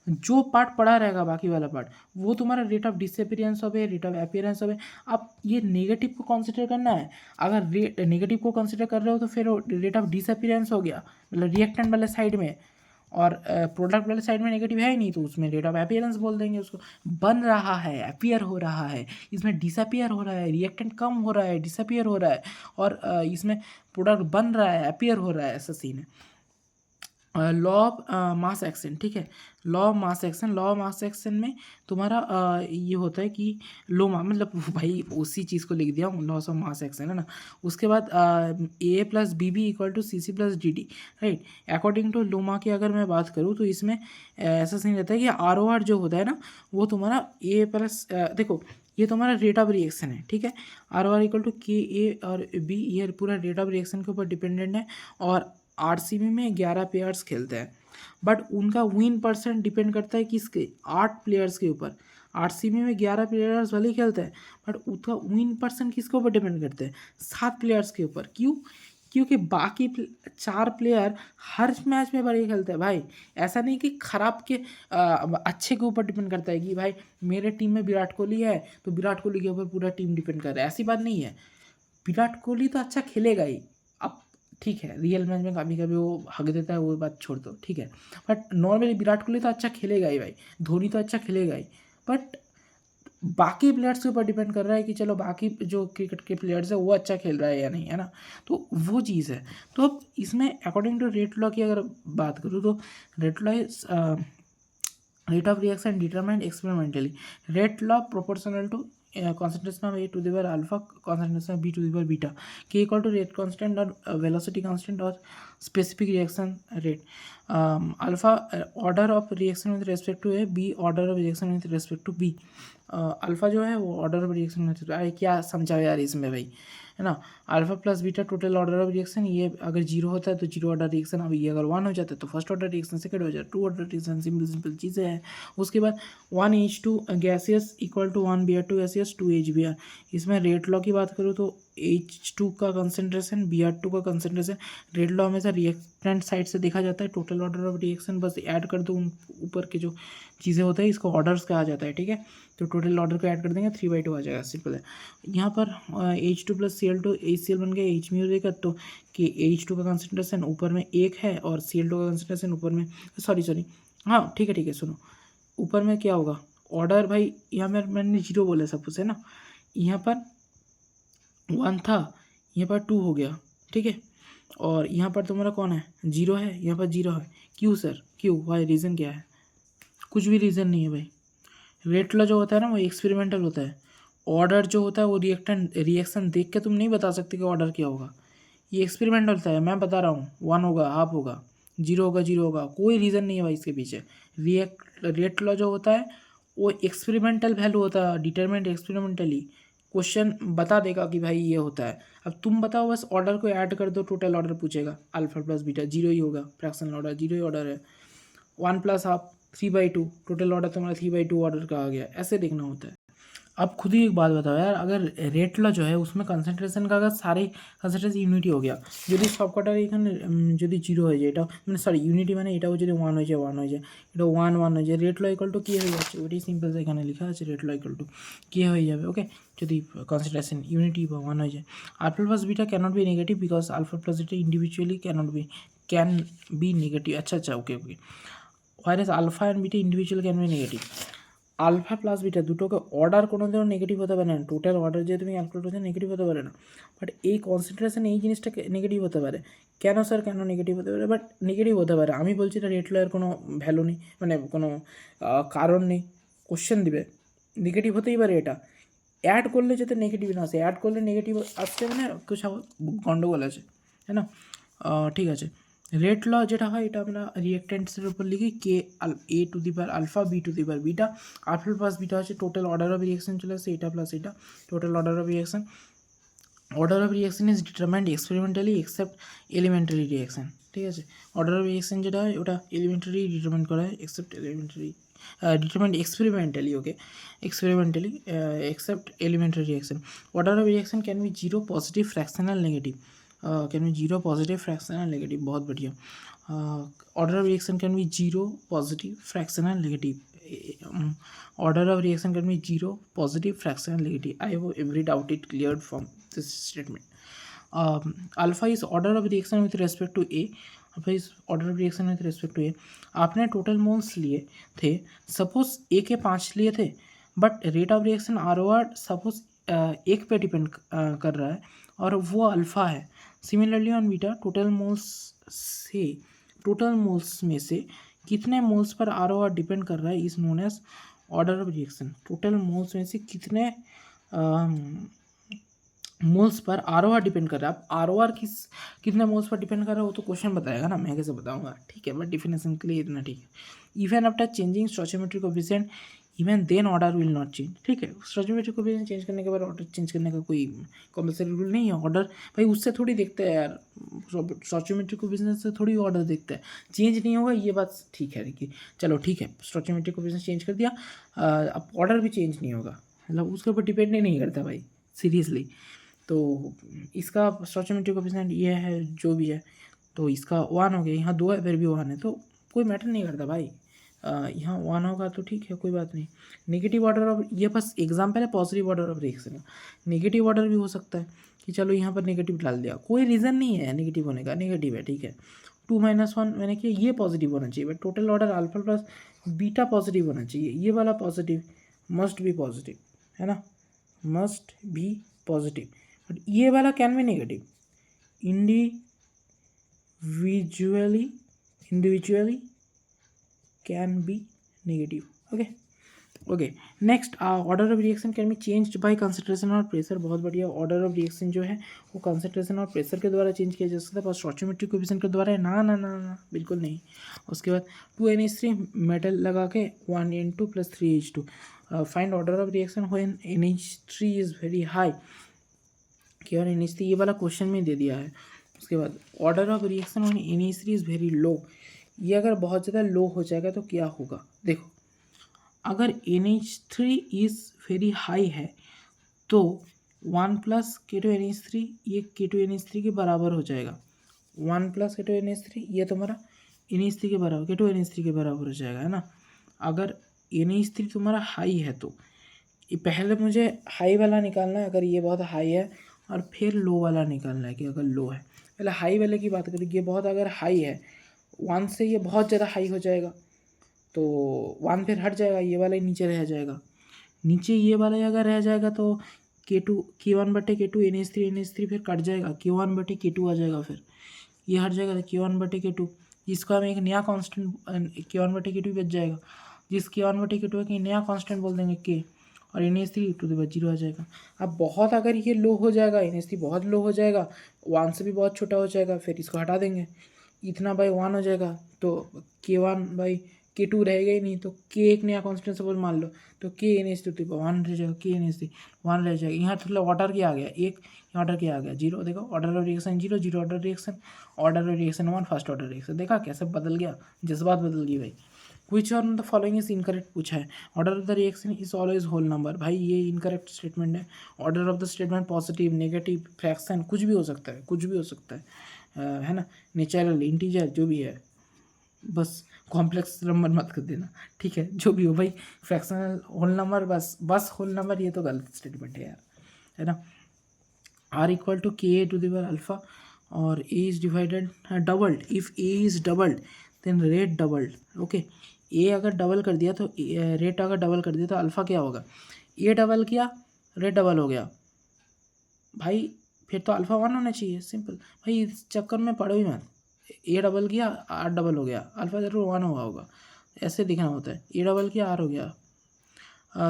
जो पार्ट पड़ा रहेगा बाकी वाला पार्ट वो तुम्हारा रेट ऑफ डिसअपियरेंस होवे, रेट ऑफ अपीयरेंस होवे। अब ये नेगेटिव को कंसिडर करना है, अगर रेट नेगेटिव को कंसिडर कर रहे हो तो फिर रेट ऑफ डिसअपियरेंस हो गया, मतलब रिएक्टेंट वाले साइड में, और प्रोडक्ट वाले साइड में नेगेटिव है ही नहीं, तो उसमें रेट ऑफ अपीयरेंस बोल देंगे उसको। बन रहा है, अपीयर हो रहा है, इसमें डिसअपियर हो रहा है, रिएक्टेंट कम हो रहा है, डिसअपियर हो रहा है, और इसमें प्रोडक्ट बन रहा है, अपीयर हो रहा है, ऐसा सीन है। लॉ ऑफ मास एक्शन, ठीक है, लॉ ऑफ मास एक्शन में तुम्हारा ये होता है कि मतलब भाई उसी चीज़ को लिख दिया हूँ, लॉस ऑफ मास एक्शन, है ना। उसके बाद A plus BB equal to CC plus DT, right. According to लोमा की अगर मैं बात करूँ तो इसमें ऐसा सीन रहता है कि ROR जो होता है ना, वो तुम्हारा A प्लस, देखो ये तुम्हारा रेट ऑफ रिएक्शन है, ठीक है, ROR इक्वल टू KA और B, ये पूरा रेट ऑफ रिएक्शन के ऊपर डिपेंडेंट है, और RCB में 11 प्लेयर्स खेलते हैं, बट उनका विन % डिपेंड करता है किसके, 8 प्लेयर्स के ऊपर। आरसीबी में 11 प्लेयर्स भले ही खेलते हैं, बट उसका विन परसेंट किसके ऊपर डिपेंड करते हैं? 7 प्लेयर्स के ऊपर। क्यों? क्योंकि बाकी 4 प्लेयर हर मैच में बढ़िया खेलते हैं भाई। ऐसा नहीं कि खराब के अच्छे के ऊपर डिपेंड करता है कि भाई मेरे टीम में विराट कोहली है तो विराट कोहली के ऊपर पूरा टीम डिपेंड कर रहा है, ऐसी बात नहीं है। विराट कोहली तो अच्छा खेलेगा ही। अब ठीक है, रियल मैच में कभी कभी वो हक देता है, वो बात छोड़ दो, ठीक है, बट नॉर्मली विराट कोहली तो अच्छा खेलेगा ही भाई, धोनी तो अच्छा खेलेगा ही, बट बाकी प्लेयर्स के ऊपर डिपेंड कर रहा है कि चलो बाकी जो क्रिकेट के प्लेयर्स है वो अच्छा खेल रहा है या नहीं, है ना। तो वो चीज़ है। तो अब इसमें अकॉर्डिंग टू रेट लॉ की अगर बात करूँ तो rate law is rate of reaction determined experimentally. Rate law proportional to concentration of A to the power alpha, concentration of B to the power beta. K equal to rate constant or velocity constant or specific reaction rate. Alpha order of reaction with respect to A, B order of reaction with respect to B. Alpha जो है वो order of reaction में, अरे क्या समझाओ यार इसमें भाई, है ना। Alpha plus beta total order of reaction, ये अगर जीरो होता है तो जीरो ऑर्डर रिएक्शन, अब ये अगर 1 हो जाता है तो फर्स्ट ऑर्डर रिएक्शन, सेकंड हो जाता है 2 ऑर्डर रिएक्शन, सिंपल सिंपल चीज़ें हैं। उसके बाद 1H2 gaseous equal to 1Br2 gaseous 2HBr। इसमें रेट लॉ की बात करूँ तो H2 का कंसनट्रेशन, Br2 का कंसनट्रेशन, रेट लॉ हमेशा रिएक्टेंट साइड से देखा जाता है। टोटल ऑर्डर ऑफ रिएक्शन बस ऐड कर दो उन ऊपर के जो चीज़ें होते हैं, इसको ऑर्डर्स कहा जाता है, ठीक है। तो टोटल ऑर्डर को ऐड कर देंगे, 3/2 आ जाएगा, सिंपल है। यहाँ पर H2 प्लस Cl2 HCl बन गया, H म्यू देगा तो कि H2 का कंसनट्रेशन ऊपर में 1 है और Cl2 का कंसनट्रेशन ऊपर में, सॉरी हाँ ठीक है सुनो, ऊपर में क्या होगा ऑर्डर भाई, यहाँ पर मैंने 0 बोला सपोज, है ना। यहाँ पर 1 था, यहाँ पर 2 हो गया, ठीक है। और यहाँ पर तुम्हारा कौन है, 0 है, यहाँ पर 0 है। क्यों सर, क्यों, भाई रीज़न क्या है? कुछ भी रीज़न नहीं है भाई। रेट लॉ जो होता है ना वो एक्सपेरिमेंटल होता है। ऑर्डर जो होता है वो रिएक्शन देख के तुम नहीं बता सकते कि ऑर्डर क्या होगा। ये एक्सपेरिमेंटल होता है, मैं बता रहा हूँ 1 होगा, हाफ होगा, 0 होगा, 0 होगा, कोई रीज़न नहीं है भाई इसके पीछे। रेट लॉ जो होता है वो एक्सपेरिमेंटल वैल्यू होता है, डिटरमाइंड एक्सपेरिमेंटली। क्वेश्चन बता देगा कि भाई ये होता है। अब तुम बताओ, बस ऑर्डर को ऐड कर दो, टोटल ऑर्डर पूछेगा, अल्फा प्लस बीटा 0 ही होगा, फ्रैक्शनल ऑर्डर 0 ही ऑर्डर है। 1 प्लस हाफ 3/2, टोटल ऑर्डर तुम्हारा 3/2 ऑर्डर का आ गया, ऐसे देखना होता है। अब खुद ही एक बात बताओ यार, अगर रेट लॉ जो है उसमें কনসেন্ট্রেশন का अगर सारे কনসেন্ট্রেশন ইউনিটি हो गया, যদি সবকটার এখানে যদি 0 হয়ে যায়, এটা মানে সরি ইউনিটি মানে এটাও যদি 1 হয়ে যায়, 1 হয়ে যায়, এটা 1 1 হয়ে যায়, রেট ল ইকুয়াল টু কী হয়ে যাচ্ছে, ওইটাই সিম্পল এখানে লেখা আছে, রেট ল ইকুয়াল টু কী হয়ে যাবে, ওকে, যদি কনসেন্ট্রেশন ইউনিটি বা 1 হয়ে যায়। Alpha plus beta cannot be negative because alpha plus beta individually can be negative. अच्छा okay okay, whereas alpha and beta individual can be negative. Alpha plus beta দুটোকে order কোনো দিনও নেগেটিভ হতে পারে না, টোটাল অর্ডার যে তুমি calculate করছো নেগেটিভ হতে পারে না, বাট এই কনসেন্ট্রেশন এই জিনিসটা নেগেটিভ হতে পারে। কেন স্যার, কেন নেগেটিভ হতে পারে? বাট নেগেটিভ হতে পারে, আমি বলছি না রেট লয়ের কোনো ভ্যালু নেই, মানে কোনো কারণ নেই। কোশ্চেন দিবে নেগেটিভ হতেই পারে, এটা অ্যাড করলে যাতে নেগেটিভ না আসে, অ্যাড করলে নেগেটিভ আসছে মানে কিছু গন্ডগোল আছে, है ना। ঠিক আছে, রেট ল যেটা হয় এটা আমরা রিয়েক্টেন্টসের উপর লিখি, K A to the power alpha B to the power beta. Alpha plus beta হচ্ছে টোটাল অর্ডার অফ রিয়েকশন চলে আসছে, এটা প্লাস এটা total order of reaction. Order of reaction is determined experimentally except elementary reaction, ঠিক আছে। Order of reaction যেটা হয় ওটা এলিমেন্টারি ডিটারমাইন করা হয়, except elementary determined experimentally, okay, experimentally except elementary reaction. Order of reaction can be 0 positive fractional negative, can be 0 positive fractional negative, बहुत बढ़िया। order of reaction can be 0 positive fractional negative, order of reaction can be 0 positive fractional negative. I have every doubt it cleared from this statement. Alpha is order of reaction with respect to A, alpha is order of reaction with respect to A. आपने total moles लिए थे, suppose ए के 5 लिए थे, but rate of reaction R O R suppose 1 पे depend कर रहा है और वो अल्फ़ा है। Similarly on beta total moles में से कितने moles per are O are depend कर रहा है is known as order of reaction. Total moles में से कितने moles per are O are depend कर रहा है। अब आर ओ आर कितने मोल्स पर डिपेंड कर रहा है वो तो क्वेश्चन बताएगा ना, मैं कैसे बताऊंगा, ठीक है, बट डिफिनेशन के लिए इतना ठीक है। Even after changing stoichiometric coefficient even then order will not change. ठीक है, स्टोइचियोमेट्रिक कोएफिशिएंट चेंज करने के बाद ऑर्डर चेंज करने का कोई कंपलसरी रूल नहीं है। ऑर्डर भाई उससे थोड़ी देखते हैं यार, स्टोइचियोमेट्रिक कोएफिशिएंट से थोड़ी ऑर्डर देखते हैं, चेंज नहीं होगा ये बात ठीक है। देखिए चलो ठीक है, स्टोइचियोमेट्रिक कोएफिशिएंट चेंज कर दिया, अब ऑर्डर भी चेंज नहीं होगा, मतलब उसके ऊपर डिपेंड नहीं करता भाई सीरियसली। तो इसका स्टोइचियोमेट्रिक कोएफिशिएंट ये है जो भी है, तो इसका 1 हो गया, यहाँ 2 है फिर भी 1 है, तो कोई मैटर नहीं करता भाई। यहाँ 1 होगा तो ठीक है, कोई बात नहीं। नेगेटिव ऑर्डर ऑफ, ये बस एग्जाम्पल है पॉजिटिव ऑर्डर ऑफ रिएक्शन का। नेगेटिव ऑर्डर भी हो सकता है कि चलो यहाँ पर नेगेटिव डाल दिया, कोई रीज़न नहीं है नेगेटिव होने का, नेगेटिव है ठीक है। 2 - 1 मैंने किया, ये पॉजिटिव होना चाहिए, but total order alpha plus beta positive होना चाहिए, ये वाला पॉजिटिव मस्ट बी पॉजिटिव है ना, मस्ट बी पॉजिटिव, बट ये वाला can be negative. individually can be negative. Okay, next order of reaction can be changed by concentration और pressure. बहुत बढ़िया, ऑर्डर ऑफ रिएक्शन जो है वो कंसंट्रेशन और प्रेशर के द्वारा चेंज किया जा सकता है, पर स्टोइचियोमेट्रिक कोएफिशिएंट के द्वारा है ना ना ना ना बिल्कुल नहीं। उसके बाद 2NH3 मेटल लगा के 1N2 + 3H2, find order of reaction when NH3 is very high. केवल NH3 ये वाला क्वेश्चन में दे दिया है। उसके बाद order of reaction when NH3 is very low, ये अगर बहुत ज़्यादा लो हो जाएगा तो क्या होगा। देखो अगर NH3 इज़ वेरी हाई है तो 1 + K2NH3 ये K2NH3 के बराबर हो जाएगा। 1 + K2NH3 ये तुम्हारा NH3 के बराबर, K2NH3 के बराबर हो जाएगा, है ना। अगर NH3 तुम्हारा हाई है तो ये पहले मुझे हाई वाला निकालना है, अगर ये बहुत हाई है, और फिर लो वाला निकालना है कि अगर लो है। पहले हाई वाले की बात करें, ये बहुत अगर हाई है 1 से ये बहुत ज़्यादा हाई हो जाएगा तो 1 फिर हट जाएगा, ये वाला ही नीचे रह जाएगा। नीचे ये वाला अगर रह जाएगा तो K1/K2 NH3 फिर कट जाएगा, K1/K2 आ जाएगा, फिर ये हट जाएगा तो K1/K2, जिसको हम एक नया कांस्टेंट K1/K2 बच जाएगा, जिस K1/K2 का नया कांस्टेंट बोल देंगे K, और NH3 टू द पावर 0 आ जाएगा। अब बहुत अगर ये लो हो जाएगा, NH3 बहुत लो हो जाएगा, 1 से भी बहुत छोटा हो जाएगा, फिर इसको हटा देंगे, इतना बाई 1 हो जाएगा, तो K1/K2 रहेगा ही नहीं, तो K एक नया कांस्टेंट सपोज मान लो, तो K NH2 to the power 1 रह जाएगा, K NH3 1 रह जाएगा। यहाँ तो ऑर्डर क्या आ गया, एक ऑर्डर क्या आ गया 0, देखो order of reaction 0, 0 order reaction, order of reaction 1 first order reaction, देखा कैसे बदल गया, जज्बात बदल गई भाई। Which of the following is incorrect पूछा है, order of the reaction is always whole number, भाई ये इनकरेक्ट स्टेटमेंट है। Order of the statement positive negative fraction कुछ भी हो सकता है, कुछ भी हो सकता है ना, नेचुरल इंटीजर जो भी है, बस कॉम्प्लेक्स नंबर मत कर देना, ठीक है, जो भी हो भाई, फ्रैक्शनल होल नंबर, बस होल नंबर, ये तो गलत स्टेटमेंट है यार, है ना। R = Ka to the power alpha, और A is divided doubled, if A is doubled then rate doubled। Okay, A अगर डबल कर दिया तो रेट अगर डबल कर दिया तो अल्फ़ा क्या होगा, A डबल किया रेट डबल हो गया भाई, फिर तो अल्फ़ा 1 होना चाहिए, सिंपल भाई, इस चक्कर में पड़ो ही मत। A डबल किया R डबल हो गया, अल्फ़ा ज़रूर 1 हुआ होगा, ऐसे दिखना होता है। A डबल किया R हो गया,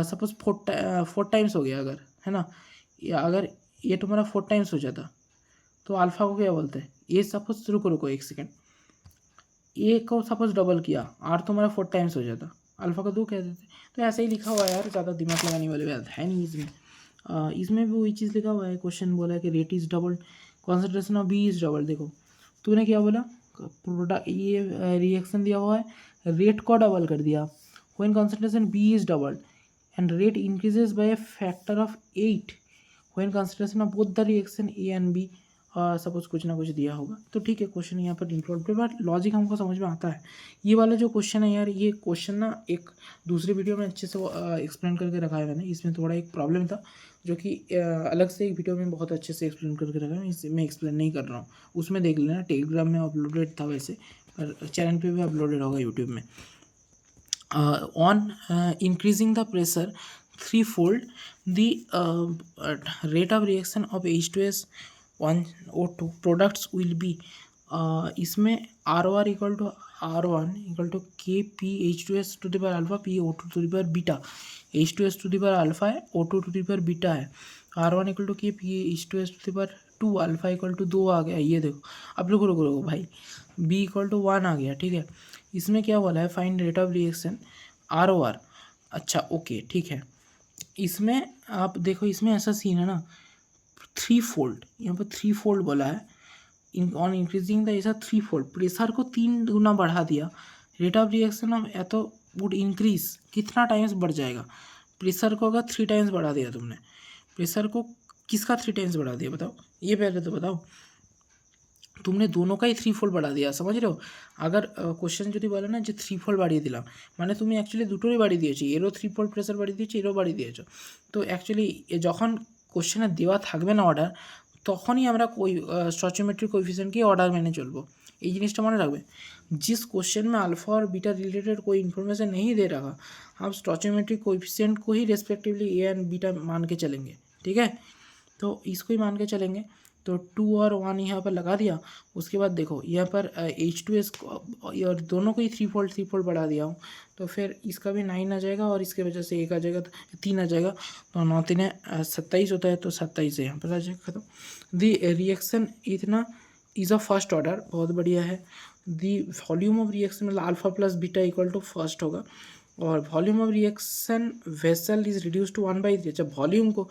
सपोज 4 टाइम्स हो गया अगर, है ना, या अगर ये तुम्हारा 4 टाइम्स हो जाता तो अल्फ़ा को क्या बोलते हैं, ये सपोज, रुको एक सेकेंड, ए को सपोज डबल किया, R तुम्हारा 4 टाइम्स हो जाता, अल्फ़ा को 2 कह देते। तो ऐसे ही लिखा हुआ है यार, ज़्यादा दिमाग लगाने वाली बात है नहीं इसमें। इसमें भी वही चीज़ लिखा हुआ है, क्वेश्चन बोला है कि rate is double, concentration of B is double. देखो तूने क्या बोला, प्रोडक्ट ये रिएक्शन दिया हुआ है, रेट को डबल कर दिया, when concentration B is double and rate increases by a factor of 8 when concentration of both the reaction A and B, suppose कुछ ना कुछ दिया होगा, तो ठीक है, क्वेश्चन यहाँ पर इंक्लूड, बट लॉजिक हमको समझ में आता है। ये वाला जो क्वेश्चन है यार, ये क्वेश्चन ना एक दूसरी वीडियो में अच्छे से एक्सप्लेन करके रखा है मैंने, इसमें थोड़ा एक प्रॉब्लम था जो कि अलग से एक वीडियो में बहुत अच्छे से एक्सप्लेन करके रखा है, इसमें एक्सप्लेन नहीं कर रहा हूँ, उसमें देख लेना, टेलीग्राम में अपलोडेड था वैसे, पर चैनल पर भी अपलोडेड होगा यूट्यूब में। On increasing the pressure threefold, the rate of reaction of H2S 1O2 products will be, इसमें ROR = R1 = KPH2S to the power alpha PO2 to the power beta, H2S to the power alpha है, O2 to the power beta है, R1 = KPH2S to the power 2, alpha = 2 आ गया, ये देखो। अब रुको भाई, B = 1 आ गया, ठीक है। इसमें क्या बोला है, find rate of reaction ROR, अच्छा ओके ठीक है। इसमें आप देखो, इसमें ऐसा सीन है ना, थ्री फोल्ड, यहाँ पर थ्री फोल्ड बोला है, ऑन इंक्रीजिंग द ऐसा थ्री फोल्ड, प्रेशर को 3 गुना बढ़ा दिया, रेट ऑफ रिएक्शन ऑफ एतो वुड इंक्रीज, कितना टाइम्स बढ़ जाएगा? प्रेशर को अगर 3 टाइम्स बढ़ा दिया तुमने, प्रेशर को किसका 3 टाइम्स बढ़ा दिया बताओ, ये पहले तो बताओ। तुमने दोनों का ही 3 फोल्ड बढ़ा दिया, समझ रहे हो? अगर কোশ্চেন যদি বলে না যে 3 ফোল্ড বাড়িয়ে দিলাম, মানে তুমি অ্যাকচুয়ালি দুটোই বাড়িয়ে দিয়েছো, এরও 3 ফোল্ড প্রেসার বাড়িয়ে দিয়েছো, এরও বাড়িয়ে দিয়েছো। তো অ্যাকচুয়ালি যখন কোশ্চেনে দেওয়া থাকবে না অর্ডার, তখনই আমরা স্টচিওমেট্রিক কোএফিशिएंट অর্ডার মেনে চলবো। এই জিনিসটা মনে রাখবে। जिस क्वेश्चन में अल्फ़ा और बीटा रिलेटेड कोई इन्फॉर्मेशन नहीं दे रहा, हम स्टोचियोमेट्रिक कोएफिशिएंट को ही रेस्पेक्टिवली ए एंड बीटा मान के चलेंगे, ठीक है? तो इसको ही मान के चलेंगे। तो 2 और 1 यहाँ पर लगा दिया। उसके बाद देखो यहाँ पर H2S और दोनों को ही 3 फोल्ड बढ़ा दिया हूँ, तो फिर इसका भी 9 आ जाएगा और इसके वजह से 1 आ जाएगा, तो 3 आ जाएगा। तो 9 3 27 होता है, तो 27 यहाँ पर आ जाएगा खत्म। दी रिएक्शन इतना इज़ अ फर्स्ट ऑर्डर, बहुत बढ़िया है। दी वॉल्यूम ऑफ रिएक्शन मतलब alpha plus beta equal to first होगा, और volume of reaction vessel is reduce to 1/3। जब वॉल्यूम को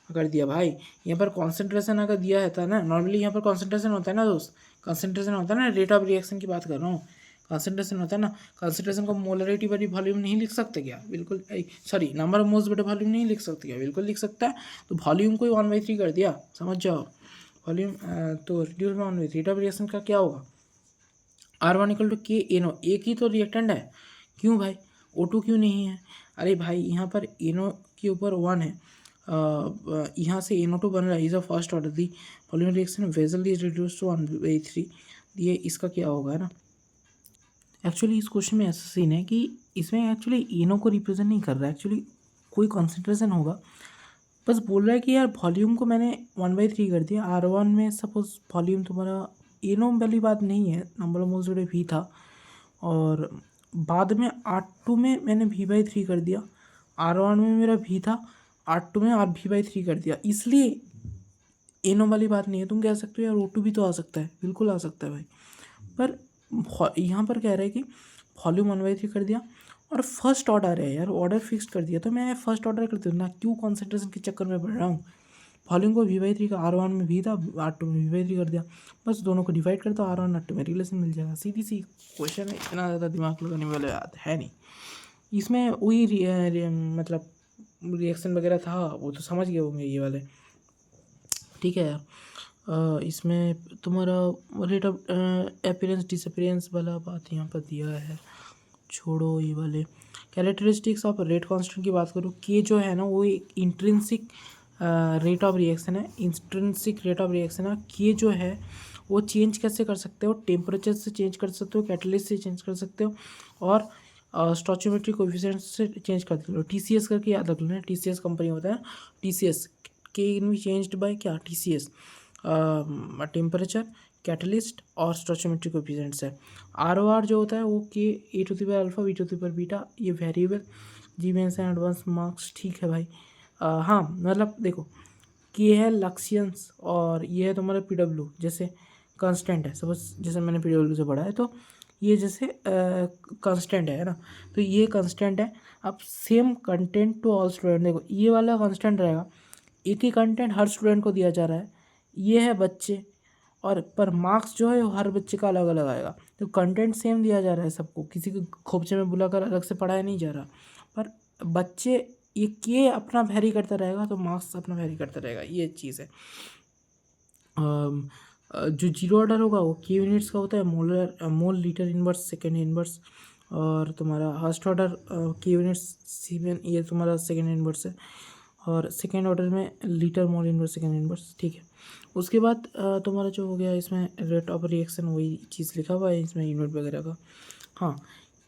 अगर दिया भाई, यहाँ पर कॉन्सेंट्रेशन अगर दिया है था ना, नॉर्मली यहाँ पर कॉन्सेंट्रेशन होता है ना दोस्त, कॉन्सेंट्रेशन होता है ना, रेट ऑफ रिएक्शन की बात कर रहा हूँ, कॉन्सेंट्रेशन होता है ना। कॉन्सेंट्रेशन को मोलरिटी बड़ी वॉल्यूम नहीं लिख सकते क्या? बिल्कुल, सॉरी नंबर ऑफ मोल्स बटे वॉल्यूम नहीं लिख सकते क्या? बिल्कुल लिख सकता है। तो वॉल्यूम को ही 1/3 कर दिया, समझ जाओ। वॉल्यूम तो reduce by 1/3, rate of reaction का क्या होगा? R1 = KNO, एक ही तो रिएक्टेंट है, क्यों भाई O2 क्यों नहीं है? अरे भाई यहाँ पर NO के ऊपर 1 है, यहाँ से NO2 बन रहा है, is a first order. The volume reaction vessel is reduce to 1/3, ये इसका क्या होगा, है ना? एक्चुअली इस क्वेश्चन में ऐसा सीन है कि इसमें एक्चुअली NO को रिप्रेजेंट नहीं कर रहा है, एक्चुअली कोई कॉन्सेंट्रेशन होगा, बस बोल रहा है कि यार वॉल्यूम को मैंने 1/3 कर दिया। R1 में सपोज वॉल्यूम तुम्हारा NO वाली बात नहीं है, नंबर ऑफ मोल्स बटे V था, और बाद में R2 में मैंने V/3 कर दिया। R1 में मेरा V था, R2 में V/3 कर दिया, इसलिए NO वाली बात नहीं है। तुम कह सकते हो यार O2 भी तो आ सकता है, बिल्कुल आ सकता है भाई, पर यहाँ पर कह रहा है कि वॉल्यूम 1/3 कर दिया और फर्स्ट ऑर्डर है यार, ऑर्डर फिक्स कर दिया, तो मैं फर्स्ट ऑर्डर करती हूँ ना, क्यों कॉन्सेंट्रेशन के चक्कर में पड़ रहा हूँ। वॉल्यूम को V/3 का, R1 में V था, R2 में V/3 कर दिया, बस दोनों को डिवाइड कर दो, R1 R2 में रिलेशन मिल जाएगा। सीधी सी क्वेश्चन है, इतना ज़्यादा दिमाग लगाने वाला बात है नहीं इसमें। वही मतलब रिएक्शन वगैरह था, वो तो समझ गए होंगे ये वाले, ठीक है यार। इसमें तुम्हारा रेट ऑफ अपीयरेंस डिसअपीयरेंस वाला बात यहाँ पर दिया है, छोड़ो ये वाले। कैरेक्टरिस्टिक्स ऑफ रेट कांस्टेंट की बात करूँ, के जो है ना वो एक इंट्रिंसिक रेट ऑफ रिएक्शन है, इंट्रिंसिक रेट ऑफ रिएक्शन है। के जो है वो चेंज कैसे कर सकते हो? टेम्परेचर से चेंज कर सकते हो, कैटलिस्ट से चेंज कर सकते हो, और स्टोचियोमेट्रिक कोएफिशिएंट से चेंज कर सकते हो। TCS करके याद रख लेना, TCS कंपनी होता है, TCS के इन भी चेंज्ड बाय क्या? TCS, टेम्परेचर, कैटलिस्ट और स्टोचियोमेट्रिक कोएफिशिएंट्स है। ROR जो होता है वो A to the power alpha B to the power beta, ये variable. JEE mains and advance marks, ठीक है भाई। हाँ मतलब देखो, ये है लक्सियंस और ये है तुम्हारा PW, जैसे कांस्टेंट है, सपोज जैसे मैंने PW से पढ़ा है, तो ये जैसे कांस्टेंट है ना, तो ये कांस्टेंट है। अब same content to all student, देखो ये वाला कांस्टेंट रहेगा, एक ही कंटेंट हर स्टूडेंट को दिया जा रहा है, ये है बच्चे, और पर मार्क्स जो है वो हर बच्चे का अलग अलग आएगा। तो कंटेंट सेम दिया जा रहा है सबको, किसी को खोपचे में बुलाकर अलग से पढ़ाया नहीं जा रहा, पर बच्चे ये अपना वैरी करता रहेगा, तो मार्क्स अपना वैरी करता रहेगा, ये चीज़ है। जो जीरो ऑर्डर होगा वो के यूनिट्स का होता है, mole litre inverse second inverse, और तुम्हारा फर्स्ट ऑर्डर के यूनिट्स सीमेन, ये तुम्हारा सेकेंड इनवर्स है, और सेकेंड ऑर्डर में litre mole inverse second inverse, ठीक है। उसके बाद तुम्हारा जो हो गया इसमें रेट ऑफ रिएक्शन, वही चीज़ लिखा हुआ है इसमें यूनिट वगैरह का। हाँ,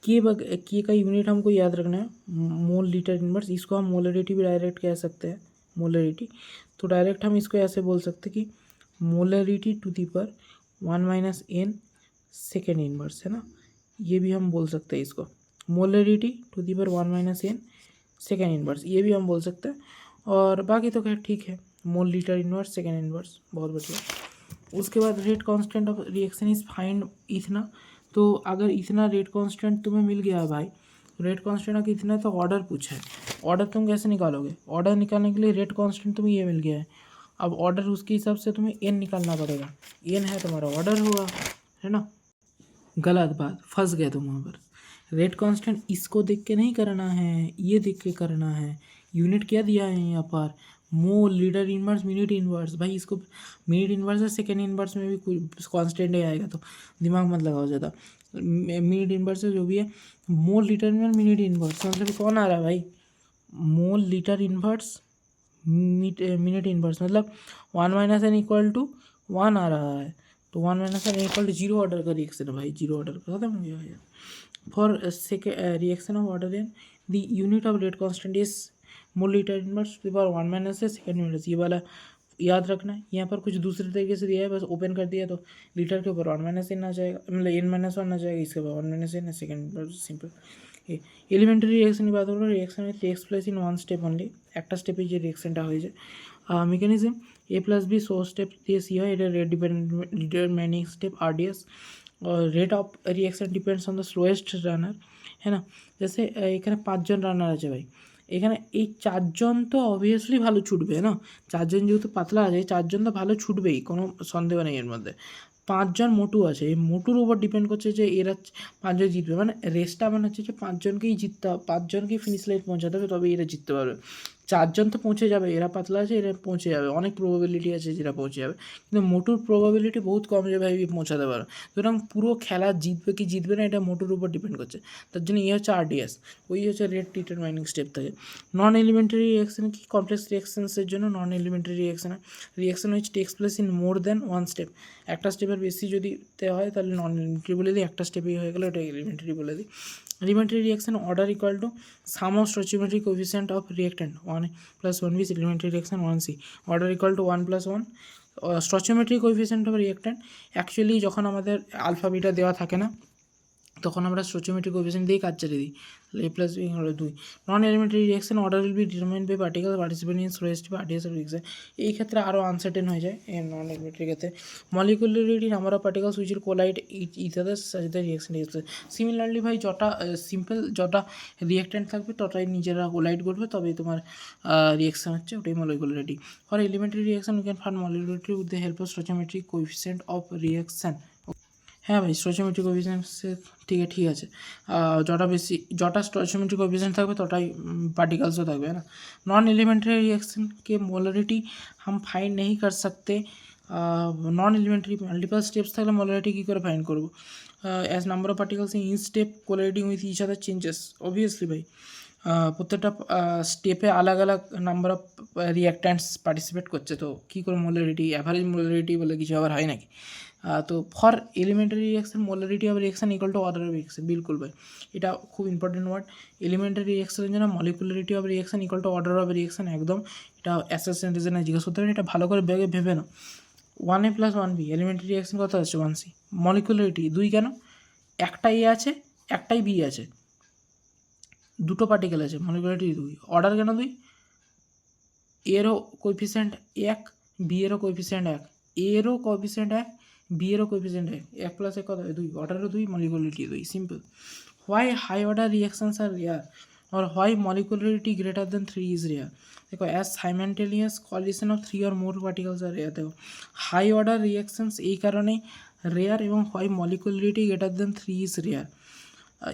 के का यूनिट हमको याद रखना है, मोल लीटर इनवर्स, इसको हम मोलरिटी भी डायरेक्ट कह सकते हैं, मोलरिटी। तो डायरेक्ट हम इसको ऐसे बोल सकते हैं कि मोलरिटी टू दी पर 1 - n सेकेंड इनवर्स, है ना, ये भी हम बोल सकते हैं इसको, मोलरिटी टू दी पर 1 - n सेकेंड इनवर्स, ये भी हम बोल सकते हैं। और बाकी तो खैर ठीक है, mole litre inverse second inverse, बहुत बढ़िया। उसके बाद rate constant of reaction is find इथना। तो अगर इतना रेट कांस्टेंट तुम्हें मिल गया है भाई, रेट कांस्टेंट का कितना है तो ऑर्डर पूछा है, ऑर्डर तुम कैसे निकालोगे, ऑर्डर निकालने के लिए रेट कांस्टेंट तुम्हें ये मिल गया है, अब ऑर्डर उसके हिसाब से तुम्हें एन निकालना पड़ेगा, एन है तुम्हारा ऑर्डर होगा, है ना। गलत बात, फंस गए तुम वहाँ पर। रेट कांस्टेंट इसको देख के नहीं करना है, ये देख के करना है। यूनिट क्या दिया है यहाँ पर, मोल, लीटर इनवर्स, मिनट इनवर्स। भाई इसको मिनट इनवर्स है, सेकेंड इनवर्स में भी कुछ कांस्टेंट ही आएगा, तो दिमाग मत लगाओ ज़्यादा। मिनट इनवर्स है जो भी है, mole, litre inverse, minute inverse, मतलब कौन आ रहा है भाई, मोल, लीटर इनवर्स, मिनट इनवर्स, मतलब 1 - n = 1 आ रहा है, तो 1 - n = 0 ऑर्डर का रिएक्शन है भाई, 0 ऑर्डर का, खत्म हो गया यार। For reaction of order N the unit of rate constant is mole litre inverse to the power 1 - से सेकेंड इनवर्स, ये वाला याद रखना है। यहाँ पर कुछ दूसरे तरीके से दिया है, बस ओपन कर दिया तो लीटर के ऊपर 1 - n आ जाएगा, मतलब n - 1 आ जाएगा, इसके बाद 1 - n second inverse, simple. Elementary reaction বাদ হলো, reaction takes place in one step only, একটা স্টেপে যে রিঅ্যাকশনটা হয়ে যায়। মেকানিজম A+B সোর্স স্টেপ দিয়ে সি হয়, এটা রেট ডিটারমাইনিং স্টেপ RDS, और rate of reaction depends on the slowest রানার, है ना। जैसे এখানে 5 জন রানার আছে ভাই, এখানে এই 4 জন তো অবভিয়াসলি ভালো ছুটবে না, 4 জন যেহেতু পাতলা আছে, 4 জন তো ভালো ছুটবেই, কোনো সন্দেহ নেই এর মধ্যে। 5 জন মোটু আছে, এই মোটুর উপর ডিপেন্ড করছে যে এরা 5 জন জিতবে, মানে রেসটা মানে হচ্ছে যে 5 জনকেই জিততে হবে, 5 জনকেই ফিনিশ লাইন পৌঁছাতে হবে, তবে এরা জিততে পারবে। 4 জন তো পৌঁছে যাবে, এরা পাতলা আছে, এরা পৌঁছে যাবে, অনেক প্রবাবিলিটি আছে যেটা পৌঁছে যাবে, কিন্তু মোটুর প্রবাবিলিটি বহুত কম যে ভাই পৌঁছাতে পারবে। সুতরাং পুরো খেলা জিতবে কি জিতবে না এটা মোটুর উপর ডিপেন্ড করছে, তার জন্য এই হচ্ছে RDS, ওই হচ্ছে রেট ডিটারমাইনিং স্টেপ থাকে। নন এলিমেন্টারি রিঅ্যাকশন কি, কমপ্লেক্স রিঅ্যাকশনসের জন্য non elementary reaction which takes place in more than one step, একটা স্টেপের বেশি যদি হয় তাহলে নন এলিমেন্টারি বলে দিই, একটা স্টেপেই হয়ে গেলে ওটা এলিমেন্টারি বলে দিই। Elementary reaction order equal to sum of stoichiometry coefficient of reactant 1 + 1b, elementary reaction 1c, order equal to 1 + 1। Stoichiometry coefficient of reactant actually যখন আমাদের আলফা বিটা দেওয়া থাকে না, তখন আমরা স্টচিওমেট্রি কোএফিসিয়েন্ট দিয়ে কাজ চালিয়ে দিই, A+B হলো 2। Non elementary reaction order will be determined by particle participant in slowest বা RDS অফ রিঅ্যাকশন, এই ক্ষেত্রে আরও আনসার্টেন হয়ে যায় এই নন এলিমেন্টারি ক্ষেত্রে। Molecularity, number of particles which will collide each other such that reaction takes place. Similarly ভাই যটা সিম্পল যটা রিঅ্যাক্ট্যান্ট থাকবে তটাই নিজেরা কোলাইড করবে, তবেই তোমার রিঅ্যাকশন হচ্ছে, ওটাই molecularity. For elementary reaction we can find molecularity with the help of stoichiometry coefficient of reaction. হ্যাঁ ভাই, স্টচিওমেট্রি কোএফিসিয়েন্টসের ঠিক আছে, যটা স্টচিওমেট্রি कोएफिशिएंट থাকবে তটাই पार्टिकल्सও থাকবে, है ना। नॉन एलिमेंट्री रिएक्शन के मोलरिटी हम फाइंड नहीं कर सकते, नॉन एलिमेंट्री मल्टीपल स्टेप्स থাকলে मोलरिटी কী করে ফাইন্ড করব, as number of particles in each step colliding with each other changes, obviously ভাই প্রত্যেকটা স্টেপে আলাদা আলাদা নাম্বার অফ রিঅ্যাক্ট্যান্টস পার্টিসিপেট করছে, তো কী করে মোলারিটি, অ্যাভারেজ মোলারিটি বলে কিছু আবার হয় নাকি। তো for elementary reaction molarity of reaction equal to order of reaction, বিলকুল ভাই এটা খুব ইম্পর্টেন্ট ওয়ার্ড। এলিমেন্টারি রিঅ্যাকশনের জন্য molecularity of reaction equal to order of reaction, একদম এটা অ্যাসেসমেন্ট রিজনে জিজ্ঞেস করতে পারেন, এটা ভালো করে ভেবে নাও। 1a + 1b, এলিমেন্টারি রিঅ্যাকশন কত আছে 1c, মলিকুলারিটি 2 কেন, একটা এ আছে একটাই বি আছে, দুটো পার্টিকেল আছে, মলিকুলারিটি 2, অর্ডার কেন 2, এরও কোএফিসিয়েন্ট 1, বি এরও কোএফিসিয়েন্ট 1, এরও কোএফিসিয়েন্ট 1, বি এরও কোএফিসিয়েন্ট 1, 1 + 1 কত হয় 2, অর্ডারও 2, molecularity 2, simple. Why high order reactions are rare, और why molecularity greater than 3 is rare. देखो एज साइमेंटेनियस कॉलिशन ऑफ 3 और मोर पार्टिकल्स आर रेयर। देखो हाई ऑर्डर रिएक्शंस এই কারণে রেয়ার, এবং হয় molecularity greater than 3 is rare,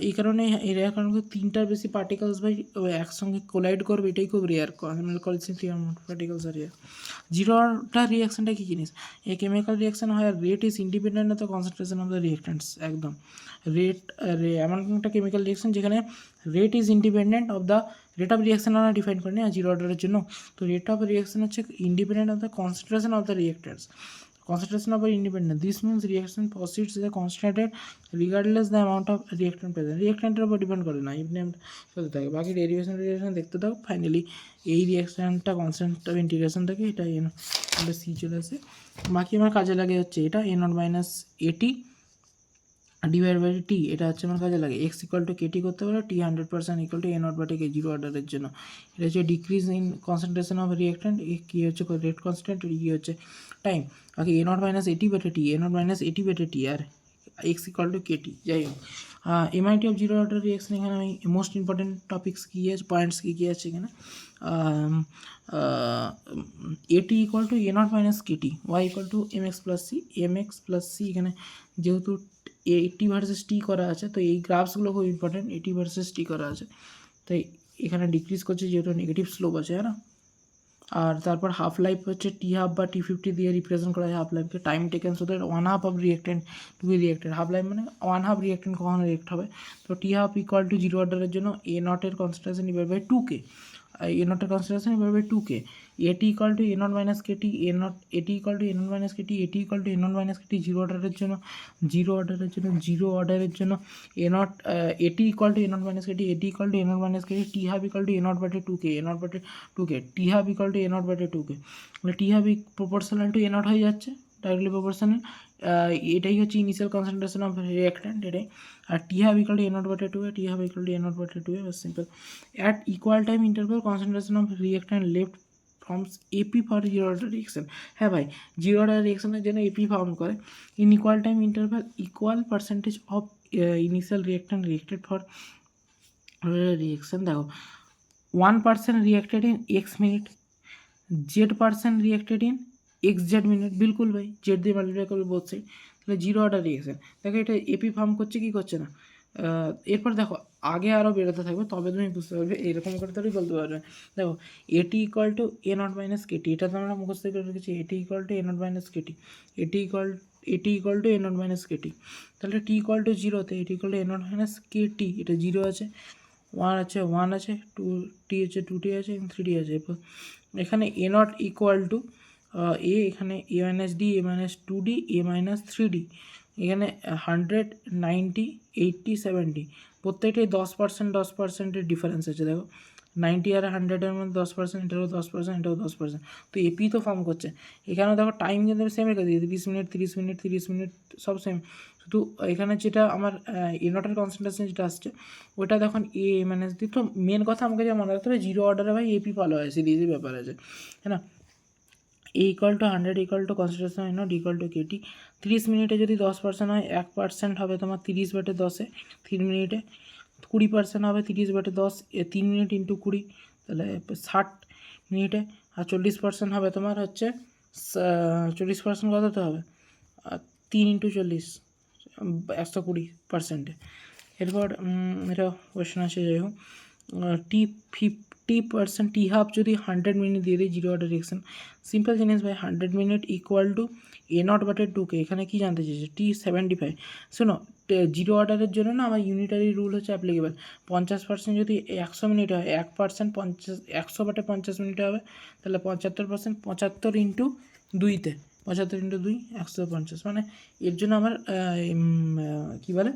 এই কারণে এই রেয়ার কারণ তিনটার বেশি পার্টিকলস ভাই একসঙ্গে কোলাইড করবে, এটাই খুব রেয়ার, কলিশন 3 और more particles are rare. Zero order রিঅ্যাকশনটা কী জিনিস, এই কেমিক্যাল রিঅ্যাকশন হয় rate is independent of the concentration of the reactants, একদম রেট এমন একটা কেমিক্যাল রিঅ্যাকশন যেখানে rate is independent of the rate of reaction আমরা ডিফাইন করি না জিরো অর্ডারের জন্য, তো রেট অফ রিঅ্যাকশন হচ্ছে independent of the concentration of the reactants, concentration of independent, this means reaction proceeds the concentrated regardless the amount of reactant present, reactanটের উপর depend করে না, এমনি চলতে থাকে, বাকি ডেরিভেশন দেখতে থাকো, ফাইনালি এই রিয়াকশানটা কনস্ট্যান্ট অফ ইন্টিগ্রেশন থেকে এটা আমরা সি চলে আসে, বাকি আমার কাজে লাগে হচ্ছে এটা a0 - at divide by T, এটা হচ্ছে আমার কাজে লাগে, এক্স ইকুয়াল টু কেটি করতে পারো, টি 100% ইকুয়াল টু a0/k, জিরো অর্ডারের জন্য, এটা হচ্ছে decrease in concentration of reactant, কী হচ্ছে রেট কনস্ট্যান্ট, কী হচ্ছে টাইম, বাকি a0 - at/t, a0 - at/t আর এক্স ইকুয়াল টু কেটি। যাই হোক, MIT of zero order reaction এখানে আমি মোস্ট ইম্পর্টেন্ট টপিক্স কী আছে, পয়েন্টস কী আছে এখানে, এটি equal to A not minus Katie, Y equal to M X plus C, M X plus C এখানে যেহেতু এটি ভার্সেস টি করা আছে, তো এই গ্রাফসগুলো খুব ইম্পর্টেন্ট, এটি ভার্সেস টি করা আছে, তাই এখানে ডিক্রিজ করছে যেহেতু নেগেটিভ স্লোপ আছে, হ্যাঁ না। আর তারপর হাফ লাইফ হচ্ছে টি হাফ বা টি 50 দিয়ে রিপ্রেজেন্ট করা হয় হাফ লাইফকে, time taken so that one half of reactant to be reacted, half life মানে ওয়ান হাফ রিয়েক্টেন্ট কখন রিয়েক্ট হবে, তো t half equal to zero অর্ডারের জন্য এ নটের concentration divide by 2k, A নটের concentration divide by 2k, A t equal to A not minus k t, A naught A t equal to A not minus k t, A t equal to A not minus k t, zero অর্ডারের জন্য A naught, A t equal to A not minus k t, A t equal to A not minus k t, t half equal to A naught বাটে 2k, A naught বাটে 2k, t half equal to A naught বাটে 2k, মানে t half proportional to A naught হয়ে যাচ্ছে, directly proportional, এটাই হচ্ছে initial concentration of reactant এটাই, আর t half equal to A naught বাটে 2k, t half equal to A naught বাটে 2k, simple. At equal time interval concentration of reactant left forms AP for zero order reaction, হ্যাঁ ভাই, zero order রিঅ্যাকশনের জন্য AP form করে, in equal time interval equal percentage of initial reactant reacted for reaction. দেখো 1% reacted in x minute, Z% reacted in x z minute, बिल्कुल भाई Z দিয়ে multiply করবে বোথ সাইড, তাহলে জিরো অর্ডার রিঅ্যাকশন। দেখো এটা AP form করছে কি করছে না, এরপর দেখো আগে আরও বেরোতে থাকবে, তবে তুমি বুঝতে পারবে, এরকম করে তবেই বলতে পারবে। দেখো A t equal to A not minus k t, এটা তো আমরা মুখস্থ করে রেখেছি, A t equal to A not minus k t, A t equal to A not minus k t, তাহলে টি ইকুয়াল টু জিরোতে A t equal to A not minus k t, এটা zero আছে, ওয়ান আছে, টু টি আছে, টু টি আছে, থ্রি টি আছে, এখানে A naught equal to A, এখানে A minus d, A minus two D, A minus three D, এখানে 100, 90, 80, 70, প্রত্যেকটাই 10%, ডিফারেন্স আছে। দেখো 90 আর 100-এর মধ্যে 10%, এটাও 10%, এটাও 10%, তো এপি তো ফর্ম করছে। এখানেও দেখো টাইম কিন্তু সেম রেখে দিই, 30 মিনিট 30 মিনিট 30 মিনিট সব সেম, শুধু এখানে যেটা আমার এ নটের কনসেন্ট্রেশন যেটা আসছে ওটা দেখুন এ মাইনাস ডি। তো মেন কথা আমাকে যা মনে রাখতে হবে, জিরো অর্ডারে ভাই এপি ভালো হয়, সিরিজের ব্যাপার আছে, হ্যাঁ না। A equal to 100 equal to concentration A naught equal to k t, 30 মিনিটে যদি 10% হয় 1% হবে তোমার 30/10-এ, 3 মিনিটে 20% হবে 30/10, 3 মিনিট ইন্টু 20, তাহলে 60 মিনিটে, আর 40% হবে তোমার হচ্ছে 40% কততে হবে, 3 ইন্টু 40, 120%-এ। এরপর এটা কোয়েশ্চেন আসে, যাই হোক, টি 50%, টি হাফ যদি 100 মিনিট দিয়ে দিই জিরো অর্ডার রিঅ্যাকশন, সিম্পল জিনিস ভাই, 100 minute equal to A naught বাটে 2k, এখানে কী জানতে চাইছে, টি 75। শোনো জিরো অর্ডারের জন্য না আমার ইউনিটারি রুল হচ্ছে অ্যাপ্লিকেবল, 50% যদি 100 মিনিট হয়, 1% 100/50 মিনিটে হবে, তাহলে 75%, 75 ইন্টু 2-তে, 75 ইন্টু 2 150, মানে এর জন্য আমার কী বলে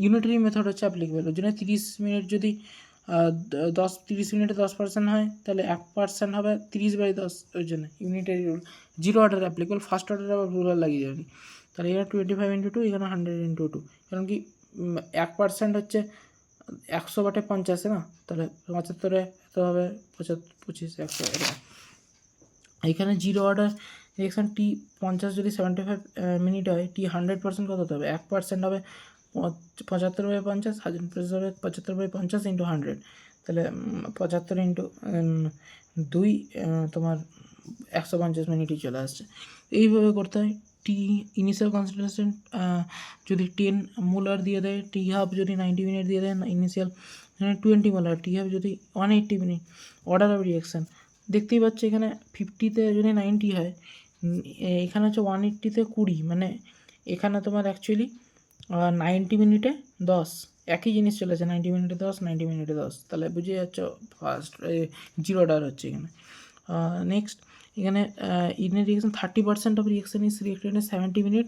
ইউনিটারি মেথড হচ্ছে অ্যাপ্লিকেবল। ওর জন্য 30 মিনিট যদি 30 মিনিটে 10% হয়, তাহলে 1% হবে 30/10, ওই জন্য unitary rule, zero order applicable, first order আবার ভুলভাল লাগিয়ে যাবে। তাহলে এখানে 25 ইন্টু 2, এখানে 100 ইন্টু 2, কারণ কি 1% হচ্ছে 100/50, না, তাহলে 75-এ তো হবে 25, 100 এরকম। এখানে জিরো অর্ডার রিঅ্যাকশন টি 50 যদি 75 মিনিট হয়, টি 100% কত হবে, 1% হবে 75/50, 1000 হবে 75/50 ইন্টু 100, তাহলে 75 ইন্টু 2 তোমার 150 মিনিটই চলে আসছে। এইভাবে করতে হয়। টি ইনিশিয়াল কনসেন্ট্রেশন যদি 10 মোলার দিয়ে দেয়, টি হাফ যদি 90 মিনিট দিয়ে দেয়, ইনিশিয়াল 20 মোলার, টি হাফ যদি 180 মিনিট, অর্ডার অফ রিঅ্যাকশান দেখতেই পাচ্ছি এখানে 50-তে যদি 90 হয়, এখানে হচ্ছে 180-তে 20, মানে এখানে তোমার অ্যাকচুয়ালি 90 মিনিটে 10, একই জিনিস চলেছে, 90 মিনিটে 10, 90 মিনিটে 10, তাহলে বুঝে যাচ্ছ ফার্স্ট জিরো অর্ডার হচ্ছে এখানে। নেক্সট এখানে ইনের reaction 30% of reaction is reacted in 70 minute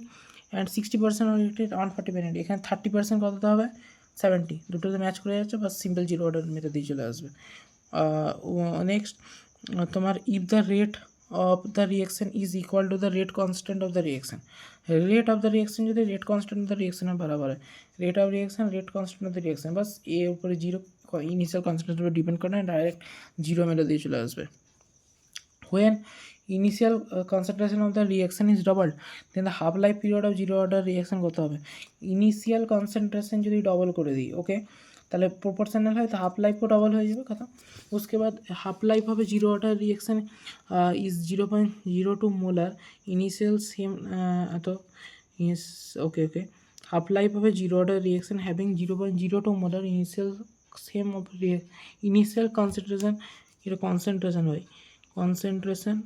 and 60% of reacted 140 minute, এখানে 30% কতটা হবে 70, দুটোতে ম্যাচ করে যাচ্ছে, বা সিম্পল জিরো অর্ডার মেথড দিয়ে চলে আসবে। নেক্সট তোমার if the rate of the reaction is equal to the rate constant of the reaction, rate of the reaction যদি রেট কনস্ট্যান্ট অফ দ্য রিঅ্যাকশনের বরাবর হয়, rate of reaction rate constant of the reaction, বাস এর উপরে zero initial কনস্ট্যান্টের উপর depend করে না, ডাইরেক্ট জিরো মেরে দিয়ে চলে আসবে। When initial concentration of the reaction is double, then the half life period of zero order reaction কত হবে? ইনিশিয়াল কনসেন্ট্রেশন যদি ডবল করে দিই, ওকে, তাহলে প্রপোর্শনাল হয় তো হাফ লাইফও ডবল হয়ে যাবে কথা। उसके बाद हाफ लाइफ হবে zero order reaction is 0.02 molar, initial same এত ইস, ওকে ওকে, হাফ লাইফ হবে zero order reaction having 0.02 molar, initial same of initial concentration, এটা কনসেন্ট্রেশন হয়, concentration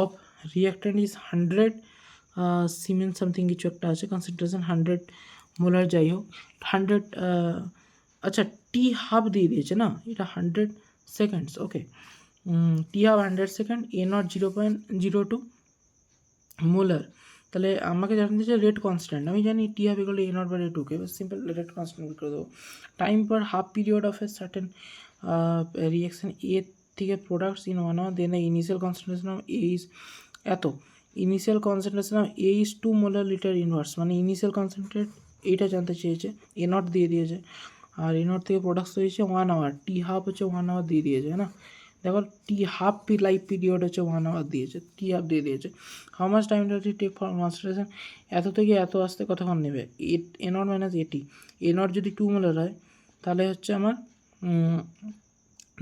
of reactant is 100 cement something কিছু একটা আছে, কনসেন্ট্রেশন 100 মোলার, যাই হোক 100 আচ্ছা টি হাফ দিয়ে দিয়েছে না, এটা 100 seconds, okay, t half 100 second, A naught 0.02 molar, তাহলে আমাকে জানতে দিয়েছে রেট কনস্ট্যান্ট, আমি জানি t half equal A naught by টুকে, সিম্পল রেট কনস্ট্যান্ট করে দেবো। Time per half period of a certain reaction A থেকে products in 1 hour, then initial concentration of A is এত, initial concentration of A is 2 molar litre inverse, মানে initial concentrate এইটা জানতে চেয়েছে, এ not দিয়ে দিয়েছে, আর এ নট থেকে প্রোডাক্টস হয়েছে 1 hour, টি হাফ হচ্ছে 1 hour দিয়ে দিয়েছে, হ্যাঁ না, দেখো টি হাফ লাইফ পিরিয়ড হচ্ছে 1 hour দিয়েছে, টি হাফ দিয়ে দিয়েছে। How much time does it take for concentration, এত থেকে এত আসতে কতক্ষণ নেবে, এ not minus A t, A not যদি 2 মোলার হয় তাহলে হচ্ছে আমার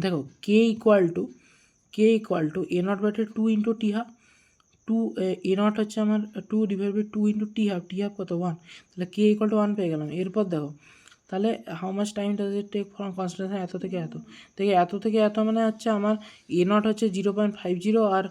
দেখো k equal to A naught by 2 into t half, 2 A naught হচ্ছে আমার 2 divide by 2 into t half, কত 1, তাহলে কে ইকুয়াল টু 1 পেয়ে গেলাম। এরপর দেখো তাহলে how much time does it take from concentration এত থেকে এত মানে হচ্ছে আমার এ নট হচ্ছে 0.50 আর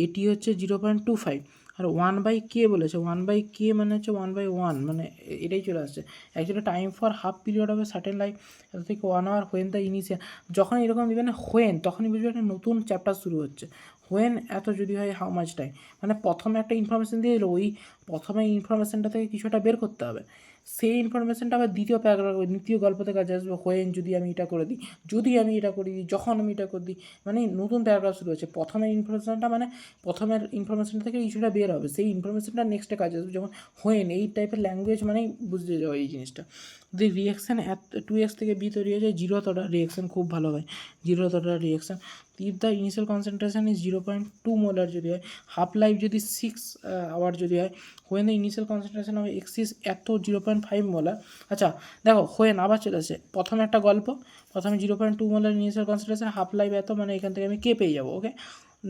এটি হচ্ছে 0.25, আর 1/k বলেছে, 1/k মানে হচ্ছে 1/1, মানে এটাই চলে আসছে। Actually time for half period হবে সার্টেন লাইফ এত থেকে 1 hour হোয়েন দ্য ইনিশিয়াল, যখন এরকম দেবে না হোয়েন, তখনই বুঝবে একটা নতুন চ্যাপ্টার শুরু হচ্ছে। হোয়েন এত যদি হয় হাউ মাচ টাইম, মানে প্রথমে একটা ইনফরমেশান দিয়ে দিলো, ওই প্রথমে ইনফরমেশানটা থেকে কিছুটা বের করতে হবে, সেই ইনফরমেশানটা আবার দ্বিতীয় প্যারাগ্রাফ দ্বিতীয় গল্পতে কাজে আসবে, হোয়েন যদি আমি এটা করে দিই, যখন আমি এটা করে দিই, মানে নতুন প্যারাগ্রাফ শুরু হচ্ছে। প্রথমের ইনফরমেশানটা থেকে কিছুটা বের হবে, সেই ইনফরমেশানটা নেক্সটে কাজে আসবে, যখন হোয়েন এই টাইপের ল্যাঙ্গুয়েজ মানেই বুঝতে যাওয়া এই জিনিসটা। যদি রিয়াকশান 2x থেকে বি তৈরি হয়ে যায়, জিরোথ অর্ডার রিয়াকশান খুব ভালো হয়, zeroth order reaction. If the initial concentration is 0.2 molar যদি হয়, হাফ লাইফ যদি 6 hour যদি হয়, when the initial concentration of x is এত 0.5 মোলার। আচ্ছা দেখো হোয়েন আবার চলে আসে, প্রথমে একটা গল্প, প্রথমে 0.2 molar initial concentration, half life এত, মানে এখান থেকে আমি কে পেয়ে যাবো, ওকে।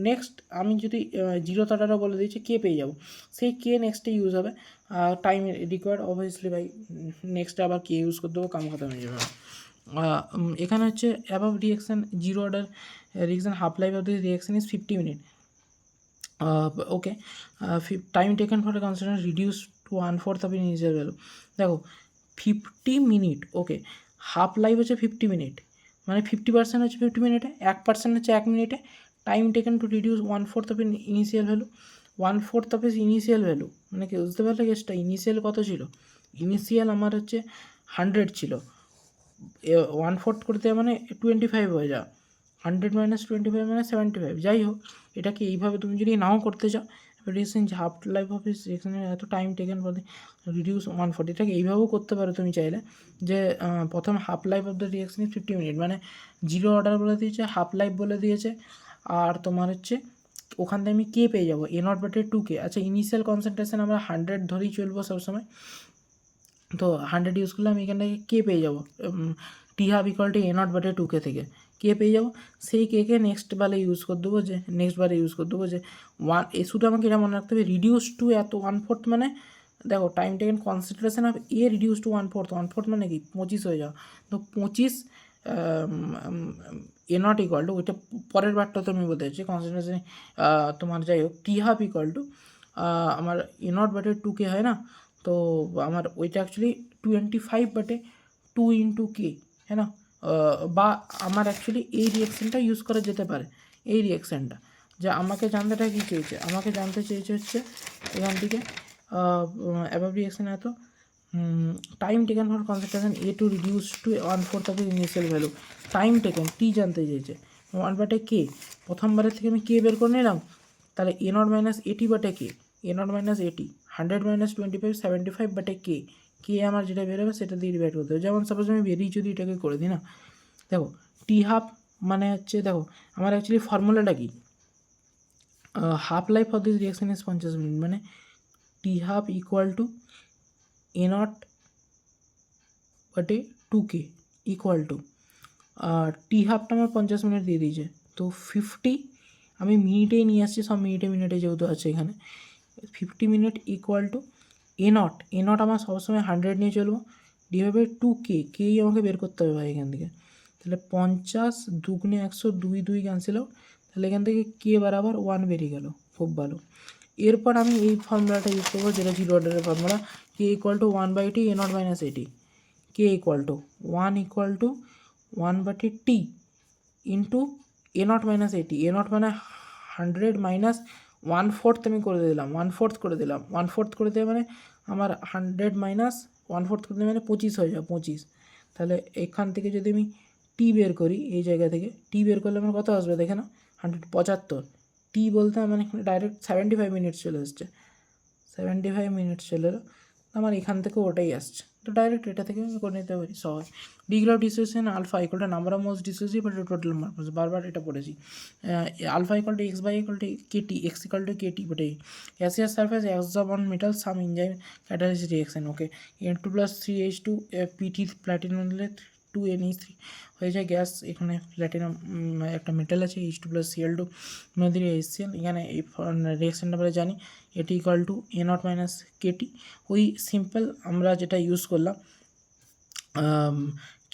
নেক্সট আমি যদি জিরোথ অর্ডারও বলে দিয়েছি, কে পেয়ে যাবো, সেই কে নেক্সটে ইউজ হবে, টাইম রিকোয়ার্ড অবভিয়াসলি বাই, নেক্সটে আবার কে ইউজ করে দেবো, কাম খতম হয়ে যাবে। এখানে হচ্ছে above reaction zero order reaction half life of this reaction is 50 minutes, okay, time taken for concentration reduce to 1/4 of initial value. দেখো 50 মিনিট, ওকে, হাফ লাইফ হচ্ছে 50 মিনিট, মানে 50% হচ্ছে 50 মিনিটে, 1% হচ্ছে 1 মিনিটে, time taken to reduce 1/4 of initial value, 1/4 of initial value, মানে কি বুঝতে পারলে কেসটা, ইনিশিয়াল কত ছিল, ইনিশিয়াল আমার হচ্ছে 100 ছিল, 1/4 করতে মানে 25 হয়ে যাও, 100 মাইনাস 25 মানে 75, যাই হোক এটাকে এইভাবে তুমি যদি নাও করতে চাও, রিডিউসিং হাফ লাইফ অফ এখানে এত টাইম টেকেন ফর রিডিউস 1/4, এটাকে এইভাবেও করতে পারো তুমি চাইলে, যে প্রথম half life of the reaction is 50 minute, মানে জিরো অর্ডার বলে দিয়েছে, হাফ লাইফ বলে দিয়েছে, আর তোমার হচ্ছে ওখান থেকে আমি কে পেয়ে যাবো, এ নট বাটে 2k। আচ্ছা ইনিশিয়াল কনসেন্ট্রেশন আমরা 100 ধরেই চলবো সবসময়, তো 100 ইউজ করলে আমি এখান থেকে কে পেয়ে যাবো, t half equal to A naught বাটে 2k থেকে কে পেয়ে যাবো, সেই কেকে নেক্সট বারে ইউজ করে দেবো, যে শুধু আমাকে এটা মনে রাখতে হবে, রিডিউস টু এত 1/4, মানে দেখো time taken concentration of A reduce to 1/4 মানে কি 25 হয়ে যাও, তো 25 এ নট ইকুয়াল টু, ওইটা পরের বারটা তো আমি বলতে চাইছি কনসেন্ট্রেশন তোমার যাই হোক টি হাফ ইকুয়াল টু আমার এ নট বাটে 2k হয় না, তো আমার ওইটা অ্যাকচুয়ালি 25/2 ইন্টু কে, হ্যাঁ না, বা আমার অ্যাকচুয়ালি এই রিয়াকশানটা ইউজ করা যেতে পারে, এই রিয়াকশানটা, যে আমাকে জানতেটা কী চেয়েছে, আমাকে জানতে চেয়েছে হচ্ছে এখান থেকে অ্যাবাভ রিয়াকশান এত time taken for concentration A to reduce to 1/4 of initial value, time taken t জানতে চেয়েছে, 1/k, প্রথমবারের থেকে আমি কে বের করে নিলাম, তাহলে এ নট মাইনাস এটি বাটে কে, এ নট মাইনাস এটি 100 মাইনাস 25 75/k, কে আমার যেটা বেরোবে সেটা দিয়ে ডিভাইড করতে হবে। যেমন সাপোজ আমি বেরিয়ে যদি এটাকে করে দিই না, দেখো টি হাফ মানে হচ্ছে, দেখো আমার অ্যাকচুয়ালি ফর্মুলাটা কি, half life of this reaction is 50 minute, মানে t half equal to A naught বাটে 2k ইকুয়াল টু টি হাফটা আমার 50 মিনিট দিয়ে দিয়েছে, তো 50 আমি মিনিটেই নিয়ে আসছি, সব মিনিটে যেহেতু আছে এখানে 50 minute equal to A not আমার সবসময় 100 নিয়ে চলবো, ডিভাইড 2k, কেই আমাকে বের করতে হবে ভাই এখান থেকে। তাহলে 50 দুগুণে 100, 2 ক্যান্সেল আউট, তাহলে এখান থেকে কে বরাবর 1 বেরিয়ে গেল, খুব ভালো। এরপর আমি এই ফর্মুলাটা ইউজ করবো, যেটা জিরো অর্ডারের formula, k equal to 1/t A not minus A t, k equal to 1/t into A not minus A t, A not মানে 100 মাইনাস 1/4 আমি করে দিলাম, 1/4 করে দিলাম, 1/4 করে দেওয়া মানে আমার 100 মাইনাস 1/4 করে দেওয়া মানে 25 হয়ে যাবে, 25। তাহলে এখান থেকে যদি আমি টি বের করি, এই জায়গা থেকে টি বের করলে আমার কত আসবে দেখে না, 175। টি বলতে মানে এখানে ডাইরেক্ট 75 মিনিটস চলে এসছে, 75 মিনিটস চলে এলো, আমার এখান থেকে ওটাই আসছে, তো ডাইরেক্ট এটা থেকে আমি করে নিতে পারি সহজ। Degree of dissociation alpha equal to number of moles dissociate by total mass, বারবার এটা পড়েছি। Alpha equal to x by equal to kt, x equal to kt but gaseous surface absorb on metal some enzyme catalysis reaction, okay N2+3H2 PT platinum দিলে 2Ne3 হয়ে যায় gas, এখানে platinum একটা metal আছে, H2+Cl2 নদীর HCl, এখানে এই রিয়াকশানটা আমরা জানি, A t equal to A not minus k t. ওই সিম্পল আমরা যেটা ইউজ করলাম,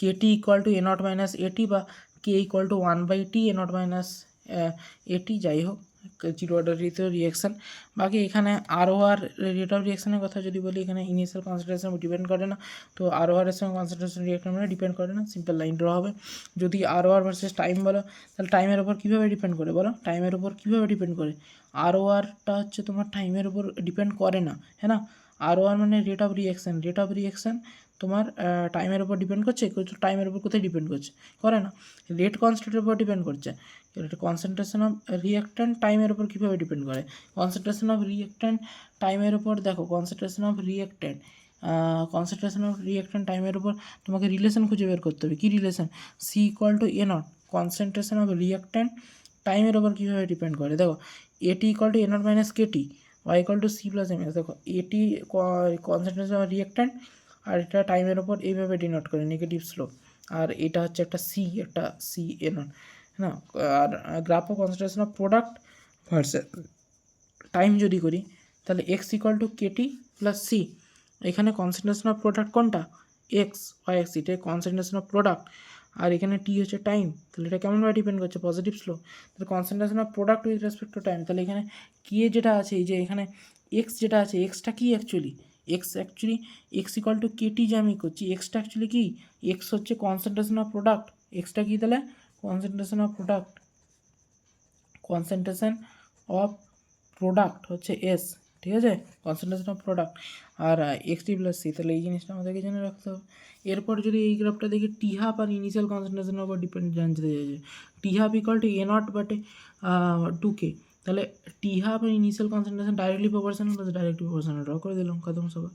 k t equal to A not minus A t বা k equal to 1/t A not minus A t, যাই হোক জিরো অর্ডার রিয়াকশান। বাকি এখানে আর রেট অফ রিয়াকশানের কথা যদি বলি, এখানে ইনিশিয়াল কনসেন্ট্রেশন ডিপেন্ড করে না, তো এর সঙ্গে কনসেন্ট্রেশন রিয়াকশন মানে ডিপেন্ড করে না, সিম্পল লাইন ড্র হবে। যদি ভার্সেস টাইম বলো, তাহলে টাইমের ওপর কীভাবে ডিপেন্ড করে বলো, টাইমের ওপর কীভাবে ডিপেন্ড করে, আরটা হচ্ছে তোমার টাইমের ওপর ডিপেন্ড করে না, হ্যাঁ না। মানে রেট অফ রিয়াকশান তোমার টাইমের ওপর ডিপেন্ড করছে, টাইমের ওপর কোথায় ডিপেন্ড করছে, করে না, রেট কনস্ট্যান্টের উপর ডিপেন্ড করছে। কনসেন্ট্রেশন অফ রিঅ্যাক্ট্যান্ট টাইমের ওপর কীভাবে ডিপেন্ড করে, কনসেন্ট্রেশন অফ রিঅ্যাক্ট্যান্ট টাইমের ওপর, দেখো কনসেন্ট্রেশন অফ রিঅ্যাক্ট্যান্ট টাইমের ওপর তোমাকে রিলেশন খুঁজে বের করতে হবে, কী relation, c equal to A naught, concentration of reactant টাইমের ওপর কীভাবে ডিপেন্ড করে, দেখো A t equal to A not minus Katie, Y equal to c plus m x, দেখো এটি কনসেন্ট্রেশন অফ রিঅ্যাক্ট্যান্ট, আর এটা টাইমের ওপর এইভাবে ডিনোট করে নেগেটিভ স্লোপ, আর এটা হচ্ছে একটা সি এ নট, না। আর graph of concentration of product versus time যদি করি, তাহলে x equal to k t plus C, এখানে কনসেন্ট্রেশন অফ প্রোডাক্ট কোনটা, এক্স ওয়াই এক্স, এটা কনসেন্ট্রেশন অফ প্রোডাক্ট, আর এখানে টি হচ্ছে টাইম, তাহলে এটা কেমনভাবে ডিপেন্ড করছে, পজিটিভ স্লো, তাহলে concentration of product with respect to time, তাহলে এখানে কে যেটা আছে, এই যে এখানে এক্স যেটা আছে, এক্সটা কি actually, x equal to kt যে আমি করছি, এক্সটা অ্যাকচুয়ালি কি, এক্স হচ্ছে কনসেন্ট্রেশন অফ প্রোডাক্ট, এক্সটা কি তাহলে কনসেন্ট্রেশন অফ প্রোডাক্ট হচ্ছে এস, ঠিক আছে, কনসেন্ট্রেশন অফ প্রোডাক্ট, আর এক্সটি প্লাস সি, তাহলে এই জিনিসটা আমাদেরকে জেনে রাখতে হবে। এরপর যদি এই গ্রাফটা দেখি, টি হাফ আর ইনিশিয়াল কনসেন্ট্রেশনের উপর ডিপেন্ড জানতে চাইছে, t half equal to A naught বাটে 2k, তাহলে টি হাফ আর initial concentration directly proportional draw করে দিলাম, খতম সবার।